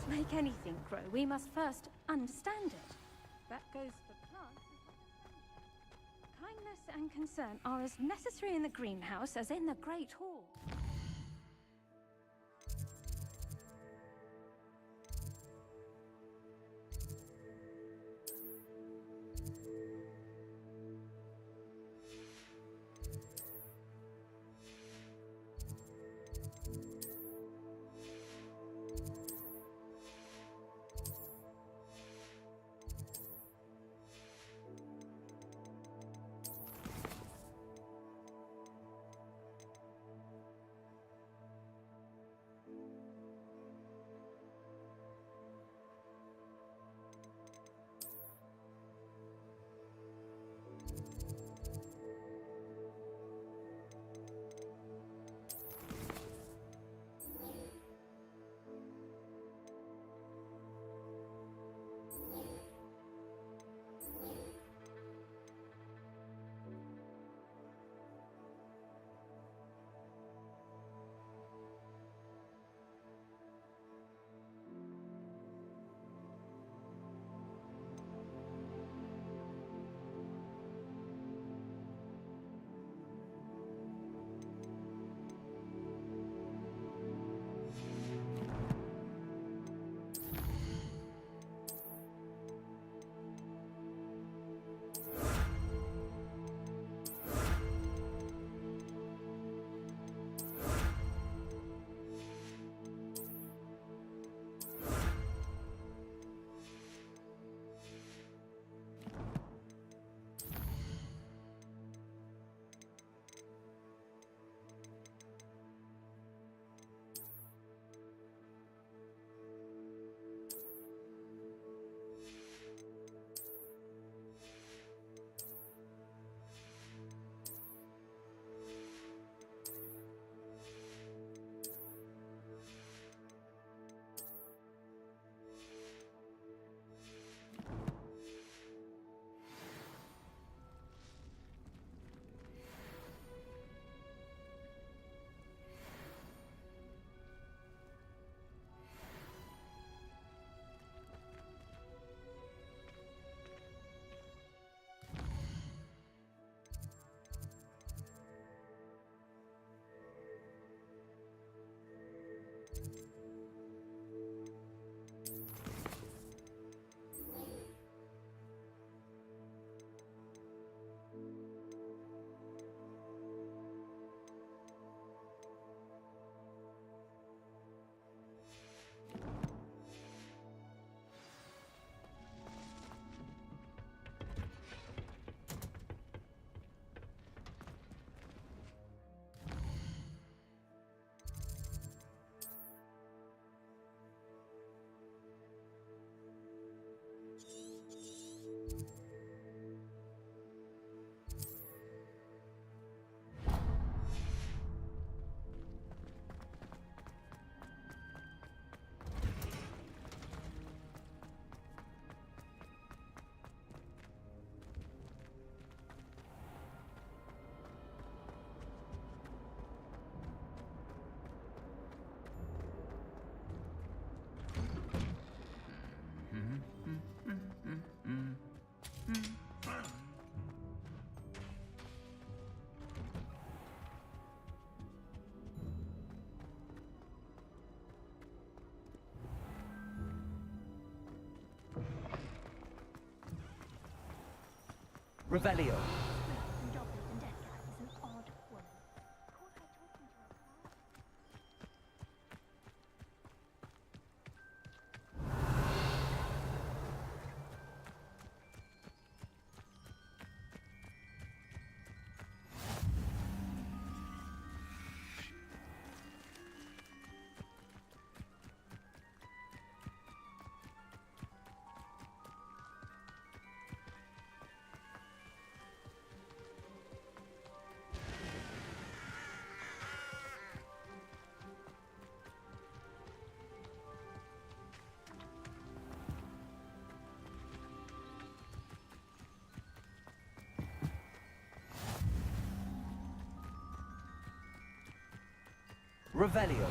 To make anything grow, we must first understand it. That goes for plants. Kindness and concern are as necessary in the greenhouse as in the Great Hall. Revelio. Revelio.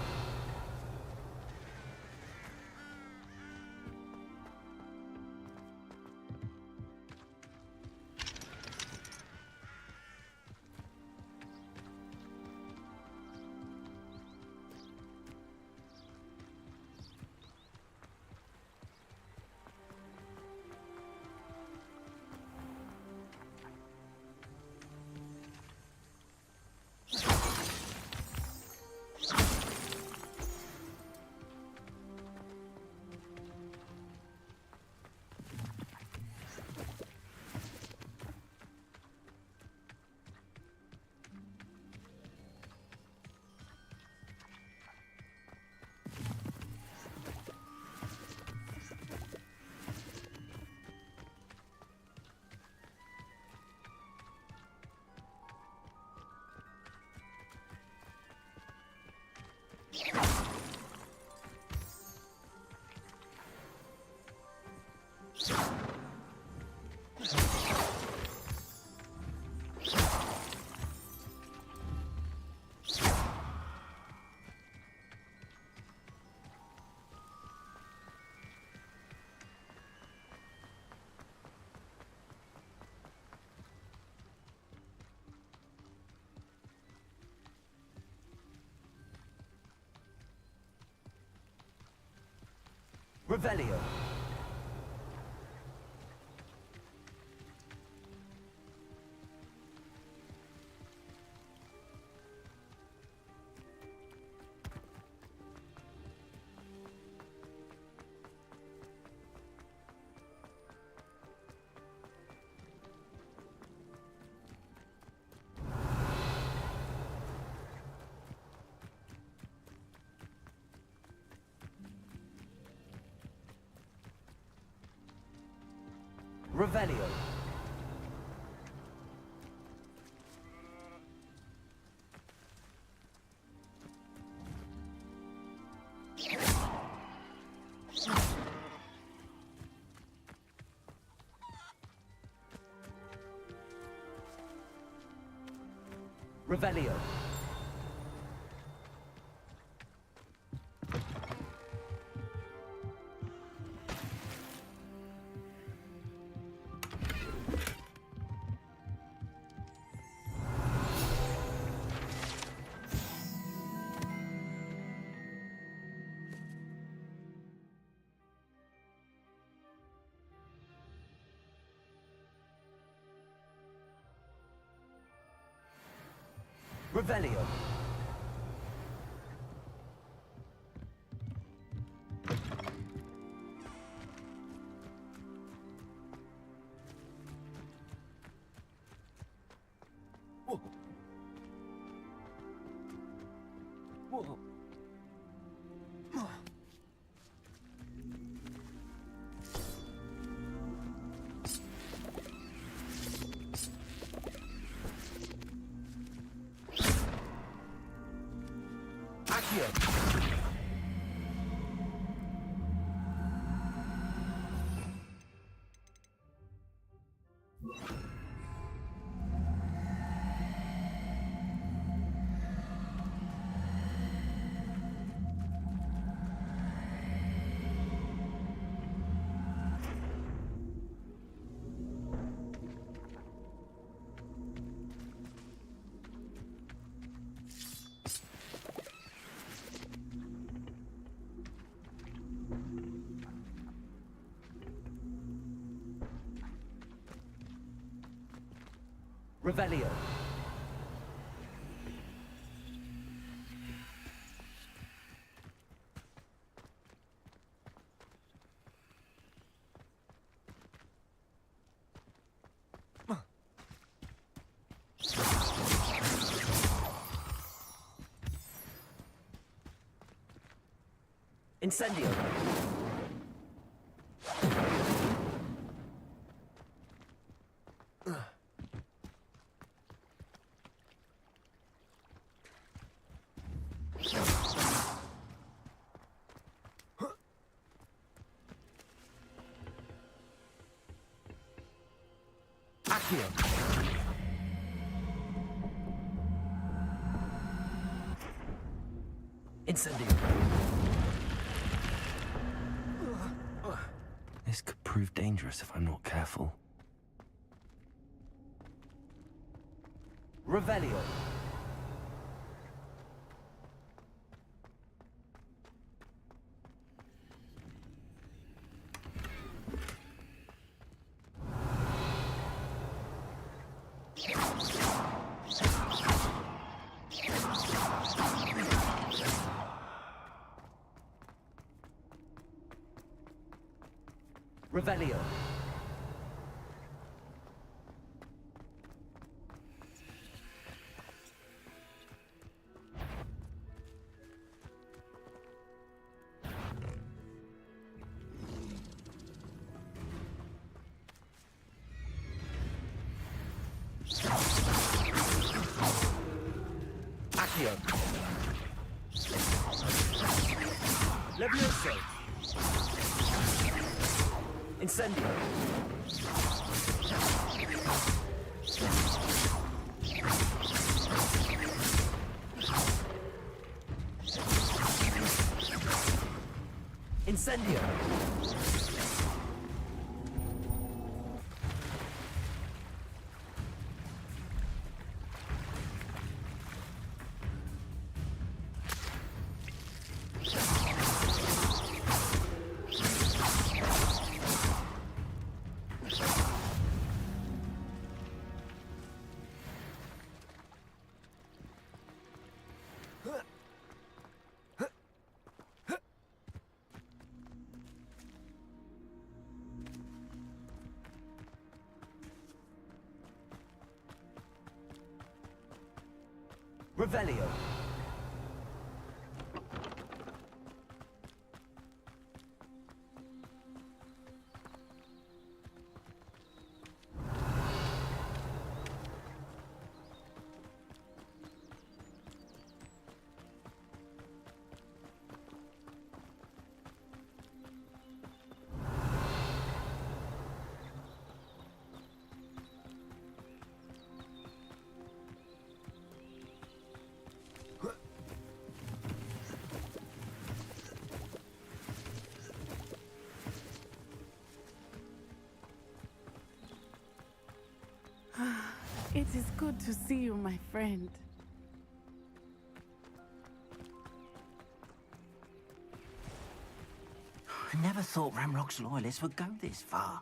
Revelio. Revelio. Revelio. Revelio. Whoa. Whoa. Revelio. Incendio. Accio. Incendio. This could prove dangerous if I'm not careful. Revelio. Revelio. Accio. Levioso. Incendio. Incendio. Revelio. It is good to see you, my friend. I never thought Ramrock's loyalists would go this far.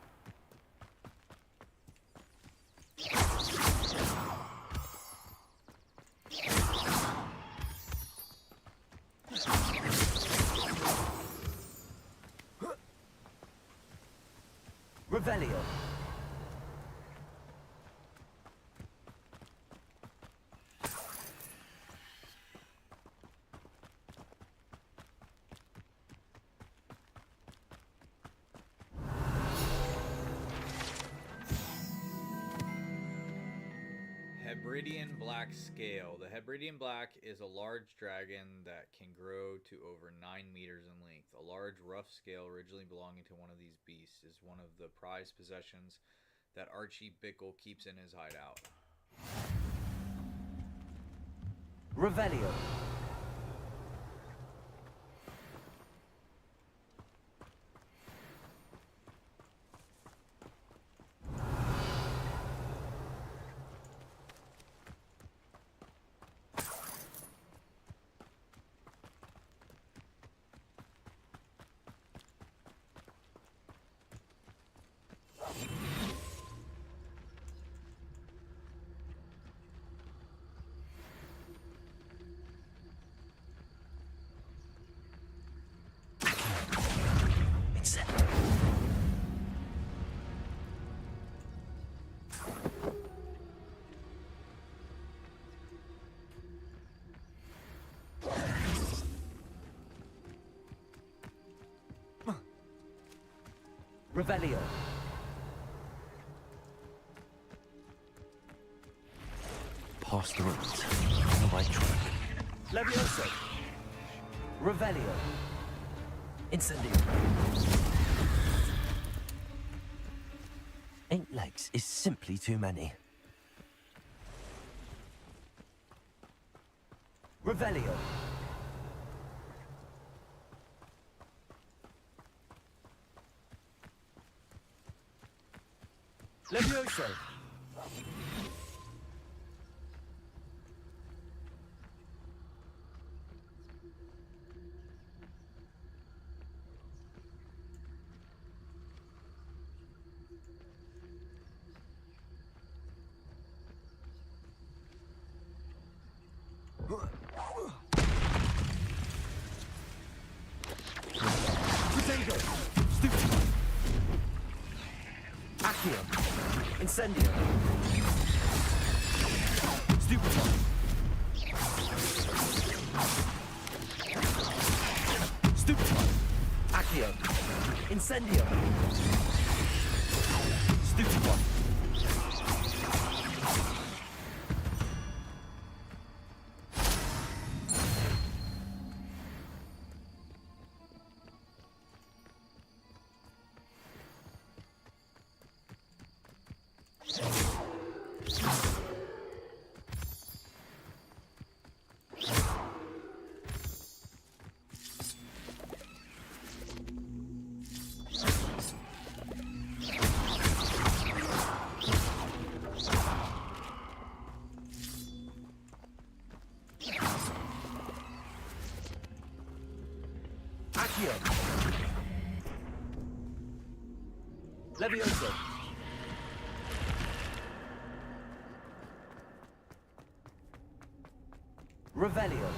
Revelio. Hebridean Black Scale. The Hebridean Black is a large dragon that can grow to over 9 meters in length. A large rough scale originally belonging to one of these beasts is one of the prized possessions that Archie Bickle keeps in his hideout. Revelio. Revelio. Past the roads. On the right track. Levioso. Revelio. Incendio. 8 legs is simply too many. Revelio. Levioso. Potato. Stupid. Accio. Incendio. Stupid. Stupid. Accio. Incendio. Stupid one. Accio. Levioso. Revelio.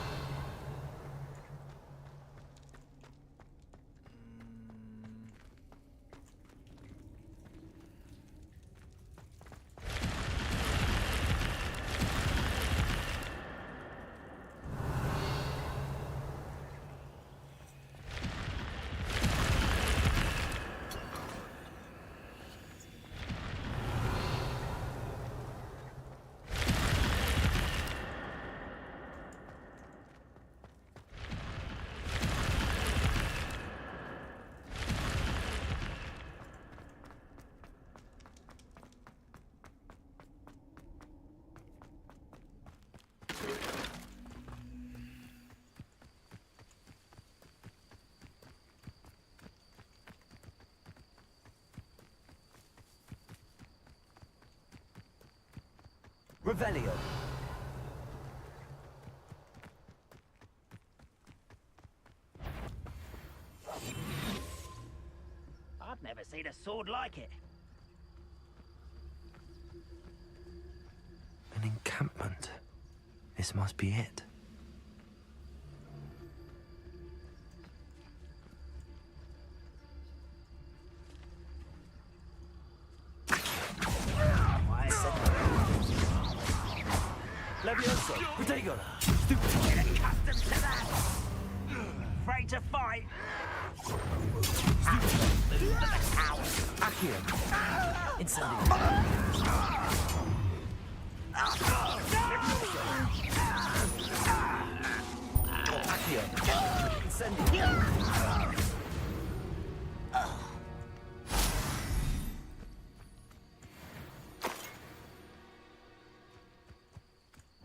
Revelio. I've never seen a sword like it. An encampment. This must be it. Protego! Get accustomed to that! Afraid to fight? Move to the coward! Accio! Incendio! Accio! Incendio!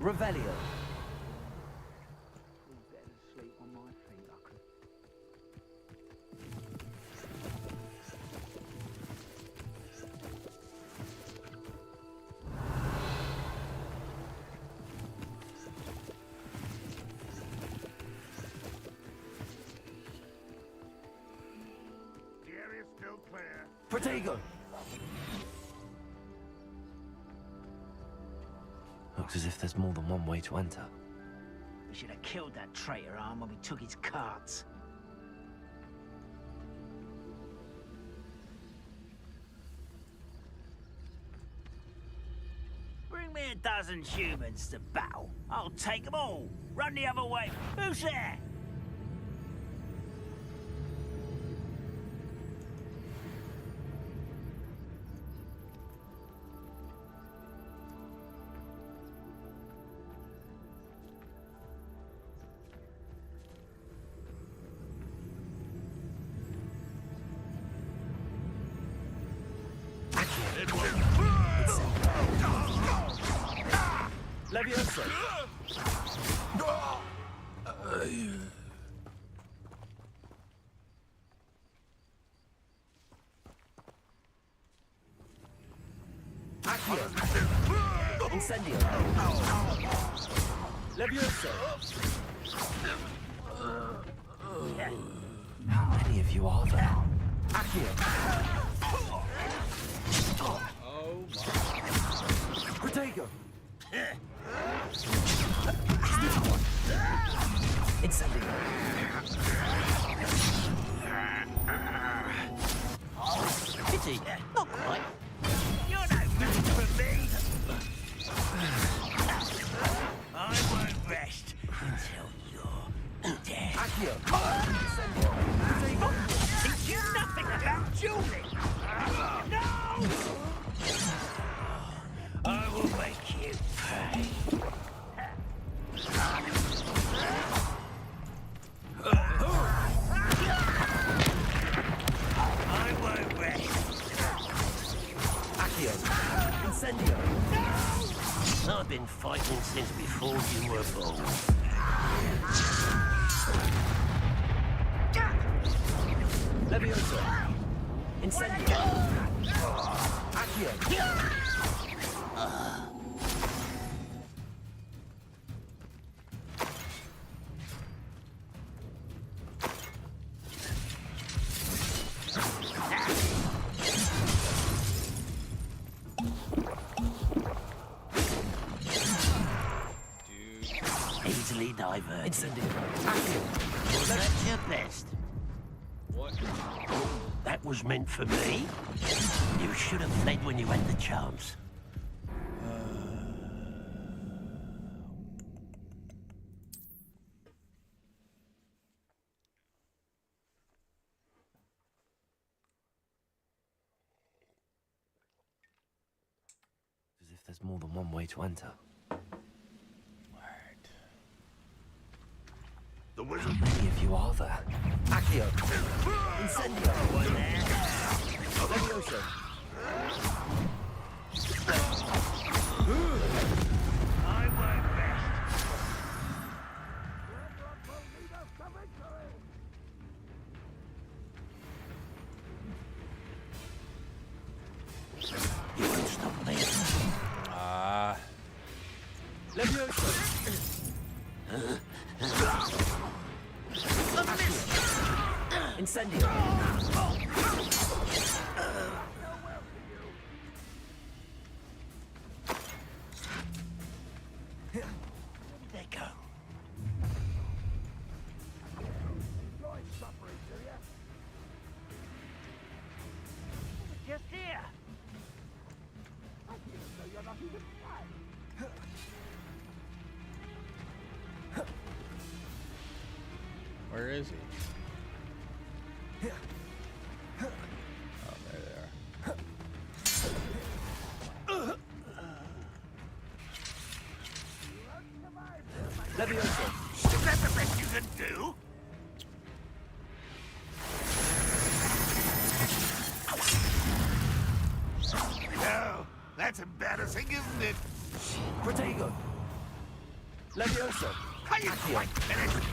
Revelio. Protego! Looks as if there's more than one way to enter. We should have killed that traitor arm when we took his carts. Bring me a dozen humans to battle. I'll take them all. Run the other way. Who's there? Levioso! Accio! Incendio! Levioso! How many of you are there? Accio! Oh my. Protego! Incendio! Pity. Not quite. You're no good for me. I won't rest until you're dead. Accio! Teach you nothing about dueling. No! I will make you pay. I won't rest. Accio! Incendio! I've been fighting since before you were born. Levioso! Incendio! Accio! Easily diverted. Incendio! Was that your best? What? That was meant for me? You should have fled when you had the chance. As if there's more than one way to enter. The wizard. How many of you are there? Accio! Incendio! Levioso! I won't rest. You won't stop me. Levioso! Incendio! There go. Just here. Where is he? Oh, there they are. Levioso. Is that the best you can do? No, that's embarrassing, isn't it? Protego. Levioso. Are you quite finished?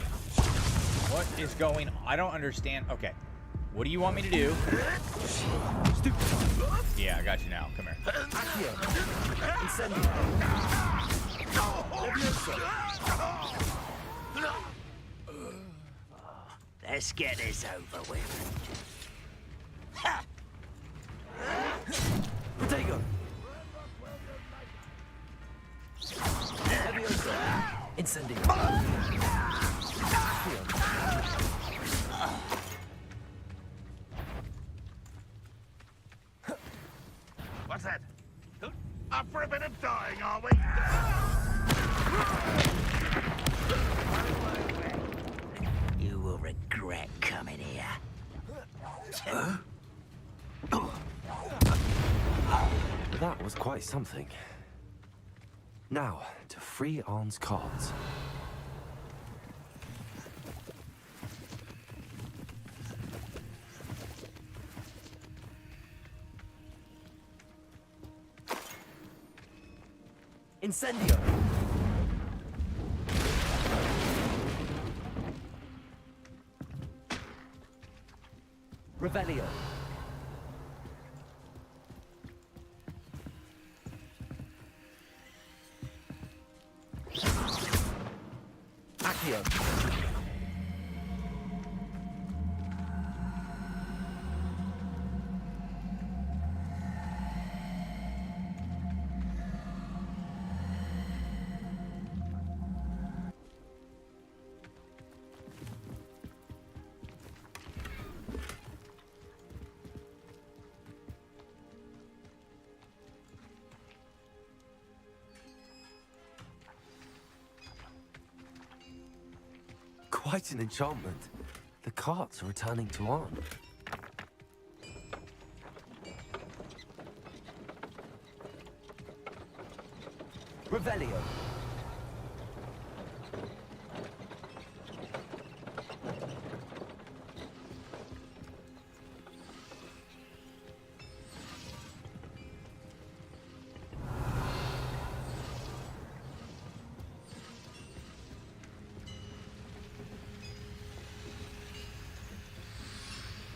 What is going on? I don't understand. Okay. What do you want me to do? Yeah, I got you now. Come here. Accio. Incendio. Levioso. Let's get this over with. Protego. Levioso. Incendio. Accio. What's that? Up for a bit of dying, are we? You will regret coming here. That was quite something. Now, to free Arn's cards. Incendio. Revelio. Accio. Quite an enchantment. The carts are returning to Arn. Revelio.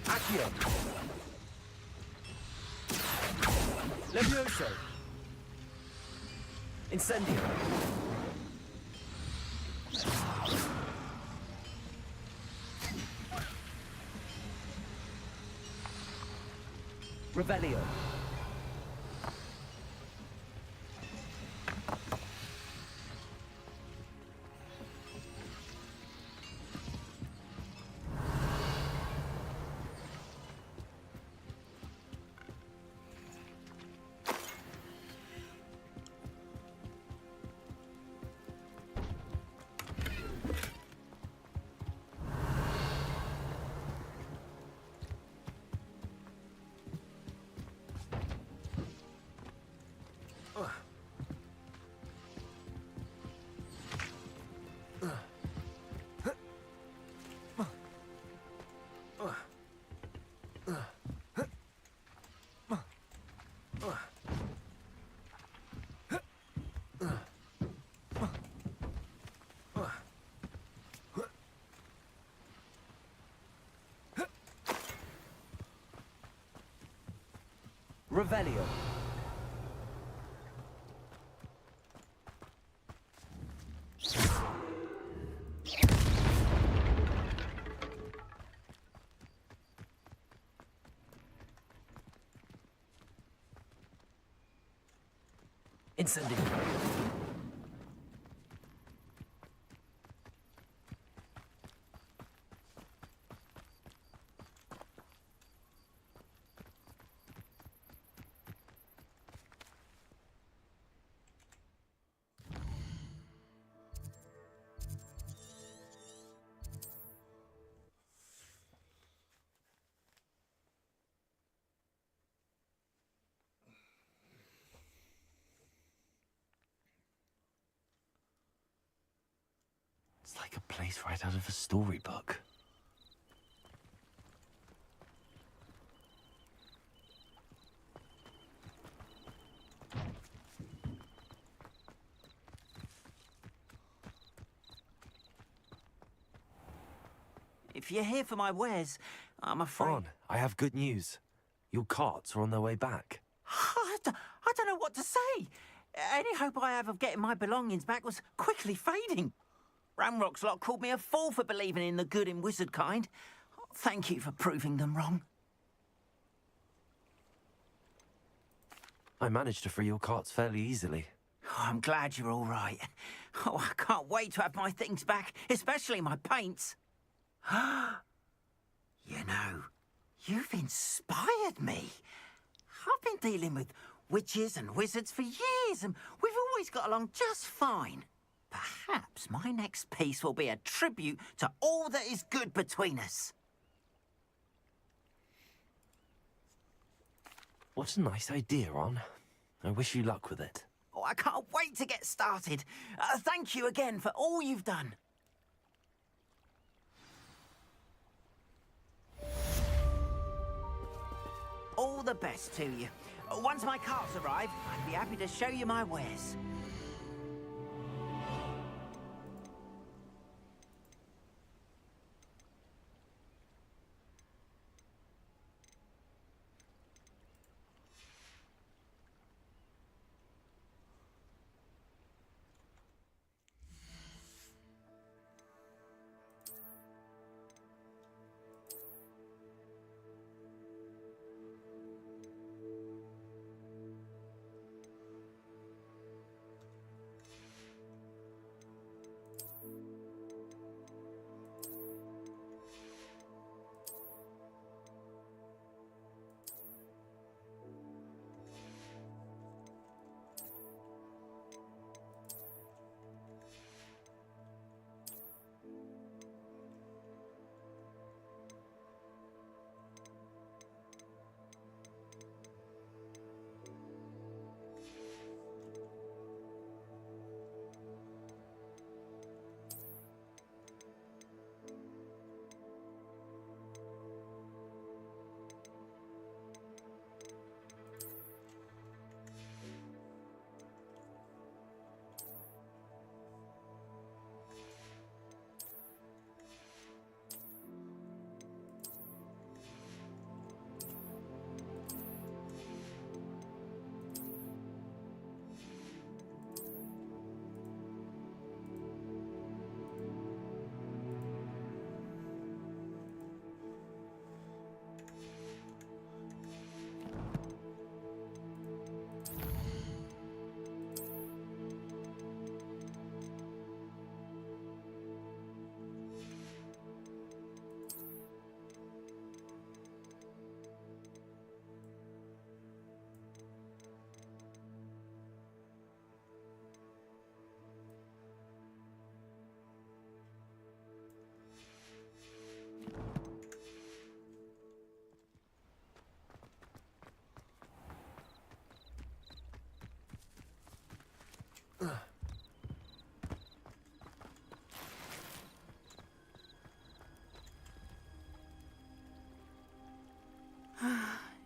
Accio. Levioso. Incendio. Revelio. Revelio. Incendio. It's like a place right out of a storybook. If you're here for my wares, I'm afraid... Ron, I have good news. Your carts are on their way back. I don't know what to say. Any hope I have of getting my belongings back was quickly fading. Ramrock's lot called me a fool for believing in the good in wizard kind. Thank you for proving them wrong. I managed to free your carts fairly easily. Oh, I'm glad you're all right. Oh, I can't wait to have my things back, especially my paints. You know, you've inspired me. I've been dealing with witches and wizards for years, and we've always got along just fine. Perhaps my next piece will be a tribute to all that is good between us. What a nice idea, Ron. I wish you luck with it. Oh, I can't wait to get started. Thank you again for all you've done. All the best to you. Once my carts arrive, I'd be happy to show you my wares.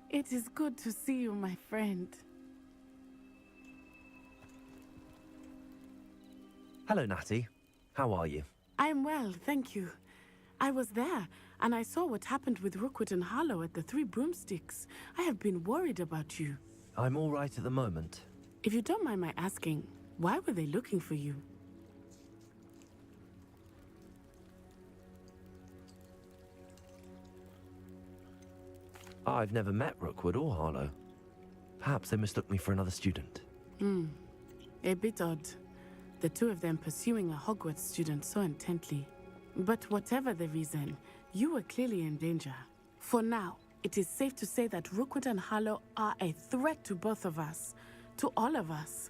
It is good to see you, my friend. Hello, Natty. How are you? I'm well, thank you. I was there, and I saw what happened with Rookwood and Harlow at the Three Broomsticks. I have been worried about you. I'm all right at the moment. If you don't mind my asking, why were they looking for you? I've never met Rookwood or Harlow. Perhaps they mistook me for another student. A bit odd. The two of them pursuing a Hogwarts student so intently. But whatever the reason, you were clearly in danger. For now, it is safe to say that Rookwood and Harlow are a threat to both of us, to all of us.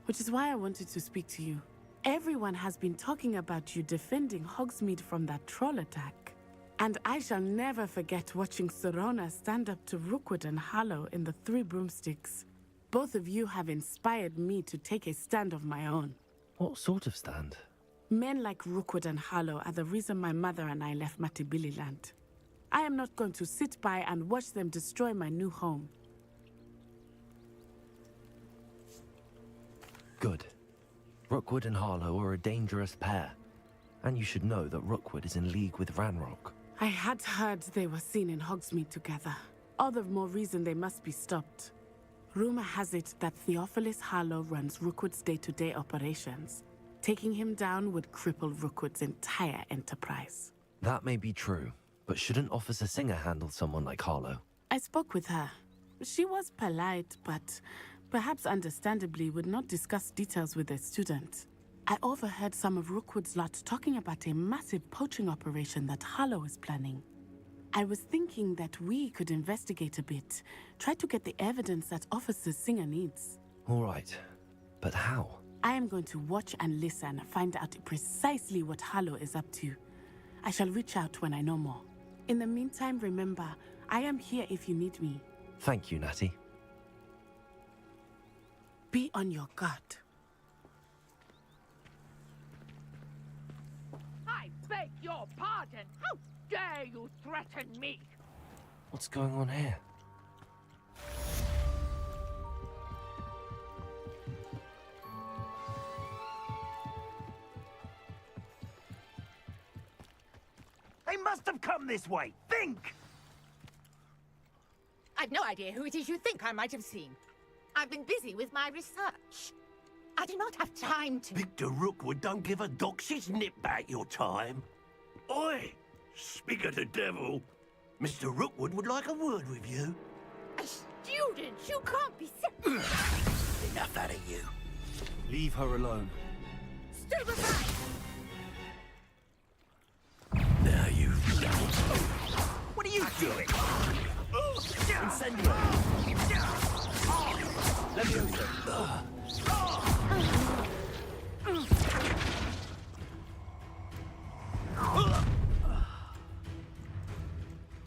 Which is why I wanted to speak to you. Everyone has been talking about you defending Hogsmeade from that troll attack. And I shall never forget watching Sorona stand up to Rookwood and Harlow in the Three Broomsticks. Both of you have inspired me to take a stand of my own. What sort of stand? Men like Rookwood and Harlow are the reason my mother and I left Matibili land. I am not going to sit by and watch them destroy my new home. Good. Rookwood and Harlow are a dangerous pair. And you should know that Rookwood is in league with Ranrock. I had heard they were seen in Hogsmeade together. All the more reason they must be stopped. Rumor has it that Theophilus Harlow runs Rookwood's day-to-day operations. Taking him down would cripple Rookwood's entire enterprise. That may be true, but shouldn't Officer Singer handle someone like Harlow? I spoke with her. She was polite, but perhaps understandably would not discuss details with a student. I overheard some of Rookwood's lot talking about a massive poaching operation that Harlow is planning. I was thinking that we could investigate a bit, try to get the evidence that Officer Singer needs. All right, but how? I am going to watch and listen, find out precisely what Harlow is up to. I shall reach out when I know more. In the meantime, remember, I am here if you need me. Thank you, Natty. Be on your guard. I beg your pardon. How dare you threaten me? What's going on here? They must have come this way. Think! I've no idea who it is you think I might have seen. I've been busy with my research. I do not have time to... Victor Rookwood don't give a doxy's nip back your time. Oi! Speak of the devil. Mr. Rookwood would like a word with you. A student? You can't be... Enough out of you. Leave her alone. Stupefy! Now you What are you doing? Incendio!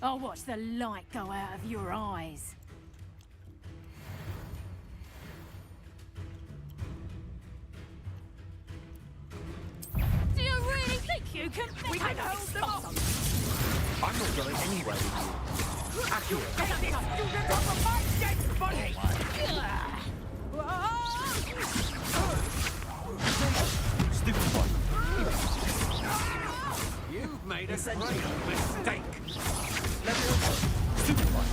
I'll watch the light go out of your eyes. Do you really think you can... We can hold them off! I'm not going anywhere with you. Accurate. Get this student off of my dead body! Stupid one. You've made a great mistake. Stupid one.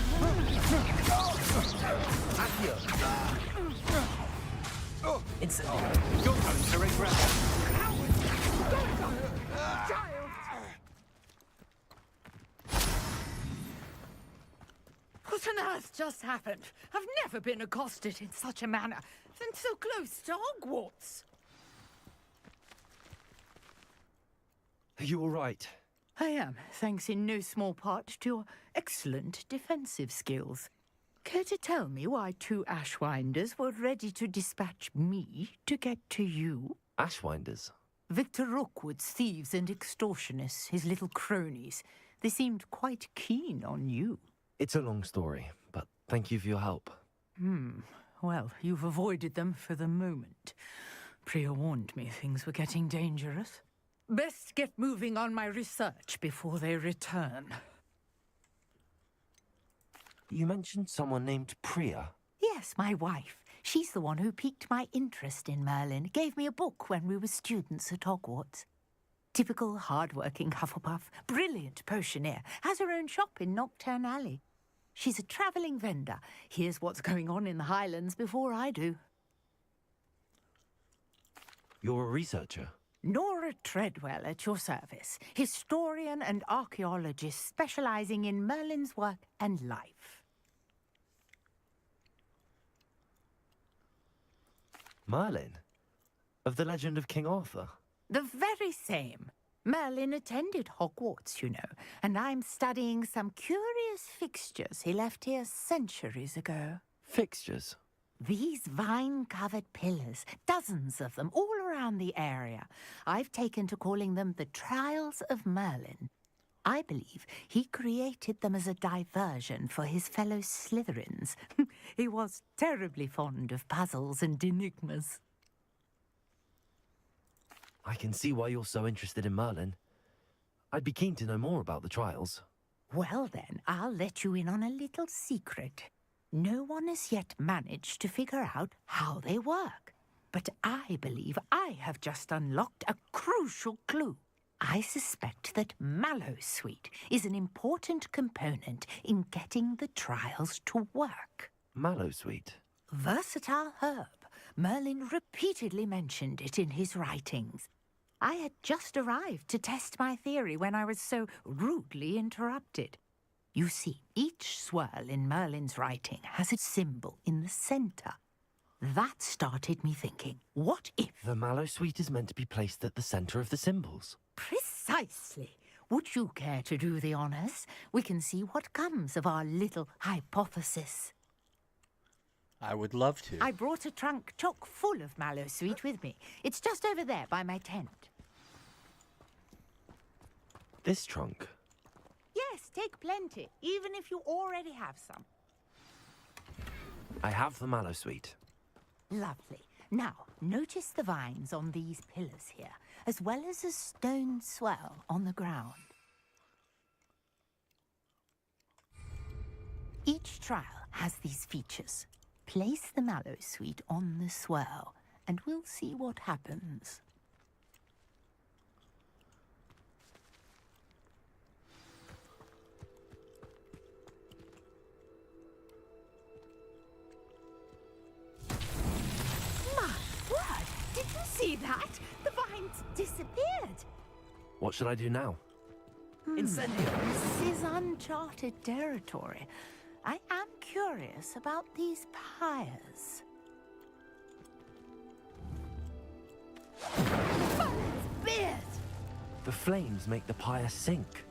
Incendio. You're going to regret it. Child! What on earth just happened? I've never been accosted in such a manner, and so close to Hogwarts. Are you all right? I am, thanks in no small part to your excellent defensive skills. Care to tell me why two Ashwinders were ready to dispatch me to get to you? Ashwinders? Victor Rookwood's thieves and extortionists, his little cronies. They seemed quite keen on you. It's a long story, but thank you for your help. Well, you've avoided them for the moment. Priya warned me things were getting dangerous. Best get moving on my research before they return. You mentioned someone named Priya. Yes, my wife. She's the one who piqued my interest in Merlin. Gave me a book when we were students at Hogwarts. Typical hard-working Hufflepuff, brilliant potioneer, has her own shop in Nocturne Alley. She's a travelling vendor. Hears what's going on in the Highlands before I do. You're a researcher? Nora Treadwell at your service, historian and archaeologist specialising in Merlin's work and life. Merlin? Of the legend of King Arthur? The very same. Merlin attended Hogwarts, you know, and I'm studying some curious fixtures he left here centuries ago. Fixtures? These vine-covered pillars, dozens of them, all around the area. I've taken to calling them the Trials of Merlin. I believe he created them as a diversion for his fellow Slytherins. He was terribly fond of puzzles and enigmas. I can see why you're so interested in Merlin. I'd be keen to know more about the trials. Well then, I'll let you in on a little secret. No one has yet managed to figure out how they work. But I believe I have just unlocked a crucial clue. I suspect that Mallowsweet is an important component in getting the trials to work. Mallowsweet? Versatile herb. Merlin repeatedly mentioned it in his writings. I had just arrived to test my theory when I was so rudely interrupted. You see, each swirl in Merlin's writing has a symbol in the center. That started me thinking, what if... The Mallowsweet is meant to be placed at the center of the symbols. Precisely. Would you care to do the honors? We can see what comes of our little hypothesis. I would love to. I brought a trunk chock full of Mallowsweet with me. It's just over there by my tent. This trunk? Yes, take plenty, even if you already have some. I have the Mallowsweet. Lovely. Now, notice the vines on these pillars here, as well as a stone swell on the ground. Each trial has these features. Place the Mallowsweet on the swell, and we'll see what happens. My word! Did you see that? The vines disappeared. What should I do now? Incendio! This is uncharted territory. I am curious about these pyres. Merlin's beard! The flames make the pyre sink.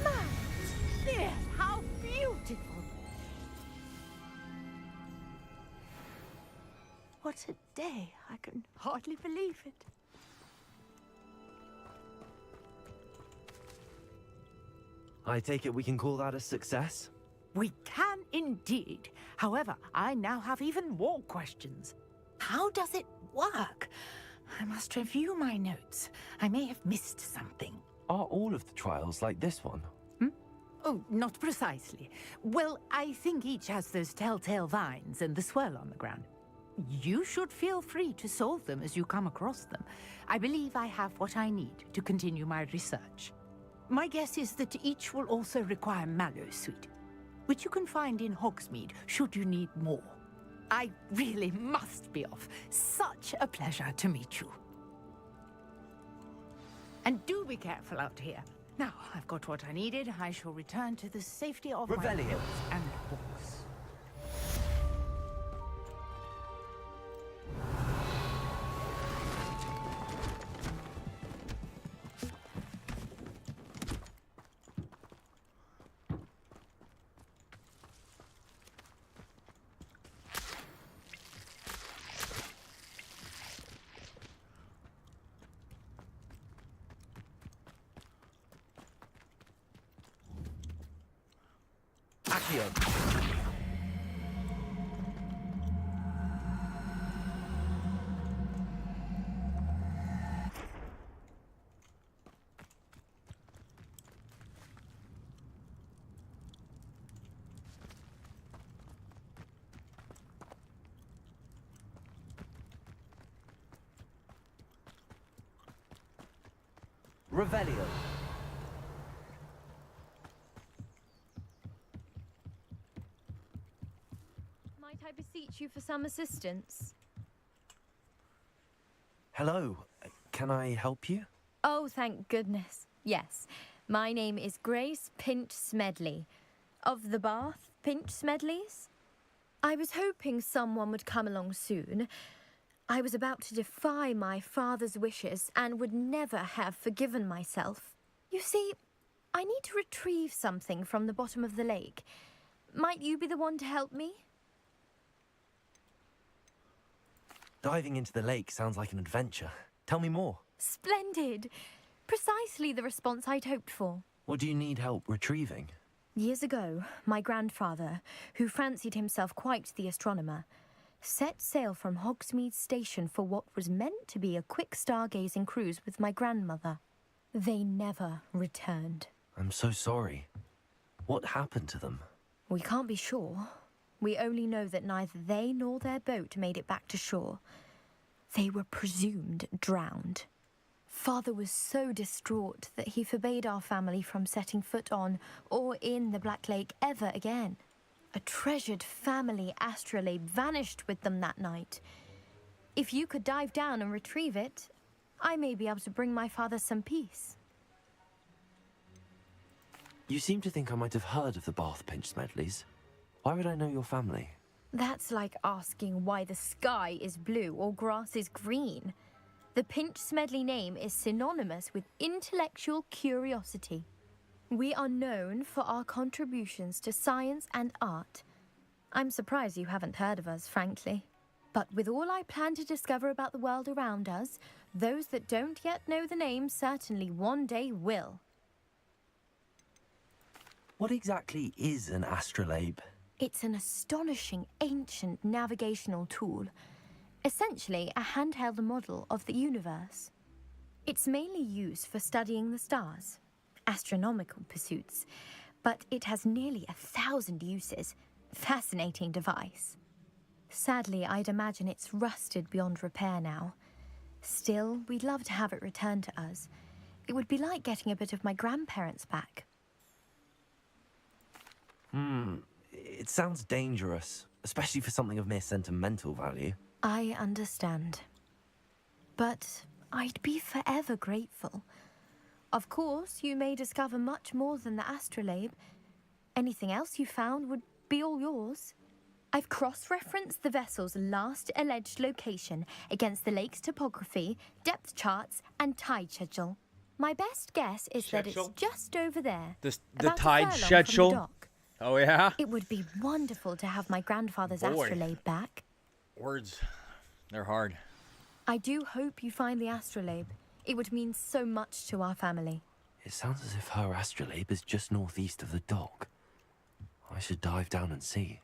Merlin's beard! How beautiful! What a day. I can hardly believe it. I take it we can call that a success? We can indeed. However, I now have even more questions. How does it work? I must review my notes. I may have missed something. Are all of the trials like this one? Oh, not precisely. Well, I think each has those telltale vines and the swirl on the ground. You should feel free to solve them as you come across them. I believe I have what I need to continue my research. My guess is that each will also require Mallowsweet, which you can find in Hogsmeade should you need more. I really must be off. Such a pleasure to meet you. And do be careful out here. Now, I've got what I needed. I shall return to the safety of my Revelio. clothes and books. Accio. Revelio. Might I beseech you for some assistance? Hello. Can I help you? Oh, thank goodness. Yes. My name is Grace Pinch Smedley. Of the Bath Pinch Smedleys? I was hoping someone would come along soon. I was about to defy my father's wishes and would never have forgiven myself. You see, I need to retrieve something from the bottom of the lake. Might you be the one to help me? Diving into the lake sounds like an adventure. Tell me more. Splendid! Precisely the response I'd hoped for. What do you need help retrieving? Years ago, my grandfather, who fancied himself quite the astronomer, set sail from Hogsmeade Station for what was meant to be a quick stargazing cruise with my grandmother. They never returned. I'm so sorry. What happened to them? We can't be sure. We only know that neither they nor their boat made it back to shore. They were presumed drowned. Father was so distraught that he forbade our family from setting foot on or in the Black Lake ever again. A treasured family astrolabe vanished with them that night. If you could dive down and retrieve it, I may be able to bring my father some peace. You seem to think I might have heard of the Bath Pinch Smedleys. Why would I know your family? That's like asking why the sky is blue or grass is green. The Pinch Smedley name is synonymous with intellectual curiosity. We are known for our contributions to science and art. I'm surprised you haven't heard of us, frankly. But with all I plan to discover about the world around us, those that don't yet know the name certainly one day will. What exactly is an astrolabe? It's an astonishing ancient navigational tool. Essentially a handheld model of the universe. It's mainly used for studying the stars, astronomical pursuits, but it has nearly 1,000 uses. Fascinating device. Sadly, I'd imagine it's rusted beyond repair now. Still, we'd love to have it returned to us. It would be like getting a bit of my grandparents back. It sounds dangerous, especially for something of mere sentimental value. I understand. But I'd be forever grateful. Of course, you may discover much more than the astrolabe. Anything else you found would be all yours. I've cross-referenced the vessel's last alleged location against the lake's topography, depth charts, and tide schedule. My best guess is that it's just over there. The about a tide furlong from the schedule? dock. Oh, yeah? It would be wonderful to have my grandfather's Boy. astrolabe back. Words. They're hard. I do hope you find the astrolabe. It would mean so much to our family. It sounds as if her astrolabe is just northeast of the dock. I should dive down and see.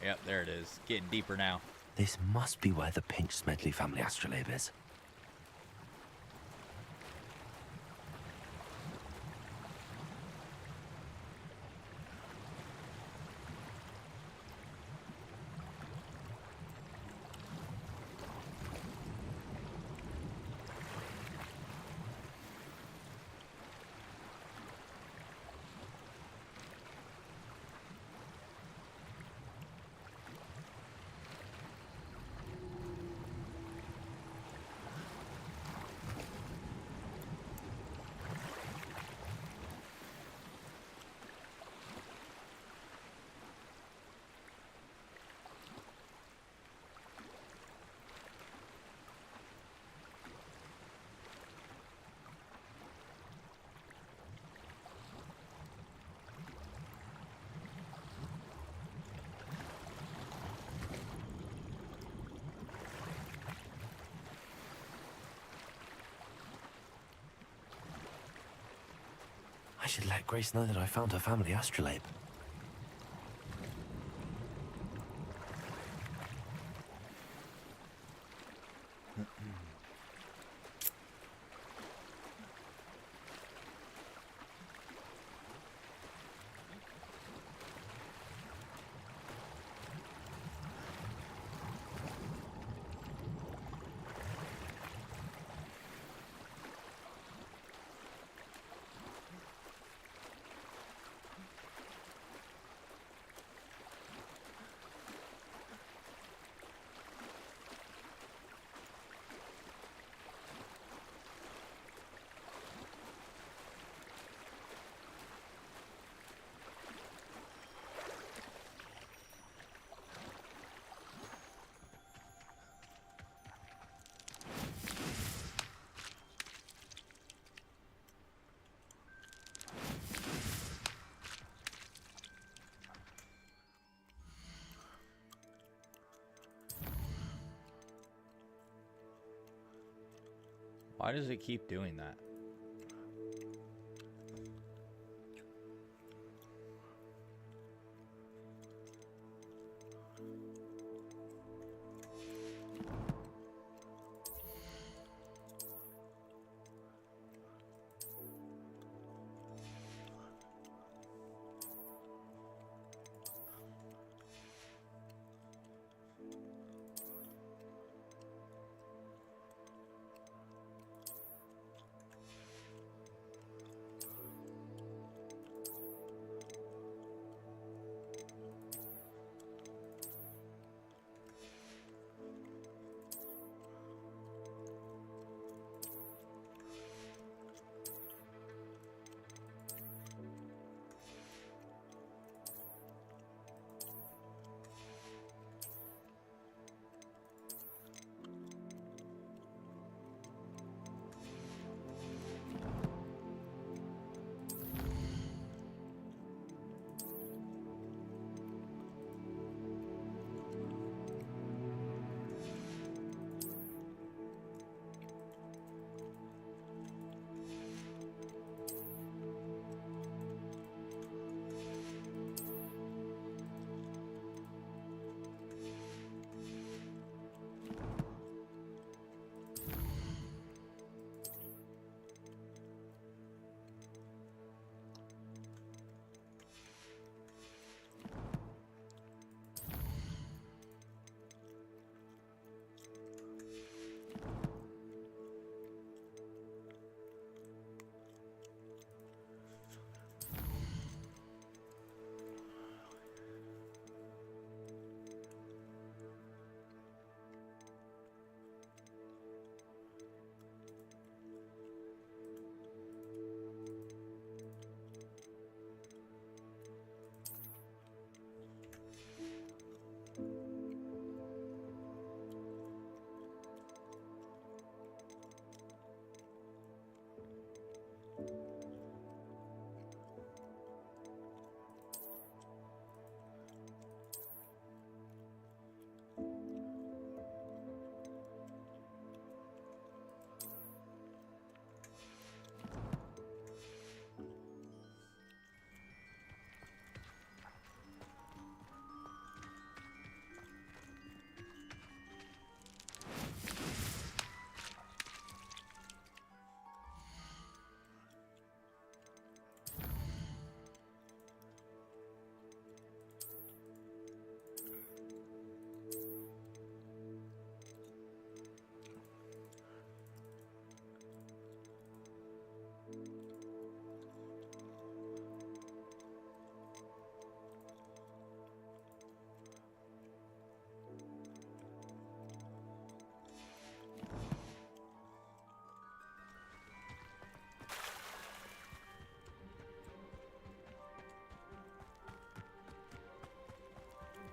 Yep, there it is. Getting deeper now. This must be where the Pinch Smedley family astrolabe is. I should let Grace know that I found her family astrolabe. Why does it keep doing that?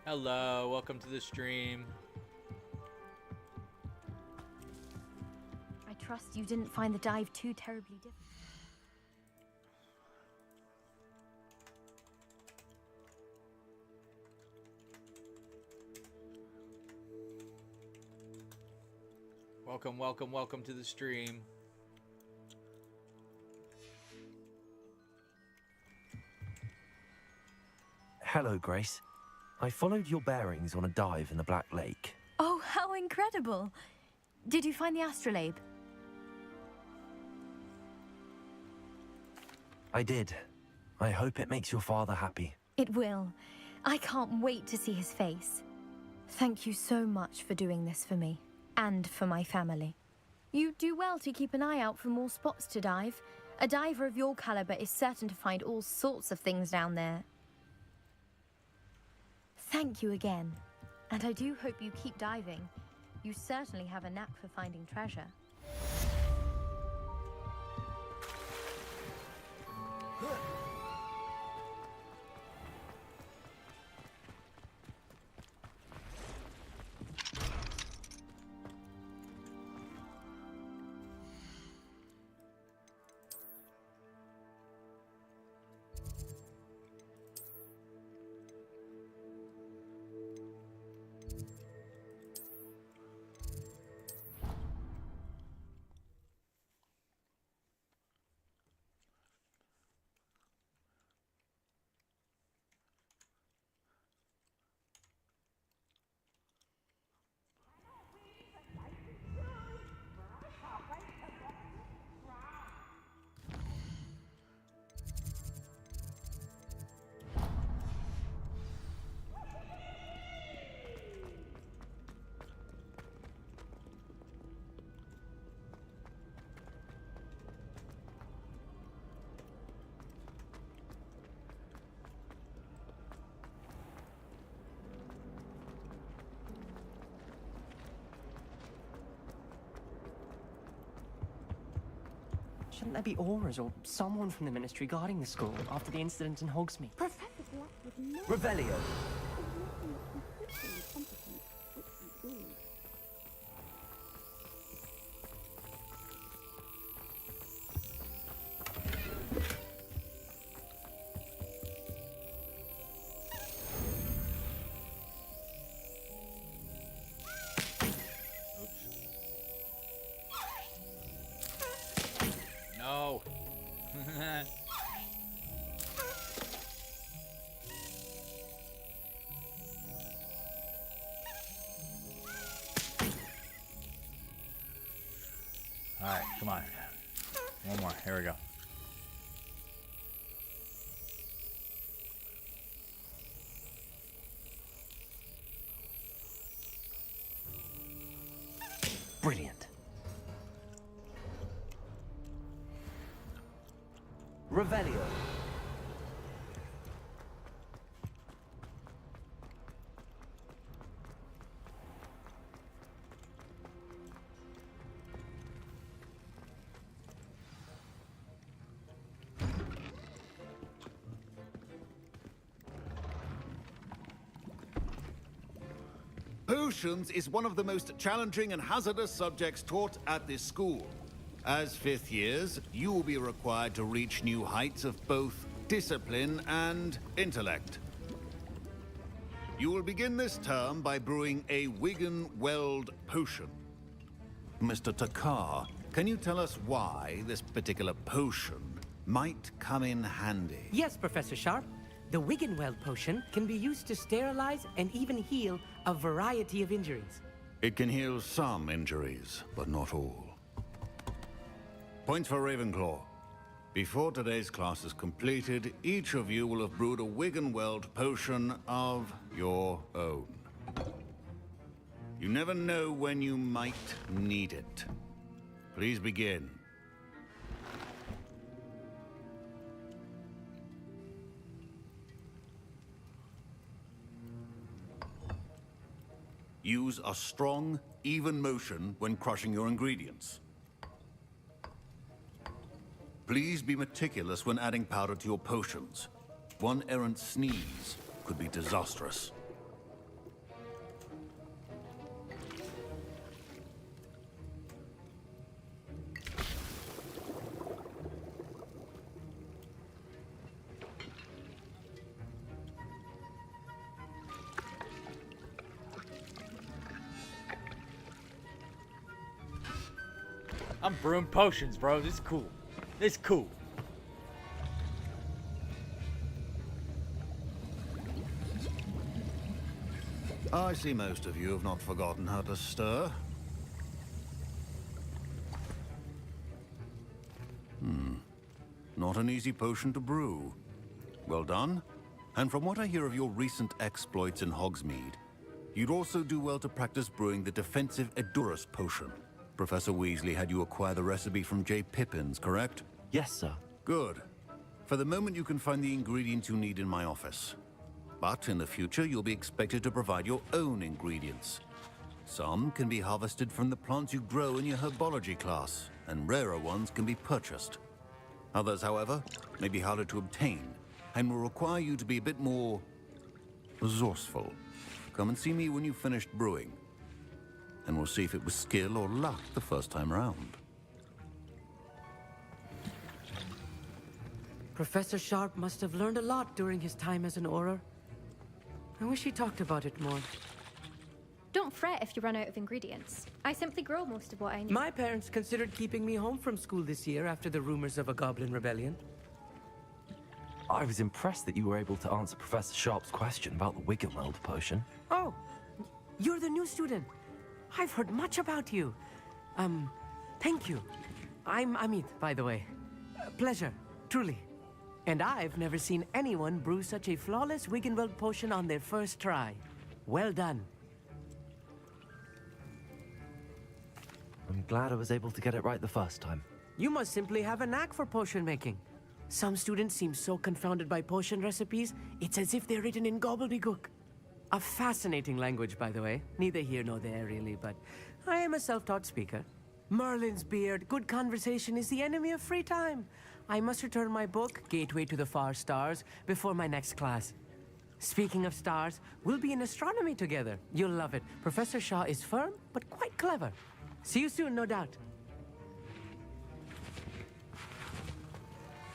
Hello, welcome to the stream. I trust you didn't find the dive too terribly difficult. Welcome, welcome, welcome to the stream. Hello, Grace. I followed your bearings on a dive in the Black Lake. Oh, how incredible! Did you find the astrolabe? I did. I hope it makes your father happy. It will. I can't wait to see his face. Thank you so much for doing this for me, and for my family. You do well to keep an eye out for more spots to dive. A diver of your caliber is certain to find all sorts of things down there. Thank you again, and I do hope you keep diving. You certainly have a knack for finding treasure. Shouldn't there be auras or someone from the ministry guarding the school after the incident in Hogsmeade? Revelio. No. All right, come on. One more. Here we go. Brilliant. Revelio. Potions is one of the most challenging and hazardous subjects taught at this school. As fifth years, you will be required to reach new heights of both discipline and intellect. You will begin this term by brewing a Wigan Weld potion. Mr. Takar, can you tell us why this particular potion might come in handy? Yes, Professor Sharp. The Wiggenweld potion can be used to sterilize and even heal a variety of injuries. It can heal some injuries, but not all. Points for Ravenclaw. Before today's class is completed, each of you will have brewed a Wiggenweld potion of your own. You never know when you might need it. Please begin. Use a strong, even motion when crushing your ingredients. Please be meticulous when adding powder to your potions. One errant sneeze could be disastrous. I'm brewing potions, bro. This is cool. This is cool. I see most of you have not forgotten how to stir. Not an easy potion to brew. Well done. And from what I hear of your recent exploits in Hogsmeade, you'd also do well to practice brewing the defensive Edurus potion. Professor Weasley had you acquire the recipe from J. Pippins, correct? Yes, sir. Good. For the moment, you can find the ingredients you need in my office. But in the future, you'll be expected to provide your own ingredients. Some can be harvested from the plants you grow in your herbology class, and rarer ones can be purchased. Others, however, may be harder to obtain, and will require you to be a bit more resourceful. Come and see me when you've finished brewing, and we'll see if it was skill or luck the first time around. Professor Sharp must have learned a lot during his time as an Auror. I wish he talked about it more. Don't fret if you run out of ingredients. I simply grow most of what I need. My parents considered keeping me home from school this year after the rumors of a goblin rebellion. I was impressed that you were able to answer Professor Sharp's question about the Wiggenweld potion. Oh, you're the new student. I've heard much about you. Thank you. I'm Amit, by the way. Pleasure, truly. And I've never seen anyone brew such a flawless Wiggenweld potion on their first try. Well done. I'm glad I was able to get it right the first time. You must simply have a knack for potion making. Some students seem so confounded by potion recipes, it's as if they're written in gobbledygook. A fascinating language, by the way. Neither here nor there, really, but I am a self-taught speaker. Merlin's beard. Good conversation is the enemy of free time. I must return my book, Gateway to the Far Stars, before my next class. Speaking of stars, we'll be in astronomy together. You'll love it. Professor Shaw is firm, but quite clever. See you soon, no doubt.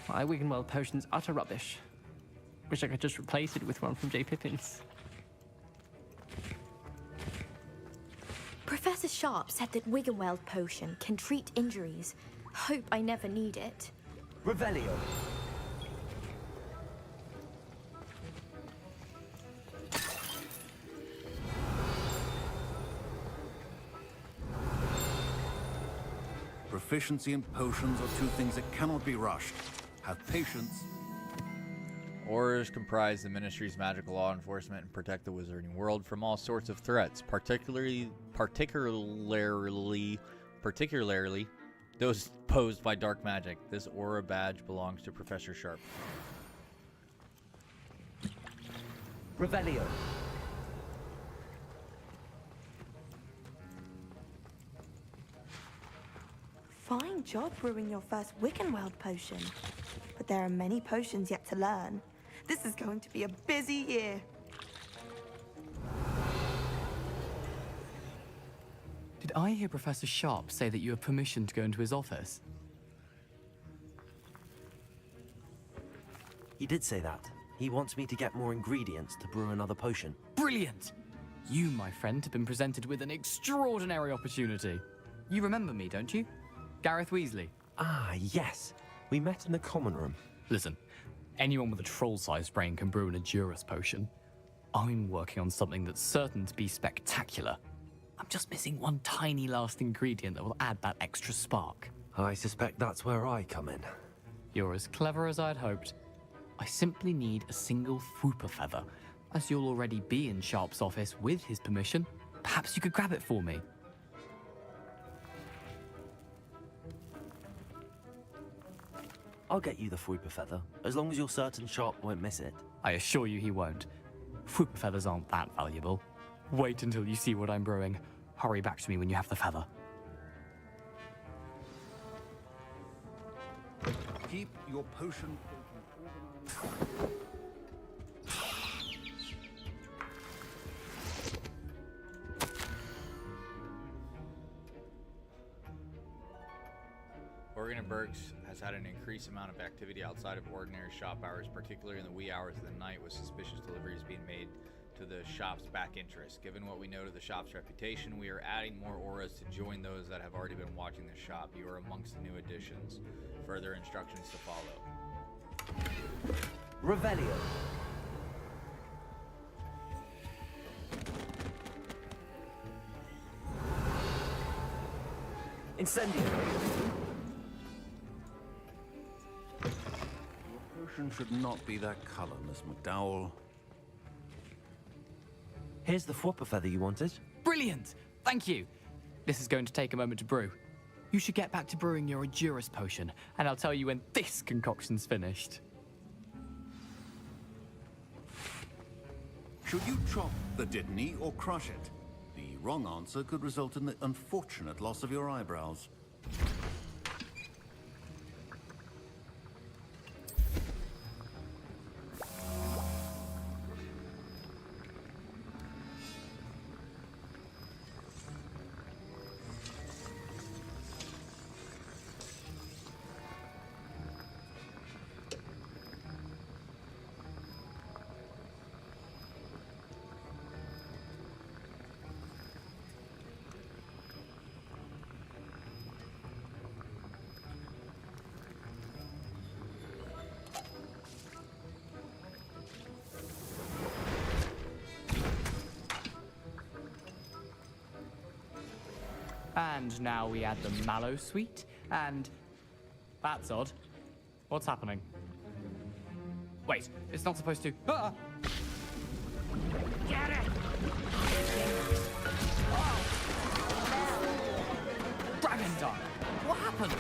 My Wiggenweld potion's utter rubbish. Wish I could just replace it with one from J. Pippin's. Professor Sharp said that Wiggenweld potion can treat injuries. Hope I never need it. Revelio. Proficiency and potions are two things that cannot be rushed. Have patience. Auras comprise the Ministry's magical law enforcement and protect the wizarding world from all sorts of threats, particularly those posed by dark magic. This aura badge belongs to Professor Sharp. Revelio. Fine job brewing your first Wiccanweld potion. But there are many potions yet to learn. This is going to be a busy year. Did I hear Professor Sharp say that you have permission to go into his office? He did say that. He wants me to get more ingredients to brew another potion. Brilliant! You, my friend, have been presented with an extraordinary opportunity. You remember me, don't you? Gareth Weasley. Ah, yes. We met in the common room. Listen, anyone with a troll-sized brain can brew an Adurus potion. I'm working on something that's certain to be spectacular. I'm just missing one tiny last ingredient that will add that extra spark. I suspect that's where I come in. You're as clever as I'd hoped. I simply need a single Fwooper feather. As you'll already be in Sharp's office with his permission, perhaps you could grab it for me. I'll get you the Fwooper feather, as long as you're certain Sharp won't miss it. I assure you he won't. Fwooper feathers aren't that valuable. Wait until you see what I'm brewing. Hurry back to me when you have the feather. Keep your potion. Organenberg's has had an increased amount of activity outside of ordinary shop hours, particularly in the wee hours of the night, with suspicious deliveries being made to the shop's back interest. Given what we know to the shop's reputation, we are adding more auras to join those that have already been watching the shop. You are amongst the new additions. Further instructions to follow. Revelio. Incendio. Your potion should not be that color, Miss McDowell. Here's the Fwooper feather you wanted. Brilliant! Thank you! This is going to take a moment to brew. You should get back to brewing your Adurus potion, and I'll tell you when this concoction's finished. Should you chop the Dittany or crush it? The wrong answer could result in the unfortunate loss of your eyebrows. And now we add the mallow sweet, and... That's odd. What's happening? Wait, it's not supposed to... Ah! Get it! Dragon Dog! What happened?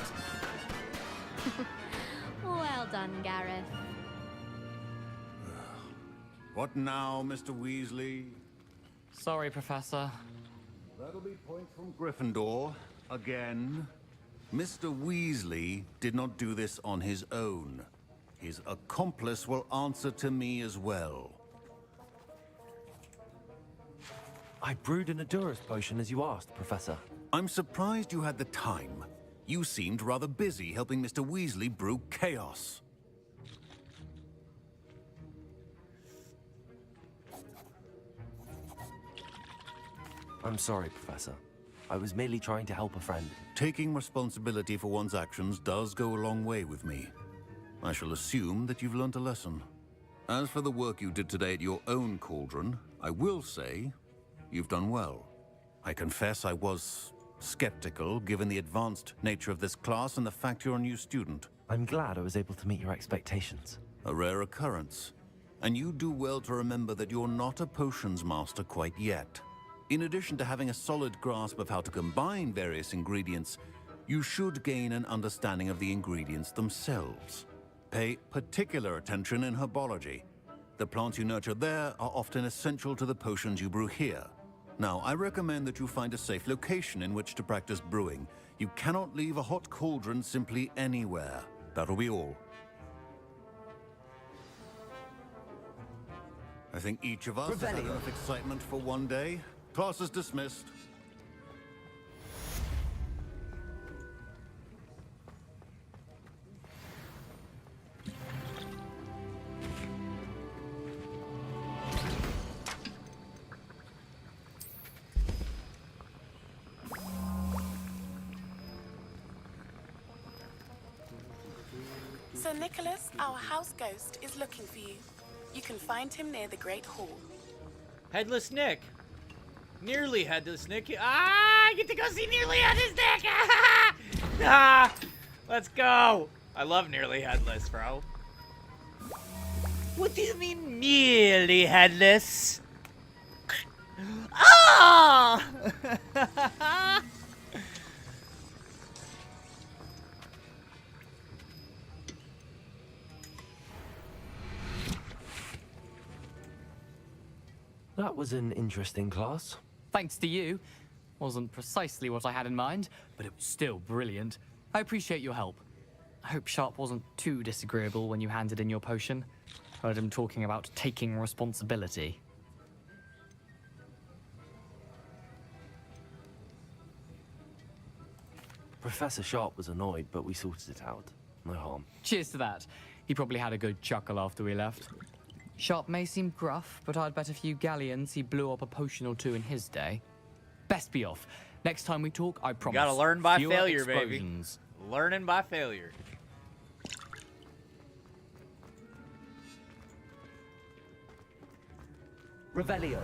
Well done, Gareth. What now, Mr. Weasley? Sorry, Professor. That'll be points from Gryffindor. Again? Mr. Weasley did not do this on his own. His accomplice will answer to me as well. I brewed an Adurus potion as you asked, Professor. I'm surprised you had the time. You seemed rather busy helping Mr. Weasley brew chaos. I'm sorry, Professor. I was merely trying to help a friend. Taking responsibility for one's actions does go a long way with me. I shall assume that you've learnt a lesson. As for the work you did today at your own cauldron, I will say you've done well. I confess I was skeptical, given the advanced nature of this class and the fact you're a new student. I'm glad I was able to meet your expectations. A rare occurrence. And you do well to remember that you're not a potions master quite yet. In addition to having a solid grasp of how to combine various ingredients, you should gain an understanding of the ingredients themselves. Pay particular attention in herbology. The plants you nurture there are often essential to the potions you brew here. Now, I recommend that you find a safe location in which to practice brewing. You cannot leave a hot cauldron simply anywhere. That'll be all. I think each of us has had enough excitement for one day. Class is dismissed. Sir Nicholas, our house ghost, is looking for you. You can find him near the Great Hall. Headless Nick. Nearly Headless Nick. I get to go see Nearly Headless Nick. Let's go. I love Nearly Headless, bro. What do you mean nearly headless? Ah! That was an interesting class. Thanks to you. Wasn't precisely what I had in mind, but it was still brilliant. I appreciate your help. I hope Sharp wasn't too disagreeable when you handed in your potion. Heard him talking about taking responsibility. Professor Sharp was annoyed, but we sorted it out. No harm. Cheers to that. He probably had a good chuckle after we left. Sharp may seem gruff, but I'd bet a few galleons he blew up a potion or two in his day. Best be off. Next time we talk, I promise. Gotta learn by fewer failure, explosions. baby. Learning by failure. Revelio.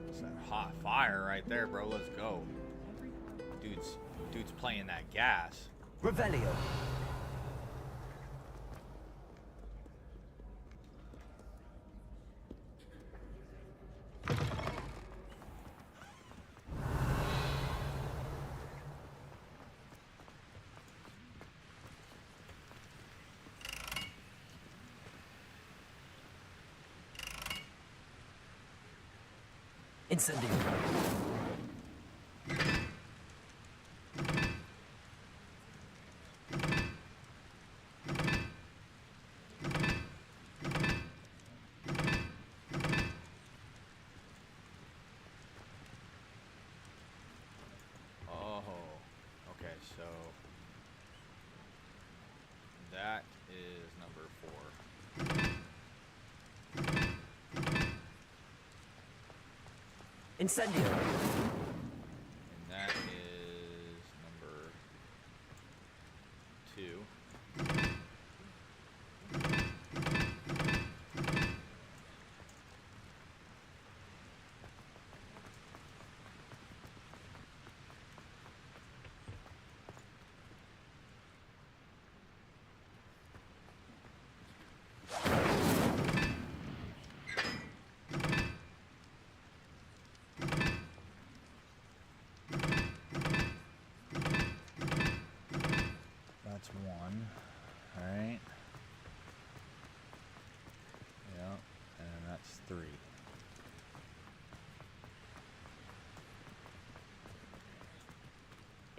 It's that hot fire right there, bro. Let's go. Dude's playing that gas. Revelio. Incendio. Oh, okay, so that is number 4. Incendio. And that is number 2.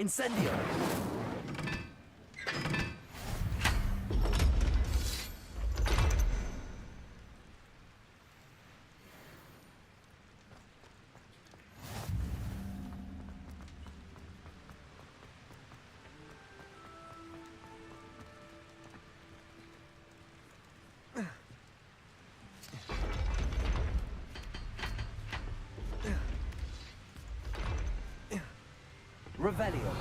Incendio! Revelio.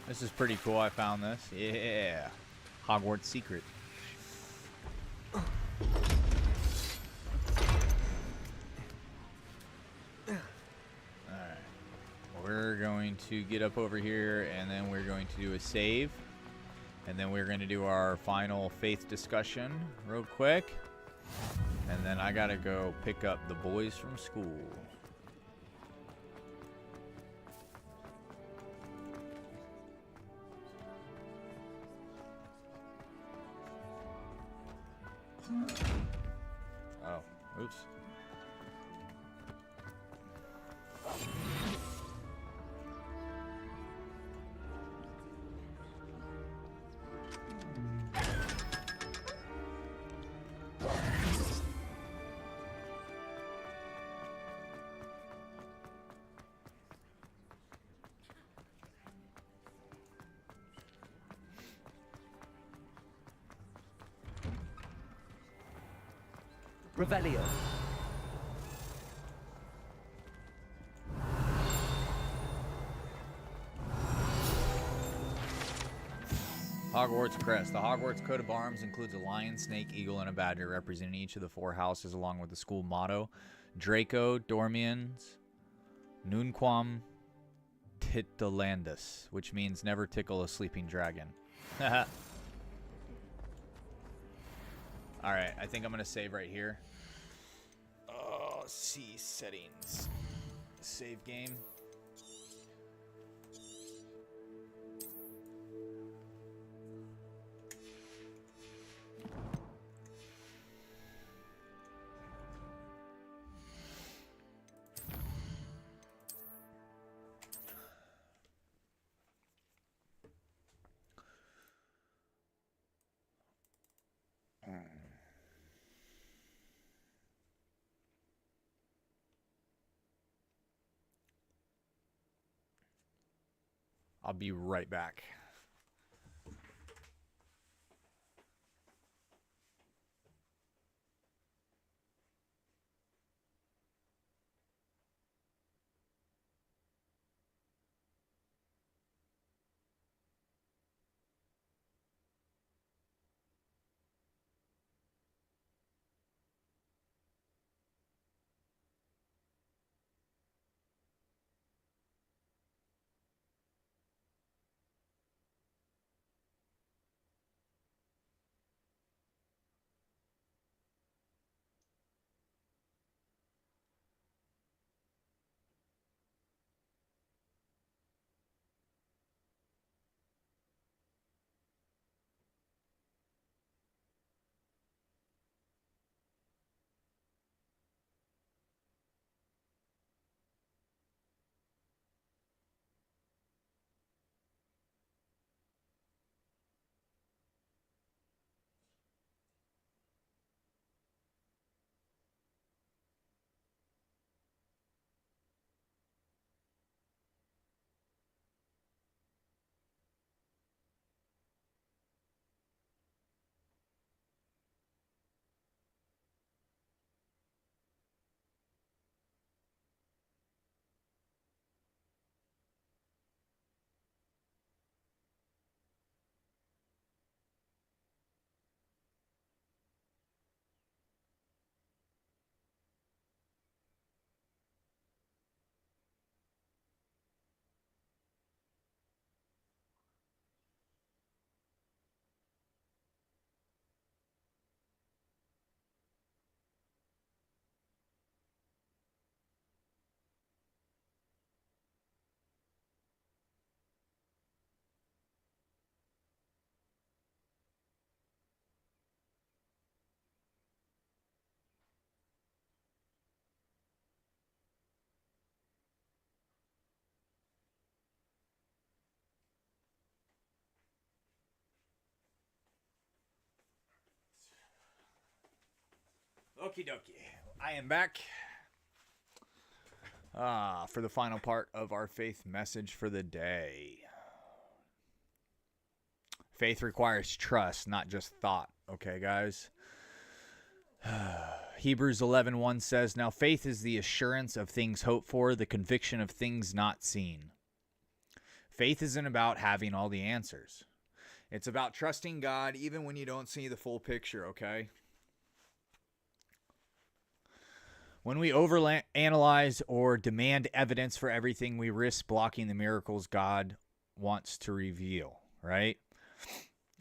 This is pretty cool. I found this. Yeah. Hogwarts secret. Alright. We're going to get up over here, and then we're going to do a save. And then we're going to do our final faith discussion real quick. And then I gotta go pick up the boys from school. Oh, oops. Revelio. Hogwarts crest. The Hogwarts coat of arms includes a lion, snake, eagle, and a badger representing each of the 4 houses along with the school motto. Draco Dormiens Nunquam Titilandus, which means never tickle a sleeping dragon. Alright, I think I'm going to save right here. Oh, see settings. Save game. I'll be right back. Okie dokie. I am back for the final part of our faith message for the day. Faith requires trust, not just thought. Okay, guys? Hebrews 11:1 says, "Now faith is the assurance of things hoped for, the conviction of things not seen." Faith isn't about having all the answers. It's about trusting God even when you don't see the full picture, okay? When we overanalyze or demand evidence for everything, we risk blocking the miracles God wants to reveal, right?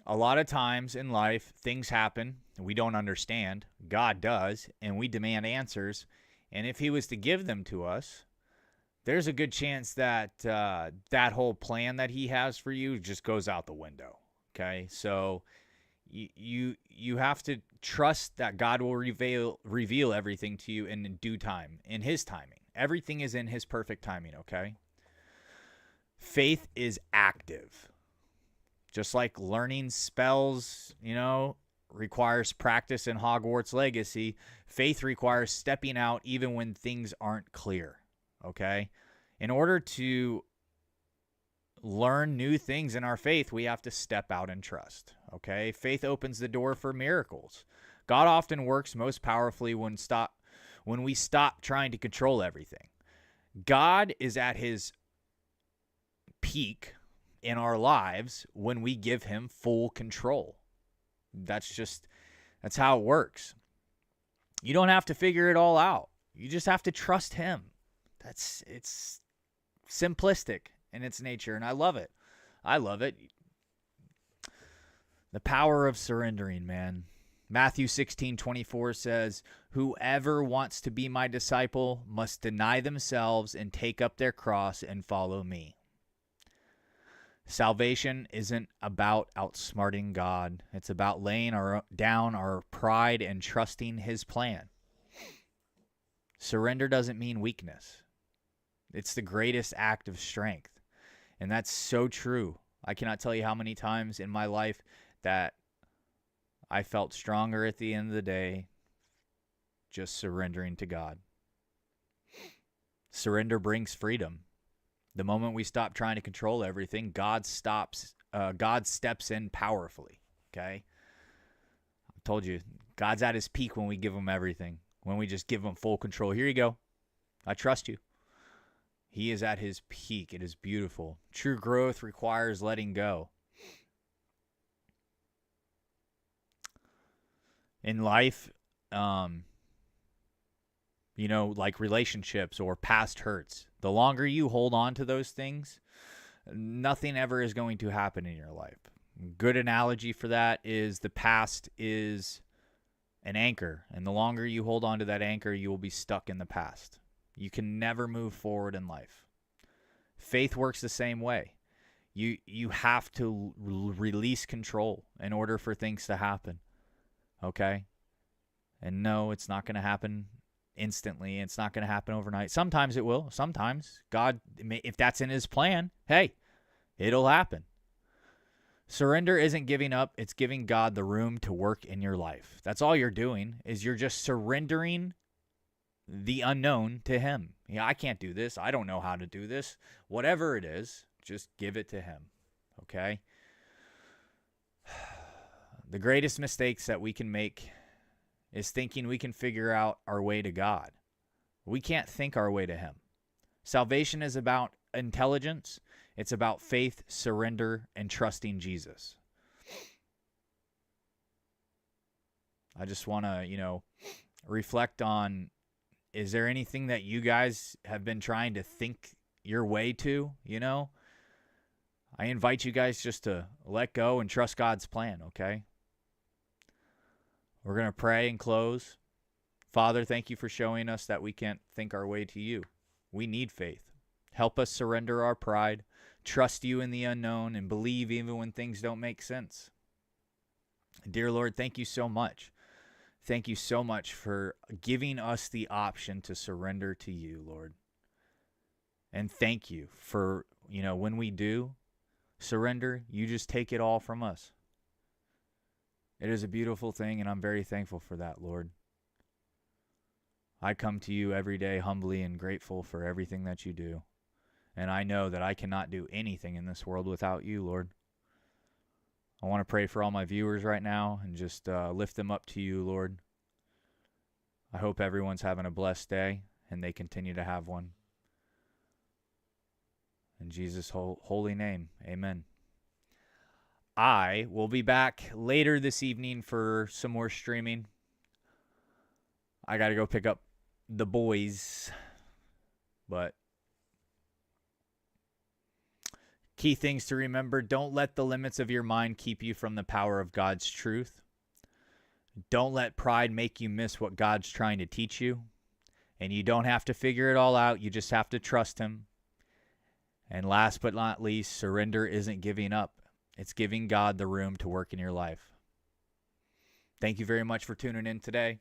A lot of times in life, things happen we don't understand. God does, and we demand answers. And if he was to give them to us, there's a good chance that that whole plan that he has for you just goes out the window. Okay, so you have to trust that God will reveal everything to you in due time, in his timing. Everything is in his perfect timing, okay? Faith is active. Just like learning spells, requires practice in Hogwarts Legacy, faith requires stepping out even when things aren't clear, okay? In order to learn new things in our faith, we have to step out and trust, okay? Faith opens the door for miracles. God often works most powerfully when we stop trying to control everything. God is at his peak in our lives when we give him full control. That's how it works. You don't have to figure it all out. You just have to trust him. It's simplistic in its nature, and I love it. The power of surrendering, man. Matthew 16:24 says, "Whoever wants to be my disciple must deny themselves and take up their cross and follow me." Salvation isn't about outsmarting God. It's about laying down our pride and trusting his plan. Surrender doesn't mean weakness. It's the greatest act of strength. And that's so true. I cannot tell you how many times in my life that I felt stronger at the end of the day just surrendering to God. Surrender brings freedom. The moment we stop trying to control everything, God steps in powerfully, okay? I told you, God's at his peak when we give him everything, when we just give him full control. Here you go. I trust you. He is at his peak. It is beautiful. True growth requires letting go. In life, like relationships or past hurts, the longer you hold on to those things, nothing ever is going to happen in your life. Good analogy for that is the past is an anchor, and the longer you hold on to that anchor, you will be stuck in the past. You can never move forward in life. Faith works the same way. You have to release control in order for things to happen. Okay? And no, it's not going to happen instantly. It's not going to happen overnight. Sometimes it will. Sometimes God, if that's in his plan, hey, it'll happen. Surrender isn't giving up. It's giving God the room to work in your life. That's all you're doing, is you're just surrendering the unknown to him. Yeah, I can't do this. I don't know how to do this. Whatever it is, just give it to him. Okay? The greatest mistakes that we can make is thinking we can figure out our way to God. We can't think our way to him. Salvation is about intelligence. It's about faith, surrender, and trusting Jesus. I just want to, reflect on, is there anything that you guys have been trying to think your way to, I invite you guys just to let go and trust God's plan, okay? We're going to pray and close. Father, thank you for showing us that we can't think our way to you. We need faith. Help us surrender our pride, trust you in the unknown, and believe even when things don't make sense. Dear Lord, thank you so much. Thank you so much for giving us the option to surrender to you, Lord. And thank you for, when we do surrender, you just take it all from us. It is a beautiful thing, and I'm very thankful for that, Lord. I come to you every day humbly and grateful for everything that you do. And I know that I cannot do anything in this world without you, Lord. I want to pray for all my viewers right now and just lift them up to you, Lord. I hope everyone's having a blessed day and they continue to have one. In Jesus' holy name, amen. I will be back later this evening for some more streaming. I got to go pick up the boys. But key things to remember: don't let the limits of your mind keep you from the power of God's truth. Don't let pride make you miss what God's trying to teach you. And you don't have to figure it all out. You just have to trust him. And last but not least, surrender isn't giving up. It's giving God the room to work in your life. Thank you very much for tuning in today.